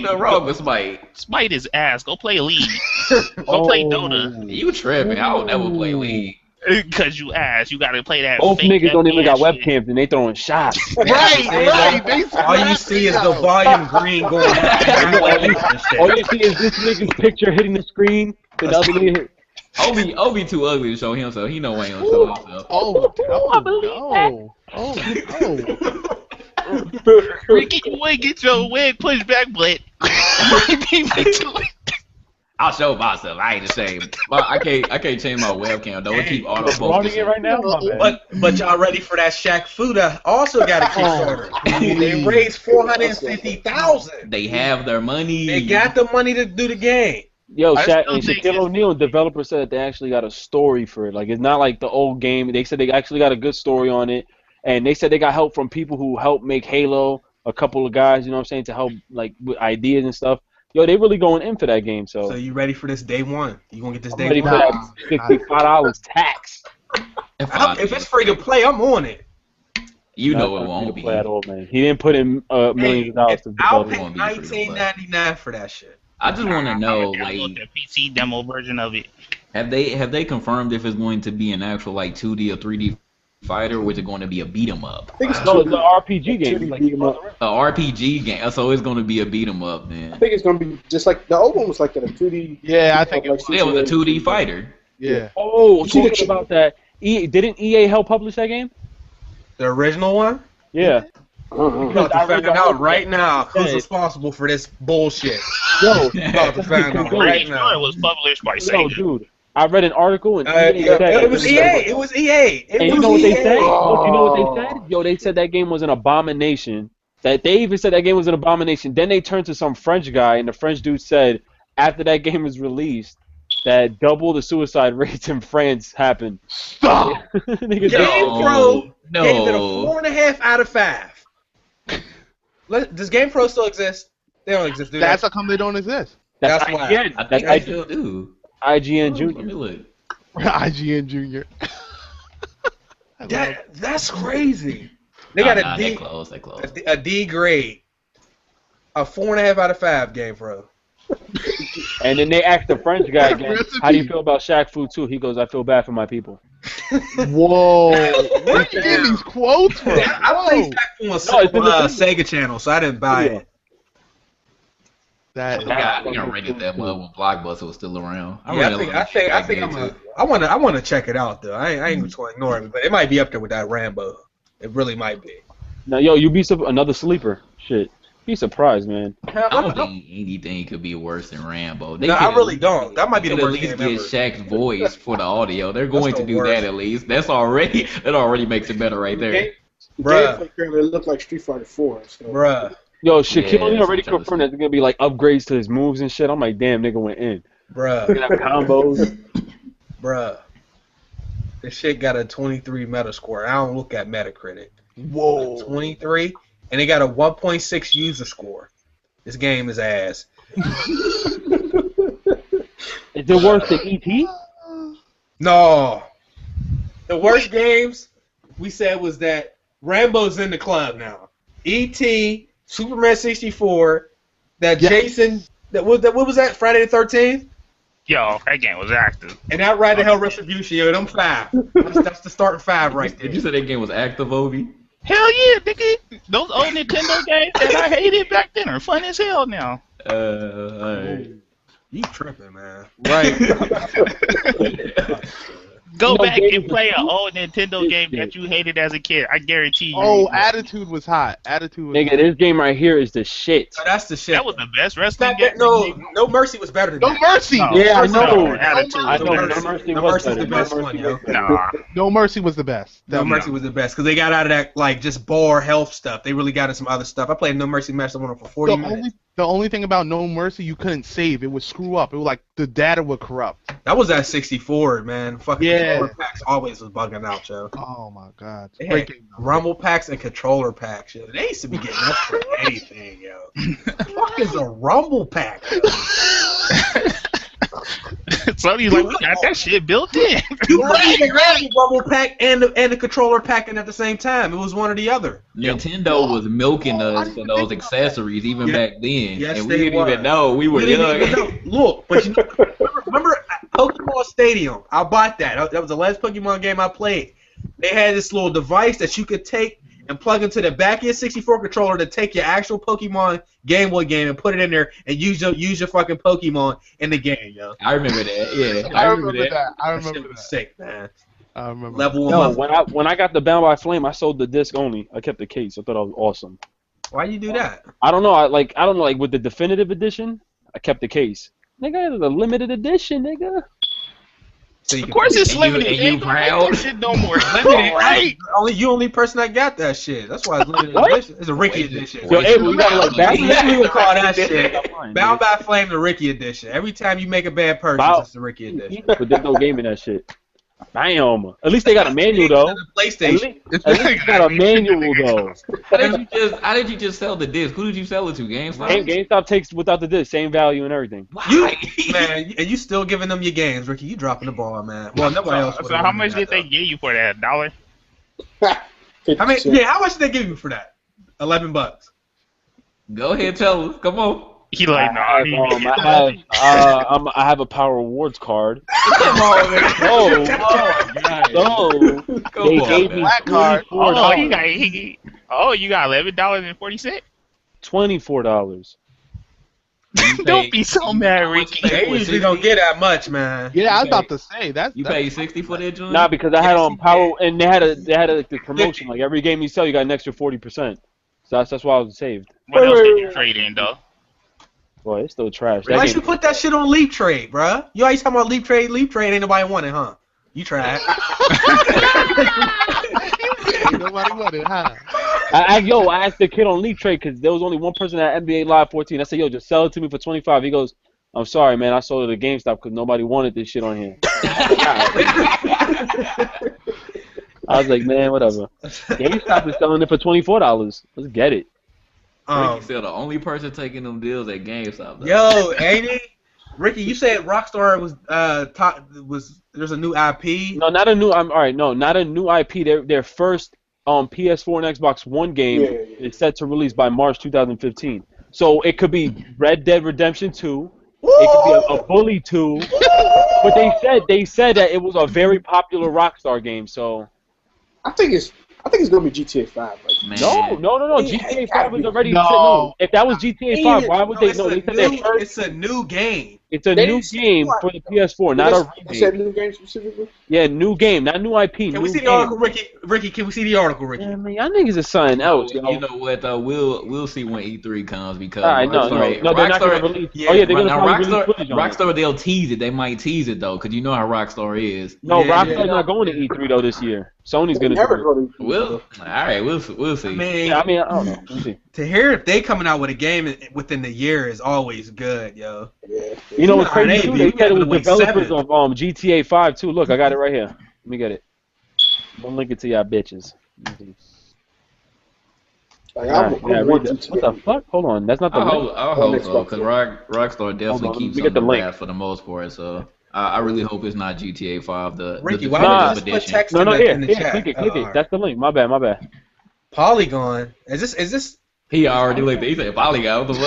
nothing wrong with Smite. Smite is ass. Go play League. Go play Dota. You tripping? I would never play League. Cause you ass. You gotta play that. Both fake niggas don't even got FPS shit. webcams and they throwing shots. Right. All you see is the volume green going. All you see is this nigga's picture hitting the screen. And the other nigga hit. Obi too ugly to show himself. He know ain't gonna show himself. Ricky, you would get your wig pushed back, but I'll show myself. I ain't ashamed. But I can't change my webcam though. It keep auto Running it focusing. right now, my bad. But y'all ready for that Shaq Fuda? Also got a Kickstarter. They raised $450,000. They have their money. They got the money to do the game. Yo, I Shaq still and think Shaquille it's- O'Neal, developer, said that they actually got a story for it. Like, it's not like the old game. They said they actually got a good story on it. And they said they got help from people who helped make Halo, a couple of guys, you know what I'm saying, to help, like, with ideas and stuff. Yo, they really going in for that game, so. So you ready for this day one? You gonna get this I'm day ready for one? that $65 tax. If it's free to play, I'm on it. You know Not it won't free to be. play at all, man. He didn't put in millions of dollars to I'll develop pay it. $19.99 for that shit. I just want to know, I like, the PC demo version of it. have they confirmed if it's going to be an actual like 2D or 3D fighter, or is it going to be a beat 'em up? I think it's No, it's an 2D. RPG game. Like, beat 'em up. A RPG game, so it's going to be a beat 'em up I then. think it's gonna be just like the old one was like that, a 2D. Yeah, I think it like was. Yeah, it was a GTA. 2D fighter. Yeah. oh, You see the talking ch- about that. Didn't EA help publish that game? The original one? Yeah. We're about to find out right now who's responsible for this bullshit. Yo, We're about to find out right It now. was published by yo, Sega. dude. I read an article and EA said It was EA. It was EA. And you know what they said? Yo, you know what they said? Yo, they said that game was an abomination. That they even said that game was an abomination. Then they turned to some French guy, and the French dude said after that game was released that double the suicide rates in France happened. Stop. Niggas GamePro No. gave it a 4.5 out of 5. Does GamePro still exist? They don't exist, do they? That's how come they don't exist. That's that's why. IGN. I think That's I still do. IGN Let Junior. me look. IGN Junior. That's crazy. They got Nah, a they D, close. They close. a D grade, a 4.5 out of 5 GamePro. And then they asked the French guy again, Recipe. how do you feel about Shaq Fu too? He goes, I feel bad for my people. Whoa. Where you getting these quotes from? I played Shaq on it's in the Sega channel, so I didn't buy it. That We got rated that mother when Blockbuster was still around. Yeah, I think I want to check it out though. I ain't just going to ignore it, but it might be up there with that Rambo. It really might be. Now, yo, you be another sleeper. Shit. Be surprised, man. I don't think anything could be worse than Rambo. They No, could I really don't. That might be the at worst least game get ever. Shaq's voice for the audio. They're going the to do worst. that at least. That already makes it better right there. Bruh. Gameplay currently look like Street Fighter 4. So. Bruh, Yo, Shaquille Yeah, O'Neal that's already what I'm confirmed that there's gonna be like upgrades to his moves and shit. I'm like, damn, nigga went in. bruh, Gonna have combos. bruh. This shit got a 23 Metascore. I don't look at Metacritic. Whoa. 23, and they got a 1.6 user score. This game is ass. Is it worse than ET? No. The worst games we said was that Rambo's in the club now. E.T., Superman 64, that Yeah. Jason, what was that? Friday the 13th? Yo, that game was active. And that Ride to Hell Retribution, yo, them 5. That's the starting 5 right there. Did you say that game was active, Obi? Hell yeah, nigga. Those old Nintendo games that I hated back then are fun as hell now. Alright. You tripping, man. Right. Go You know, back games and play are an old Nintendo game that you hated as a kid. I guarantee you. Oh, Attitude was hot. Attitude was Nigga, this game right here is the shit. So that's the shit. that was the best wrestling Not game. that, no Mercy was better than No that. Mercy. No. Yeah, I No, know. Attitude. I know. No No Mercy. Mercy No was Mercy's better. the No best Mercy one, was yo. better. Nah. No Mercy was the best. No Mercy was the best because they got out of that like just bar health stuff. They really got into some other stuff. I played No Mercy match one for 40 minutes. The only thing about No Mercy, you couldn't save. It would screw up. It was like the data would corrupt. That was at 64, man. Fucking Yeah. controller packs always was bugging out, yo. Oh my god. They Great had game. rumble packs and controller packs, yo. They used to be getting up for anything, yo. What the fuck is a rumble pack? Yo? Sony's like, we got that shit built in. You couldn't grab the bubble pack and the controller packing at the same time. It was one or the other. Nintendo was milking us for those accessories even back then, Yes, and we they didn't was. even know. We were We didn't young. even know. Look, but you know, remember Pokemon Stadium? I bought that. That was the last Pokemon game I played. They had this little device that you could take and plug into the back of your 64 controller to take your actual Pokemon Game Boy game and put it in there and use your fucking Pokemon in the game, yo. I remember that. Yeah, I remember that. I That shit remember was that. sick, man. I remember. Level No, one. when I got the Bound by Flame, I sold the disc only. I kept the case. I thought that was awesome. Why you do that? I don't know. I don't know. Like with the definitive edition, I kept the case. Nigga, it was a limited edition, nigga. So you Of can- course it's And limited. you They ain't gonna make proud? that shit no more limited, right? Only person that got that shit. That's why it's limited What? edition. It's a Ricky edition. Yo, Abel, you gotta like That's back. what we would call that shit. Fine, Bound dude. by Flame, the Ricky edition. Every time you make a bad purchase, Bow- it's the Ricky edition. But there's no game in that shit. Damn. At least they got a manual though. The PlayStation. At least they got a manual though. How did you just sell the disc? Who did you sell it to? GameStop. GameStop takes without the disc, same value and everything. You, man, and you still giving them your games, Ricky. You dropping the ball, man. Well, nobody else. So how much did they give you for that? $1? I mean, yeah, how much did they give you for that? $11. Go ahead, tell us. Come on. He like, nah. I have a Power Rewards card. Come on, man. Oh, so Come they on, gave man. me Black card. Oh, you got $11.40. $24. Don't be so mad, Ricky. They usually don't get that much, man. Yeah, I was about to say that's. You paid $60 for that joint? Nah, because I had on Power, and they had the promotion. Like every game you sell, you got an extra 40%. So that's why I was saved. What else did you trade in, though? Boy, it's still trash. Why That you game, put that shit on Leap Trade, bruh? You always talking about Leap Trade, ain't nobody want it, huh? You tried. Nobody wanted, huh? I asked the kid on Leap Trade because there was only one person at NBA Live 14. I said, yo, just sell it to me for 25. He goes, I'm sorry, man. I sold it at GameStop because nobody wanted this shit on here. I was like, man, whatever. GameStop is selling it for $24. Let's get it. Ricky still the only person taking them deals at GameStop. Though. Yo, ain't it? Ricky, you said Rockstar was there's a new IP. No, not a new. All right, no, not a new IP. Their first PS4 and Xbox One game is set to release by March 2015. So it could be Red Dead Redemption 2. It could be a Bully 2. But they said that it was a very popular Rockstar game. So I think it's gonna be GTA 5. Like, Man. no. It GTA gotta 5 is be. already No. no. If that was GTA 5, why would they? No, they said their first. It's a new game. It's a They new didn't say game what. for the PS4, not a You said remake. new game specifically? Yeah, new game, not new IP. Can new we see game. the article, Ricky? Ricky, can we see the article, Ricky? Yeah, man, y'all niggas is something else, yo. You know what though? We'll see when E3 comes because All right, no, they're not Rockstar, gonna release. yeah, Oh yeah, they're gonna now probably Rockstar, release footage on it. Rockstar, they'll tease it. They might tease it though, because you know how Rockstar is. No, Yeah, Rockstar's yeah. not going to E3 though this year. Sony's They gonna never do it. go to We'll all right. We'll see. I mean, Yeah, I mean, I don't know. We'll see. to hear if they coming out with a game within the year is always good, yo. Yeah. You know what's Nah, crazy they too? be- They we said it having was to wait developers 7. of GTA 5 too. Look, I got it right here. Let me get it. Don't link it to y'all bitches. Like, Alright, I'm yeah, one read that. GTA. What the fuck? Hold on, that's not the I link. hope so, because Rockstar Hold definitely on, keeps let me get the on the link. wraps for the most part. So I really hope it's not GTA 5. The Ricky, the why Nah. would you just put edition. text No, in no, the, here, in the here, chat? click it. alright. That's the link. My bad. Polygon. Is this? He already looked. He said Polygon. What the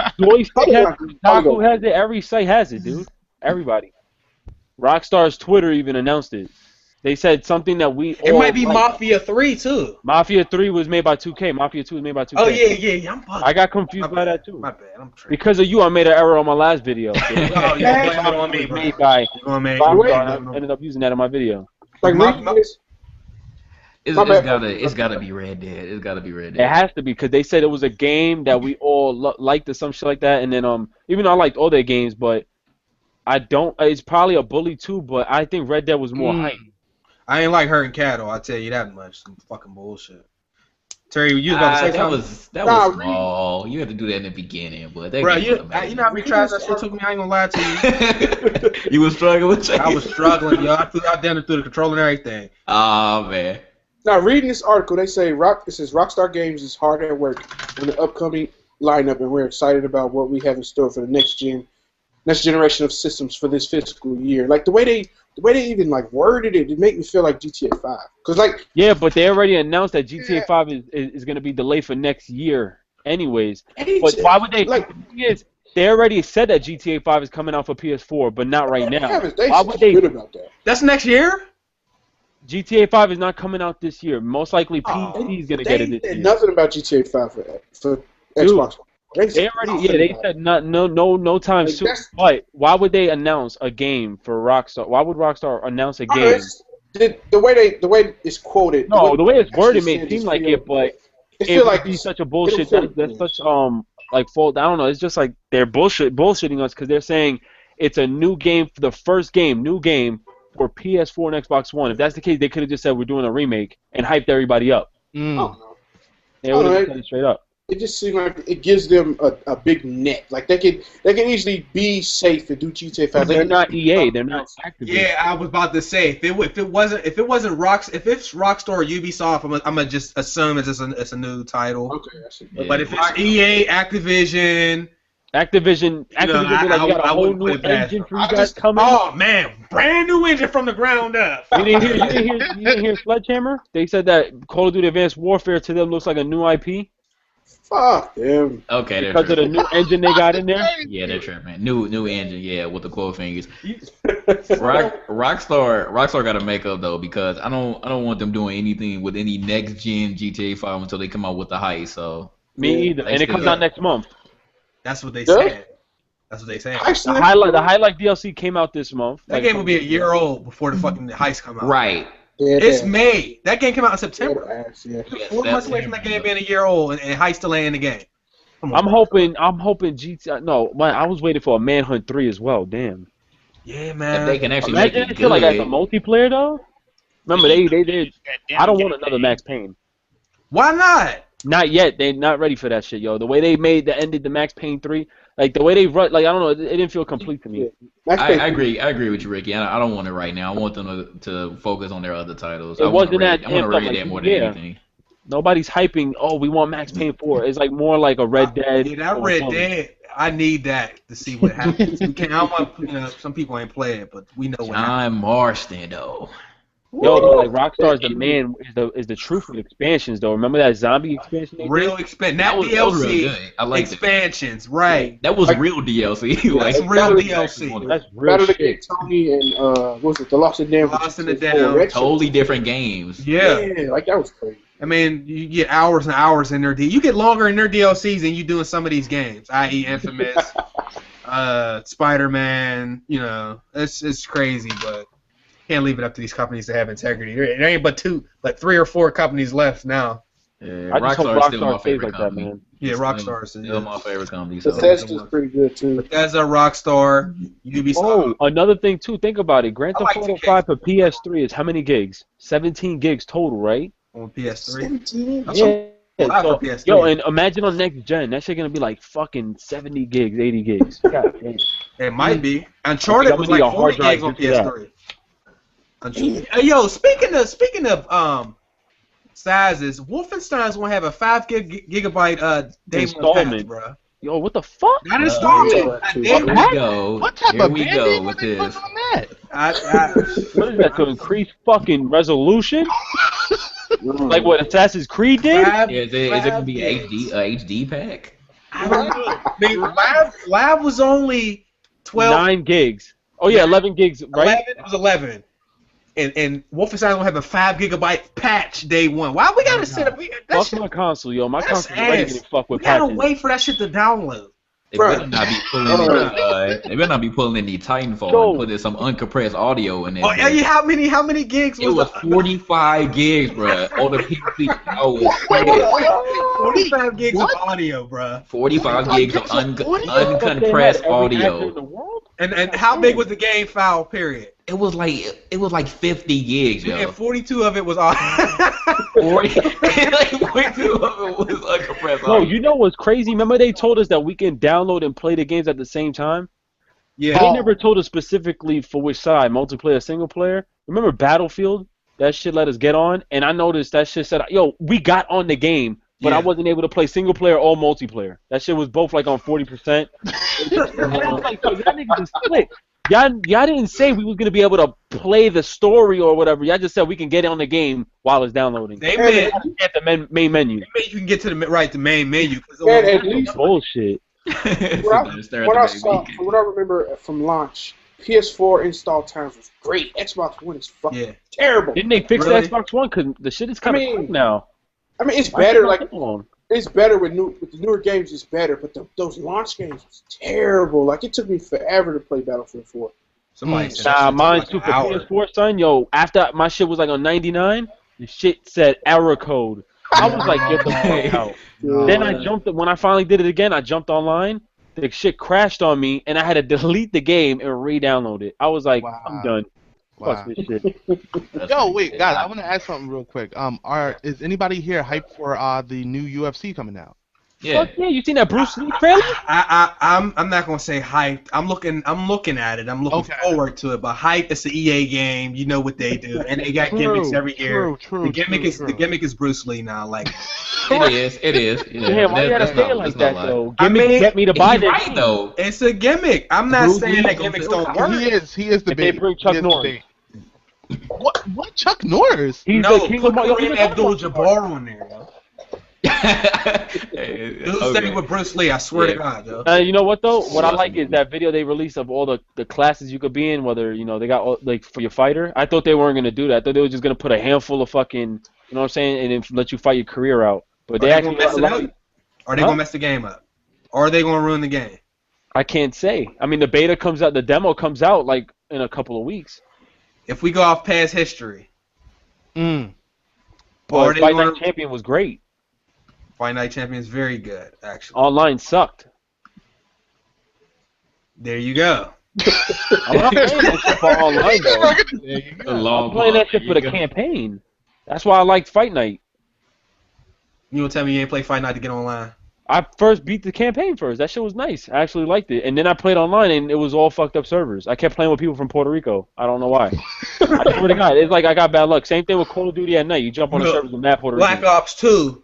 fuck? Joystick has it. Polygon. Taco has it. Every site has it, dude. Everybody. Rockstar's Twitter even announced it. They said something that we It all might be like. Mafia 3 too. Mafia 3 was made by 2K. Mafia 2 was made by 2K. Oh yeah. I'm bugging. I got confused by that too. My bad. I'm tripping. Because of you, I made an error on my last video. Oh, yeah, blame it on me, bro. Made by You gonna make Rockstar. I ended up using that in my video. Like, My- It's gotta be Red Dead. It's gotta be Red It Dead. has to be because they said it was a game that we all liked or some shit like that. And then even though I liked all their games, but I don't. It's probably a Bully 2, but I think Red Dead was more hype. I ain't like hurting cattle. I'll tell you that much. Some fucking bullshit. Terry, you was about to say something? that Nah, was small. You had to do that in the beginning, but that Bro, game you was know amazing. how many tries that shit took me? I ain't gonna lie to you. You was struggling. I was struggling, yo. I threw out down through the controller and everything. Oh man. Now, reading this article, they say it says Rockstar Games is hard at work on the upcoming lineup, and we're excited about what we have in store for the next gen. next generation of systems for this fiscal year. Like the way they even like worded it, it made me feel like GTA 5. Cause like Yeah, but they already announced that GTA 5 is going to be delayed for next year, anyways. But why would they? Like, The thing is, they already said that GTA 5 is coming out for PS4, but not right now. they Why would they? good about that? That's next year. GTA 5 is not coming out this year. Most likely, PC is going to get it this They said year. nothing about GTA 5 for Xbox One. They already, they said no time Like, soon. But why would they announce a game for Rockstar? Why would Rockstar announce a game? The way it's quoted. No, the way it's worded may said seem just like feel- it, but it it feel would like be such a it'll bullshit. feel- That's such like fault. I don't know. It's just like they're bullshitting us because they're saying it's a new game, the first game, new game for PS4 and Xbox One. If that's the case, they could have just said we're doing a remake and hyped everybody up. I don't know. They would have said it straight up. It just seems like it gives them a big net. Like they can easily be safe and do GTA 5. They're not EA. They're not Activision. Yeah, I was about to say if it wasn't if it's Rockstar or Ubisoft, I'm gonna just assume it's a new title. Okay, I see. Yeah. But if it's EA, Activision, Activision, you know, be like, you got a whole wouldn't new put it past engine them. for you guys coming. Oh man, brand new engine from the ground up. You didn't hear Sledgehammer? They said that Call of Duty Advanced Warfare to them looks like a new IP Fuck them. Okay, they're because of the tripping. new engine they got in there. Yeah, they're tripping. New engine, yeah, with the claw fingers. Rockstar got to make up though because I don't want them doing anything with any next gen GTA 5 until they come out with the hype. So Me either, and it comes out next month. That's what they Yeah. said. That's what they said. The highlight DLC came out this month. That game will be a year old before the fucking heist come out. right. Yeah, It's May. That game came out in they're September. ass, yeah. 4 months away from that game being a year old and heist delay in the game. Come on. I'm hoping GTA. No, man, I was waiting for a Manhunt 3 as well. Damn. Yeah, If man. they can actually Imagine make it it feel good. like as a multiplayer though. Remember they did. I don't want another Max Payne. Why not? Not yet. They're not ready for that shit, yo. The way they ended the Max Payne 3, like the way they run, like I don't know, it didn't feel complete to me. I agree with you, Ricky. I don't want it right now. I want them to focus on their other titles. It I want wasn't that I want amped to up, rate like, that more than yeah. anything. Nobody's hyping. Oh, we want Max Payne 4. It's like more like a Red Dead. Yeah, that or Red something. Dead. I need that to see what happens. We can't. I don't want. Some people ain't play it, but we know what happens. John Marston though. Yo, but like Rockstar's the man is the truth with expansions though. Remember that zombie expansion? They did? Real expansion, not That was real DLC. good. I liked it. Expansions, right? That was real DLC. That's like, real that was DLC. That's real Better to shit. get Tony and what was it? The Lost and Damned. Lost and the Damned. totally different games. Yeah. Yeah, like that was crazy. I mean, you get hours and hours in their You get longer in their DLCs than you do in some of these games, i.e. Infamous, Spider-Man. You know, it's crazy, but can't leave it up to these companies to have integrity. There ain't but 3 or 4 companies left now. Yeah, I just hope Rockstar is still my Rockstar stays favorite like that, company. man. Yeah, Rockstar is Still my favorite company. So. Bethesda's pretty good too. Bethesda, Rockstar, Ubisoft. Oh, another thing too. Think about it. Grand I Theft like Auto 2K. 5 for PS3 is how many gigs? 17 gigs total, right? On PS3. 17? That's Yeah. lot So, for PS3. yo, and imagine on next gen, that shit gonna be like fucking 70 gigs, 80 gigs. God damn. It might be. Uncharted I'm was gonna need like a hard 40 gigs drive on to do that. PS3. Hey, yo, speaking of sizes, Wolfenstein's gonna have a 5 gigabyte day one patch, Installment. bro. Yo, what the fuck? Not installment. Yeah. A day Here one. we go. What type Here of we band-aid go would with they put this. on that? What is that to increase fucking resolution? Like what Assassin's Creed did? Is it gonna be a HD pack? I don't know. I mean, Lab was only 12. 9 gigs. Oh yeah, 11 gigs, right? 11, it was 11. And Wolfenstein's gonna have a 5 gigabyte patch day one. Why we gotta set up? That Fuck shit, my console, yo. My that's console's already ass. getting fucked We with gotta patches. wait for that shit to download. They better not be pulling they better not be pulling any Titanfall Yo. and putting some uncompressed audio in there. Oh, yeah, how many gigs It was the 45 gigs, bro. On the PC, I was 45 gigs of audio, bro. 45 gigs of uncompressed audio. And how big was the game file? Period. It was like 50 gigs, yo. And 42 of it was all. 40, like 42 of it was uncompressed No, audio. you know what's crazy? Remember they told us that we can download and play the games at the same time? Yeah. They never told us specifically for which side, multiplayer, single player. Remember Battlefield? That shit let us get on, and I noticed that shit said, yo, we got on the game but I Yeah. wasn't able to play single player or multiplayer. That shit was both like on 40%. I was like, yo, y'all niggas is slick. Y'all didn't say we was gonna be able to play the story or whatever. Y'all just said we can get on the game while it's downloading. They made, At the main menu. you can get to the main menu. And at least Bullshit. what I remember from launch, PS4 install times was great. Xbox One is fucking terrible. Didn't they fix Really? the Xbox One? Because the shit is kind of quick now. I mean, it's better. Like on? it's better with the newer games. It's better, but those launch games was terrible. Like it took me forever to play Battlefield 4. Somebody said Nah, that shit mine took too like for an hour. PS4, son. Yo, after my shit was like on 99, the shit said error code. I was like, get the fuck out. Then I jumped. When I finally did it again, I jumped online. The shit crashed on me, and I had to delete the game and re-download it. I was like, I'm done. Wow. Fuck this shit. Yo, wait, guys, I want to ask something real quick. Is anybody here hyped for the new UFC coming out? Yeah. Fuck yeah, you seen that Bruce Lee trailer? I'm not gonna say hyped. I'm looking at it. I'm looking forward to it. But hype, it's an EA game. You know what they do, and they got gimmicks every year. The gimmick is Bruce Lee now. Like It is. Yeah. Damn, why you gotta That's say not- it like that's not that lie. though? I Gimmick mean, get me to buy He's that. right though. it's a gimmick. I'm not Bruce saying Lee that gimmicks don't work. He is the If they bait. bring Chuck He is the Norris. bait. What? Chuck Norris? He's No, the king put of Marvel. Kareem Abdul-Jabbar on there, yo. Who's Okay. saying with Bruce Lee? I swear to God, yo. You know what though? What I like is that video they released of all the classes you could be in, whether they got all, like for your fighter. I thought they weren't gonna do that. I thought they were just gonna put a handful of fucking, you know what I'm saying, and then let you fight your career out. But they actually mess it allow- up? Are they gonna mess the game up? Or are they gonna ruin the game? I can't say. I mean, the beta comes out, the demo comes out like in a couple of weeks. If we go off past history, Mm. But they Fight gonna- Night Champion was great. Fight Night Champion is very good, actually. Online sucked. There you go. I'm not playing that shit for online though. A long I'm playing that pause. shit for the campaign. That's why I liked Fight Night. You gonna tell me you ain't play Fight Night to get online? I first beat the campaign first. That shit was nice. I actually liked it. And then I played online, and it was all fucked up servers. I kept playing with people from Puerto Rico. I don't know why. I swear to God, it's like I got bad luck. Same thing with Call of Duty at night. You jump on the Look, servers with mad Puerto Black Rico. Ops 2,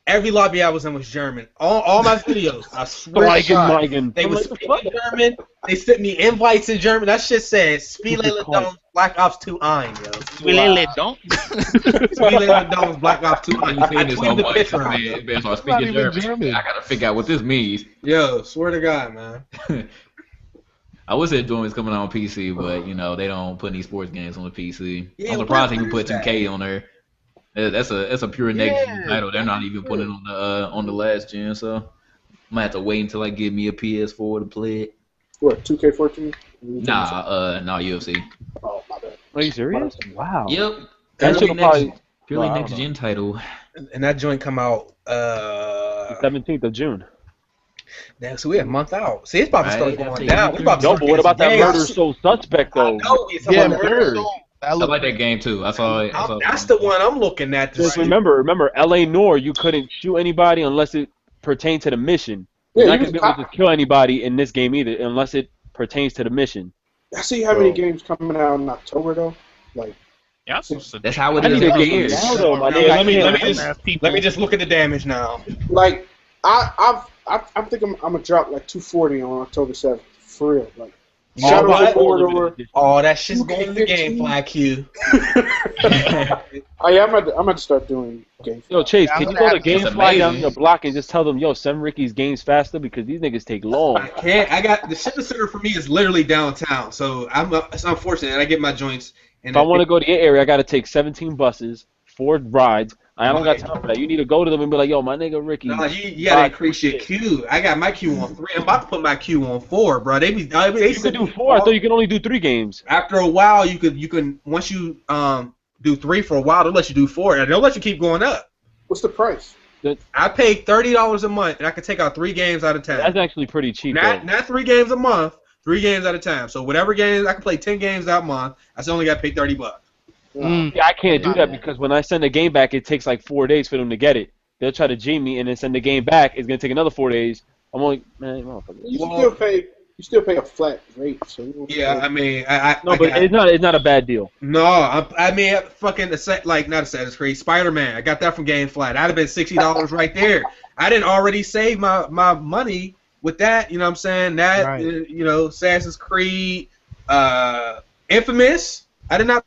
every lobby I was in was German. All my videos, I swear to God, they was speaking German. They sent me invites in German. That shit said, Spiele Doms Black Ops 2 Ein, yo. Really don't. Spiele Doms Black Ops 2 Ein. You I seen this so tweeted the much, picture out. man. Man, start not speaking even German. German. I gotta figure out what this means. Yo, swear to God, man. I wish that joint was coming out on PC, but they don't put any sports games on the PC. Yeah, I'm surprised they what even put is that? 2K on there. That's a pure next gen title. They're not even putting it on the last gen, so I'm gonna have to wait until I get me a PS4 to play it. What? 2K14? Nah, UFC. Oh my bad. Are you serious? Wow. Yep. That shit probably Purely No, I don't next know. gen title. And that joint come out, 17th of June. so we a month out. See, it's about to start Right, going that's down. it. We about to Yo, start but what about that getting some Murder games. Soul Suspect I though? know, it's Yeah, about Murder. Murder. That I look like that game too. I saw it. That's the one I'm looking at. Just remember, L.A. Noire, you couldn't shoot anybody unless it pertained to the mission. Yeah, You're not you gonna be was able to just kill anybody in this game either, unless it pertains to the mission. I see how many games coming out in October though. Like, Yeah, I'm supposed to. That's how it I is need to every get year. some now, though, my Yeah, nigga. let me just look at the damage now. like I think I'm gonna drop like 240 on October 7th for real. Like, You Shadow know of what? Mordor. Oh, that shit's going to the game, 2K15. Fly Q. Oh yeah, I'm gonna start doing games. Yo, Chase, Yeah, can I'm you go to gonna have- GameFly down amazing. your block and just tell them, yo, send Ricky's games faster because these niggas take long. I can't. I got the shipping center for me is literally downtown, so it's unfortunate. I get my joints. And If I want to go to your area, I got to take 17 buses, 4 rides. I don't got time for that. You need to go to them and be like, yo, my nigga Ricky. No, you gotta increase your queue. I got my queue on 3. I'm about to put my queue on 4, bro. They You could do 4. I thought you could only do 3 games. After a while, you can once you do 3 for a while, they'll let you do 4, and they'll let you keep going up. What's the price? I paid $30 a month, and I can take out 3 games at a time. That's actually pretty cheap. Not 3 games a month, 3 games at a time. So whatever games I can play 10 games that month, I still only got to pay $30. Yeah, I can't do that because when I send the game back, it takes like 4 days for them to get it. They'll try to G me and then send the game back. It's gonna take another 4 days. I'm only, man, motherfucker. You still pay You still pay a flat rate, so you don't Yeah, pay- I mean, No, but it's not a bad deal. No, I mean, fucking like not Assassin's Creed, Spider-Man. I got that from GameFly. That'd have been $60 right there. I didn't already save my money with that. You know what I'm saying? That Right. you know, Assassin's Creed, Infamous. I did not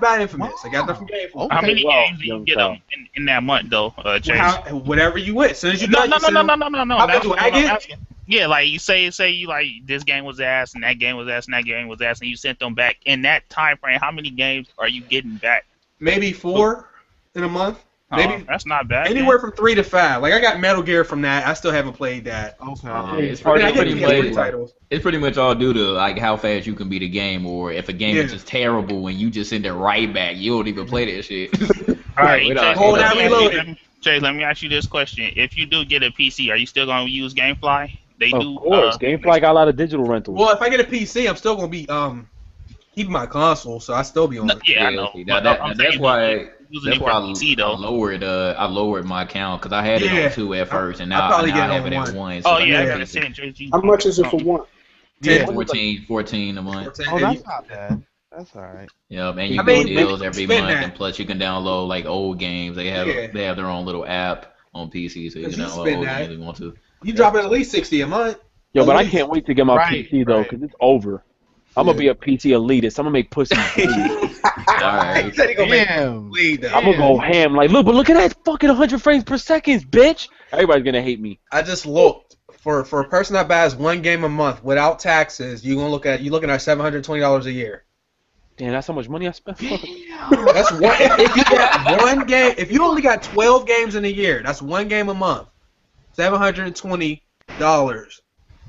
buy Infamous. I got that from GameFly. Okay. How many well, games do you young get child. in that month though, Chase? Whatever you win. As soon as you No. done, you send them- That's How much do what I I'm get? asking. Yeah, like you say you like this game was ass and that game was ass and that game was ass and you sent them back in that time frame. How many games are you getting back? Maybe 4 in a month. Maybe That's not bad. anywhere from 3 to 5. Like I got Metal Gear from that. I still haven't played that. Okay. It's I mean, I get pretty PS3 much titles. it's pretty much all due to like how fast you can beat a game, or if a game is Yeah. just terrible and you just send it right back, you don't even play that shit. All right, Without- Hold without- out, reload. Chase, let me ask you this question: if you do get a PC, are you still gonna use GameFly? They Of do. course, GameFly got a lot of digital rentals. Well, if I get a PC, I'm still gonna be keeping my console, so I still be on it. Yeah, I know. see, But now I'm that's saying why using that's it for why PC though. I lowered my account because I had it Yeah. on 2 at first, and I'll now probably I get it have on it at one. 1. Oh yeah, I Yeah. gotta send JG. How much is it for one? Yeah. 14 a month. Oh, that's not bad. That's all right. Yeah, and you I get mean, deals we every spend month, that. and plus you can download like old games. They have Yeah. their own little app on PC, so you can 'Cause you download spend old that. games if you want to. You drop it at least 60 a month. Yo, but I Elite. can't wait to get my Right, PC though, right. because it's over. I'm gonna be a PC elitist. I'm gonna make pussy. bleed. Alright. He said he gonna make Damn. bleed though. I'm gonna go ham. Like, look at that fucking 100 frames per second, bitch. Everybody's gonna hate me. I just looked for a person that buys one game a month without taxes. You're looking at $720 a year. Damn, that's how much money I spent. That's one. If you got one game, if you only got 12 games in a year, that's one game a month. $720.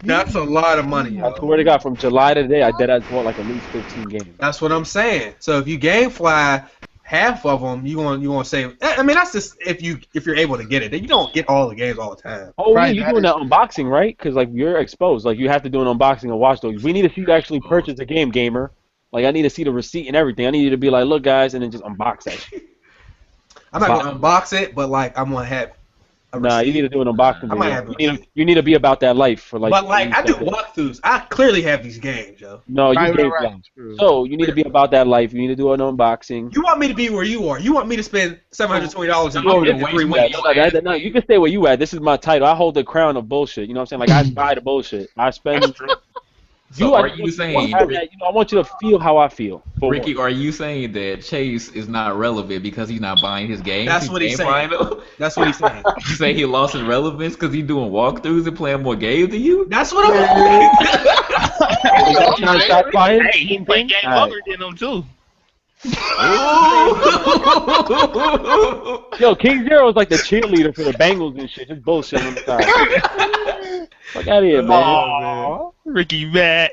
That's a lot of money. I Yo. swear to God, from July to today, I bought like at least 15 games. That's what I'm saying. So if you game fly half of them, you want to save. I mean, that's just if you're able to get it. You don't get all the games all the time. Oh Right, yeah, that you're doing is that unboxing, right? Because like you're exposed. Like you have to do an unboxing of Watch Dogs. We need to see you actually purchase a game, gamer. Like I need to see the receipt and everything. I need you to be like, look, guys, and then just unbox that shit. I'm not gonna unbox it, but like I'm gonna have. A Nah, you receipt. need to do an unboxing. I might Video. have a You need to be about that life for like. But like I do 30 seconds. walkthroughs. I clearly have these games, yo. No, you Right, gave right, one. right. True. So you need to be about that life. You need to do an unboxing. You want me to be where you are. You want me to spend $720 You want me to in waste 3 money weeks. on No, you can stay where you at. This is my title. I hold the crown of bullshit. You know what I'm saying? Like I buy the bullshit. I spend. So are you saying, I want you to feel how I feel. for Ricky, once. are you saying that Chase is not relevant because he's not buying his games? That's what he's saying. saying. That's what he's saying. You say he lost his relevance because he's doing walkthroughs and playing more games than you? That's what I'm saying. Trying to stop buying? Hey, he play game All right. longer than them too. Yo, KingXero is like the cheerleader for the Bengals and shit. Just bullshit on the side. Fuck out of here, man. Aw, Ricky, man.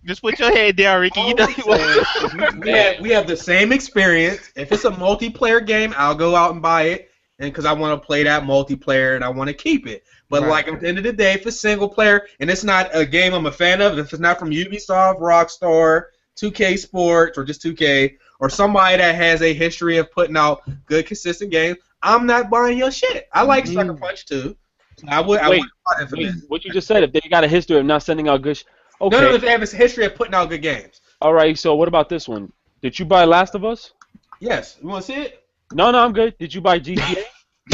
Just put your head down, Ricky. You know you want. we have the same experience. If it's a multiplayer game, I'll go out and buy it, and because I want to play that multiplayer and I want to keep it. But Right. like at the end of the day, if it's single player and it's not a game I'm a fan of, if it's not from Ubisoft, Rockstar, 2K Sports, or just 2K, or somebody that has a history of putting out good, consistent games, I'm not buying your shit. I like Sucker Punch too. So I would Wait, buy Infamous. What you just said, if they got a history of not sending out good okay. No, they have a history of putting out good games. All right, so what about this one? Did you buy Last of Us? Yes. You want to see it? No, I'm good. Did you buy GTA?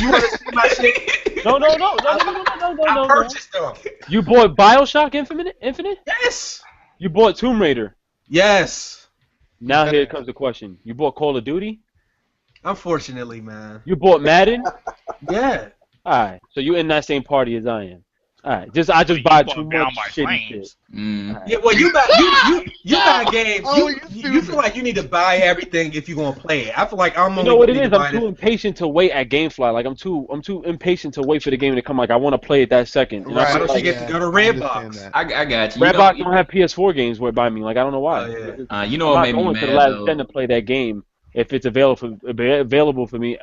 You want to see my shit? No. I purchased them. You bought BioShock Infinite? Yes. You bought Tomb Raider. Yes. Now here comes the question. You bought Call of Duty? Unfortunately, man. You bought Madden? Yeah. Alright, so you in that same party as I am. Alright, I just You buy bought too Down much by shitty Flames. shit. Mm. Yeah. Well, you buy games. Oh, You stupid. feel like you need to buy everything if you're gonna play it. I feel like I'm You only. know what it need is? to I'm buy too it. impatient to wait at GameFly. Like I'm too impatient to wait for the game to come. Like I want to play it that second. And I Why feel don't you like get to go to I understand Redbox? that. I got you. Redbox don't have PS4 games where by me. Like I don't know why. Oh, yeah. You know I'm what not made me going to the mad last though? gen to play that game if it's available for me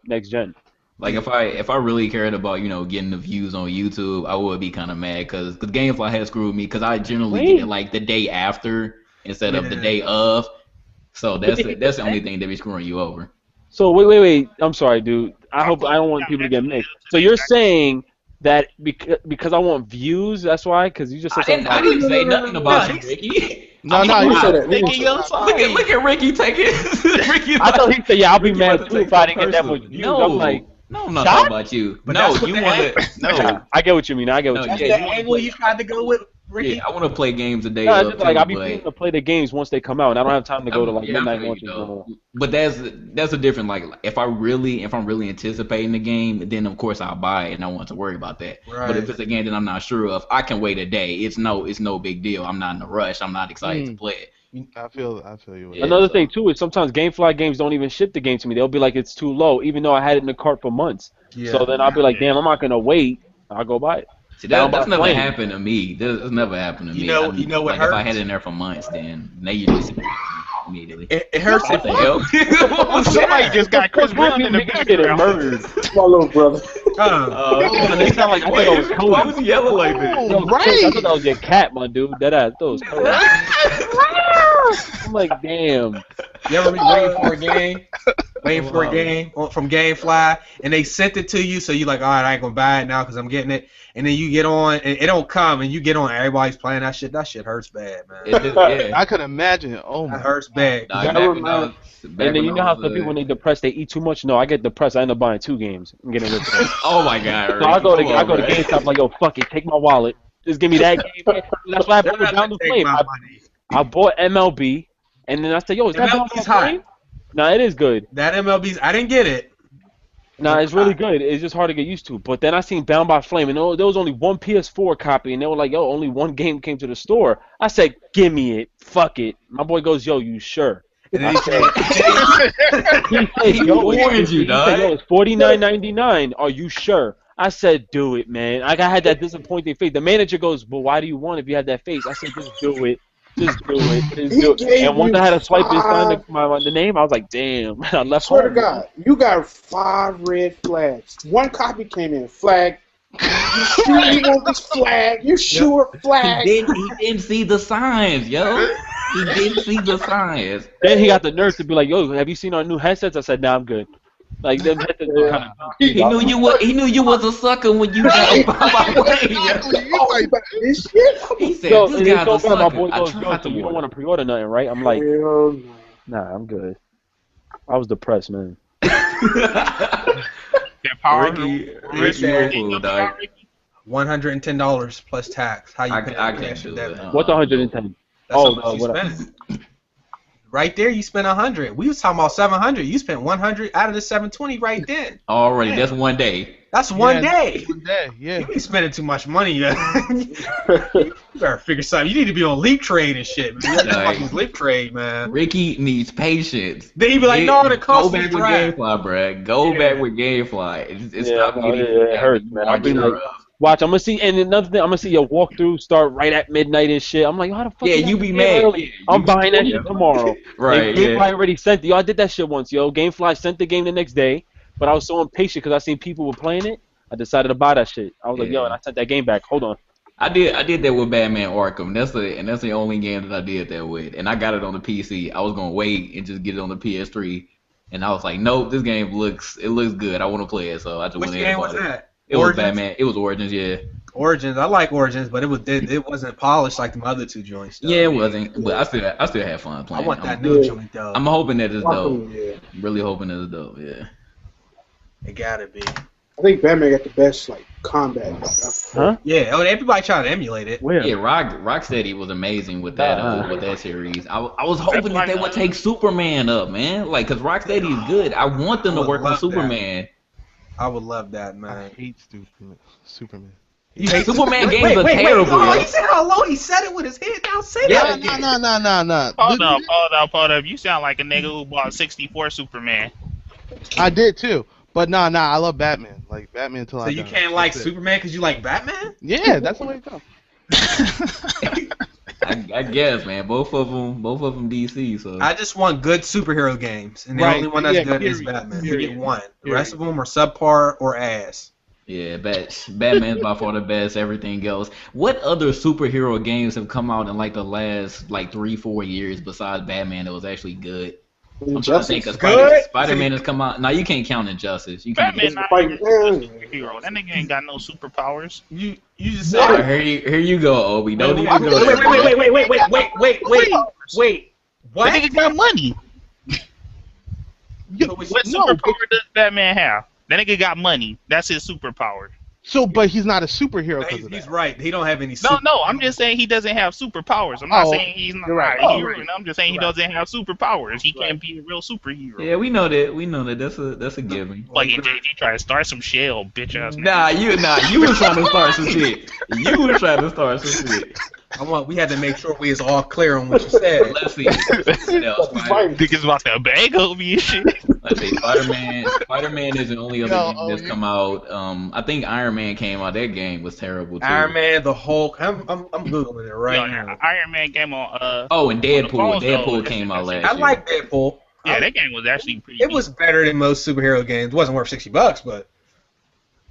next gen. Like if I really cared about getting the views on YouTube, I would be kind of mad because GameFly has screwed me because I generally get it like the day after instead of the Yeah. day of. So that's the only thing that be screwing you over. So wait. I'm sorry, dude. I don't want people to get mixed. So you're saying that because I want views. That's why. Because you just said something. I didn't say nothing about you, Ricky. No, You said that. Taking your side. Look at Ricky taking. Ricky, I thought he said, "Yeah, I'll be Ricky mad about to too take if I it didn't get that much personally. views." No, I'm like, no, I'm not shot? talking about you. But No, that's what you the want to. No, I get what you mean. I get what No, you That's mean. yeah, the you wanna angle play- you tried to go with, Ricky. yeah, I want to play games a day No, up it's just like too, I'll be but feeling to play the games once they come out, and I don't have time to go to like yeah, I midnight feel you, launches. though. But that's a different like if I'm really anticipating the game, then of course I'll buy it and I want to worry about that. But Right. if it's a game that I'm not sure of, I can wait a day. It's no big deal. I'm not in a rush. I'm not excited to play it. I feel you. With Yeah. Another so- thing too is sometimes GameFly games don't even ship the game to me. They'll be like it's too low, even though I had it in the cart for months. Yeah. So then I'll be like, damn, I'm not gonna wait. I'll go buy it. See, Down that's by never Flame. happened to me. That's never happened to me. You know what like if I hurts? had it in there for months, then they usually see it immediately. It hurts. What the hell? What was Somebody that? just got Chris Brown in the Niggas getting background. murdered. My little brother. They sound like I thought it was Cody. Why was he yelling like this? Yo, Right. Chris, I thought that was your cat, my dude. That ass, those. I'm like, damn. You ever be waiting for a game? Waiting for a game from GameFly, and they sent it to you, so you're like, all right, I ain't gonna buy it now because I'm getting it. And then you get on, and it don't come, and you get on, everybody's playing that shit. That shit hurts bad, man. Yeah. I could imagine. Oh That my. hurts bad. Nah, That back was when my- I was- And back then when you I know how was, some people when they depressed, they eat too much. No, I get depressed. I end up buying 2 games. I'm getting rich. So Oh my god! I go to Come on, man. GameStop like, yo, fuck it, take my wallet. Just give me that game. That's why I They're put not Down gonna the take Flame. my money. I bought MLB, and then I said, yo, is that Down MLB's the hot. Flame? No, it is good. That MLB's, I didn't get it. No, it's really good. It's just hard to get used to. But then I seen Bound by Flame, and there was only one PS4 copy, and they were like, yo, only one game came to the store. I said, give me it. Fuck it. My boy goes, yo, you sure? And then he said, He said, He yo, warned you, he dog. said, yo, it's $49.99. Are you sure? I said, do it, man. Like, I had that disappointing face. The manager goes, well, why do you want it if you had that face? I said, just do it. Just do it. Just He do it. gave And once you I had to swipe and sign 5. the name, I was like, damn. I left Swear to home. God, you got 5 red flags. One copy came in flag. You sure you want this flag? You sure flag? He didn't see the signs, yo. He didn't see the signs. Then he got the nerve to be like, yo, have you seen our new headsets? I said, nah, I'm good. Like, them headsets were kind of... He knew you was a sucker when you got my way, yo. Oh, you got this shit? He said So, this and then guy's so a bad, my sucker. boy I goes, yo, tried so to you don't warn want to pre-order nothing, right? I'm like, Hell no. nah, I'm good. I was depressed, man. That power. Ricky, Ricky, you a fool, dog. $110 plus tax. How you I pay can't cash do with it. that? What's 110? That's Oh, how much you what I- spent. Right there, you spent 100. We was talking about 700. You spent 100 out of the 720 right then. Already, that's one day. That's one day. One day, yeah. You be spending too much money. You better figure something. You need to be on Leap Trade and shit. Man. You Nice. fucking Leap Trade, man. Ricky needs patience. Then he be like, no, the cost Go was back with trash. GameFly, bruh. Go Yeah. back with GameFly. It's Yeah, not no, getting it hurts, man. I'll be like, watch, I'm gonna see, and another thing, I'm gonna see your walkthrough start right at midnight and shit. I'm like, how the fuck? Yeah, did you that be get mad. early? Yeah, I'm you- buying that yeah. shit tomorrow. Right, And yeah. GameFly already sent. Yo, I did that shit once, yo. GameFly sent the game the next day, but I was so impatient because I seen people were playing it. I decided to buy that shit. I was like, yo, Yeah. and I sent that game back. Hold on. I did that with Batman Arkham. That's the only game that I did that with. And I got it on the PC. I was gonna wait and just get it on the PS3. And I was like, nope, this game looks good. I want to play it, so I just Which went ahead game and was bought it. that? It was Origins? Batman. It was Origins, yeah. Origins. I like Origins, but it wasn't polished like the other two joints. Though. Yeah, it wasn't. But I still had fun I playing. want that I'm, new joint though. I'm hoping that it's dope. Arkham, yeah. Really hoping that it's dope. Yeah. It gotta be. I think Batman got the best like combat. Huh? Yeah. Oh, everybody trying to emulate it. Where? Yeah, Rocksteady was amazing with that series. I was hoping that they would take Superman up, man. Like, cause Rocksteady is good. I want them to I would work on love that. Superman. I would love that, I man. hate Superman. You hate Superman games are terrible. Oh, yo. he said how low. He said it with his head down. Say Yeah. that again. No. Hold up. You sound like a nigga who bought 64 Superman. I did too. But nah, I love Batman. Like Batman till So I you die. can't like That's it. Superman because you like Batman? Yeah, that's the way it goes. I guess, man. Both of them DC. So I just want good superhero games, and the Right. only one that's Yeah, good is period. Batman. You Period. get one. The Period. rest of them are subpar or ass. yeah, Batman's by far the best. Everything else. What other superhero games have come out in like the last 3-4 years besides Batman that was actually good? I'm trying to think of Good. Spider-Man has come out. No, you can't count Injustice. You can't. Batman not even a superhero. That nigga ain't got no superpowers. You just All said. right, here you go, Obi. Don't even go Wait. What? That nigga got money. What superpower does Batman have? That nigga got money. That's his superpower. So, but he's not a superhero because of He's that. right. He don't have any. No, I'm just saying he doesn't have superpowers. I'm not saying he's not you're right. a hero. I'm just saying he doesn't have superpowers. He can't be a real superhero. Yeah, we know that. That's a given. Fucking JG try to start some shell, bitch ass. Nah, you was trying to start some shit. We had to make sure we was all clear on what you said. Let's see. Niggas about to bag on me and shit. Let's see. Spider-Man is the only other game that's come out. I think Iron Man came out. That game was terrible too. Iron Man, the Hulk. I'm googling it right now. Iron Man came on. And Deadpool. on the Deadpool phone. came out last I year. like Deadpool. Yeah, that game was actually pretty. It was better than most superhero games. It wasn't worth $60, but.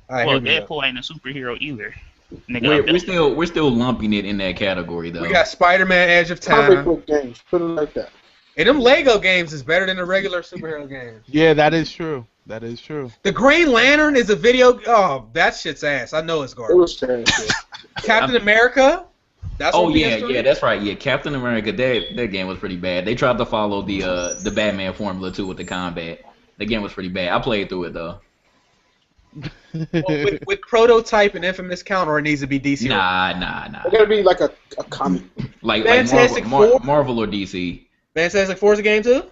All right, Well, here we go. Deadpool ain't a superhero either. Nigga, We're still lumping it in that category though. We got Spider-Man: Edge of Comic Time. book games. Put it like that. And them Lego games is better than the regular superhero games. Yeah, that is true. That is true. The Green Lantern is a video. Oh, that shit's ass. I know it's It garbage. was trash. Captain America. That's on PS3? Yeah, that's right. Yeah, Captain America. That game was pretty bad. They tried to follow the Batman formula too with the combat. The game was pretty bad. I played through it though. Well, with Prototype and Infamous count, or it needs to be DC. Nah. It gotta be like a comic. Like Fantastic Four? Marvel or DC. Fantastic Four is a game too.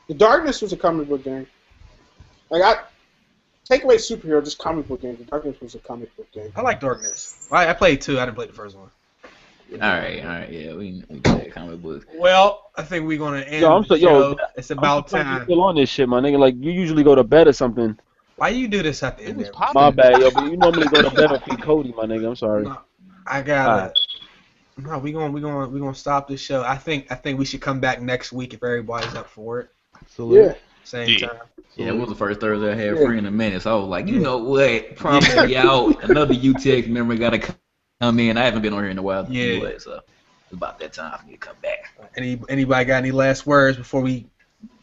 The Darkness was a comic book game. Like I take away superhero, just comic book game. The Darkness was a comic book game. I like Darkness. I played two. I didn't play the first one. All right. Yeah, we play comic books. Well, I think we're gonna end. Yo, the show. It's about I'm time. still on this shit, my nigga. Like, you usually go to bed or something. Why you do this at the end? was There? popping. My bad, yo, but you normally go to bed or feed Cody, my nigga. I'm sorry. No, I got it. No, we gonna stop this show. I think we should come back next week if everybody's up for it. Absolutely. Yeah. Same time. Yeah, it was the first Thursday I had free in a minute, so I was like, you know what? Probably out. Another UTX member got to come in. I haven't been on here in a while. Yeah. Anyway, so it's about that time for me to come back. Anybody got any last words before we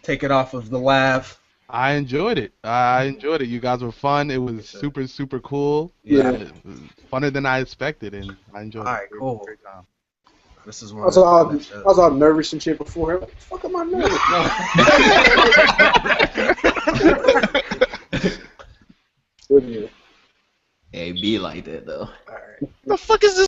take it off of the live? I enjoyed it. You guys were fun. It was super, super cool. Yeah. It was funner than I expected, and I enjoyed All it. right, cool. Great time. This is I one. was all nervous and shit before. What the fuck am I nervous? Good. Hey, be like that though. All right. the fuck is this?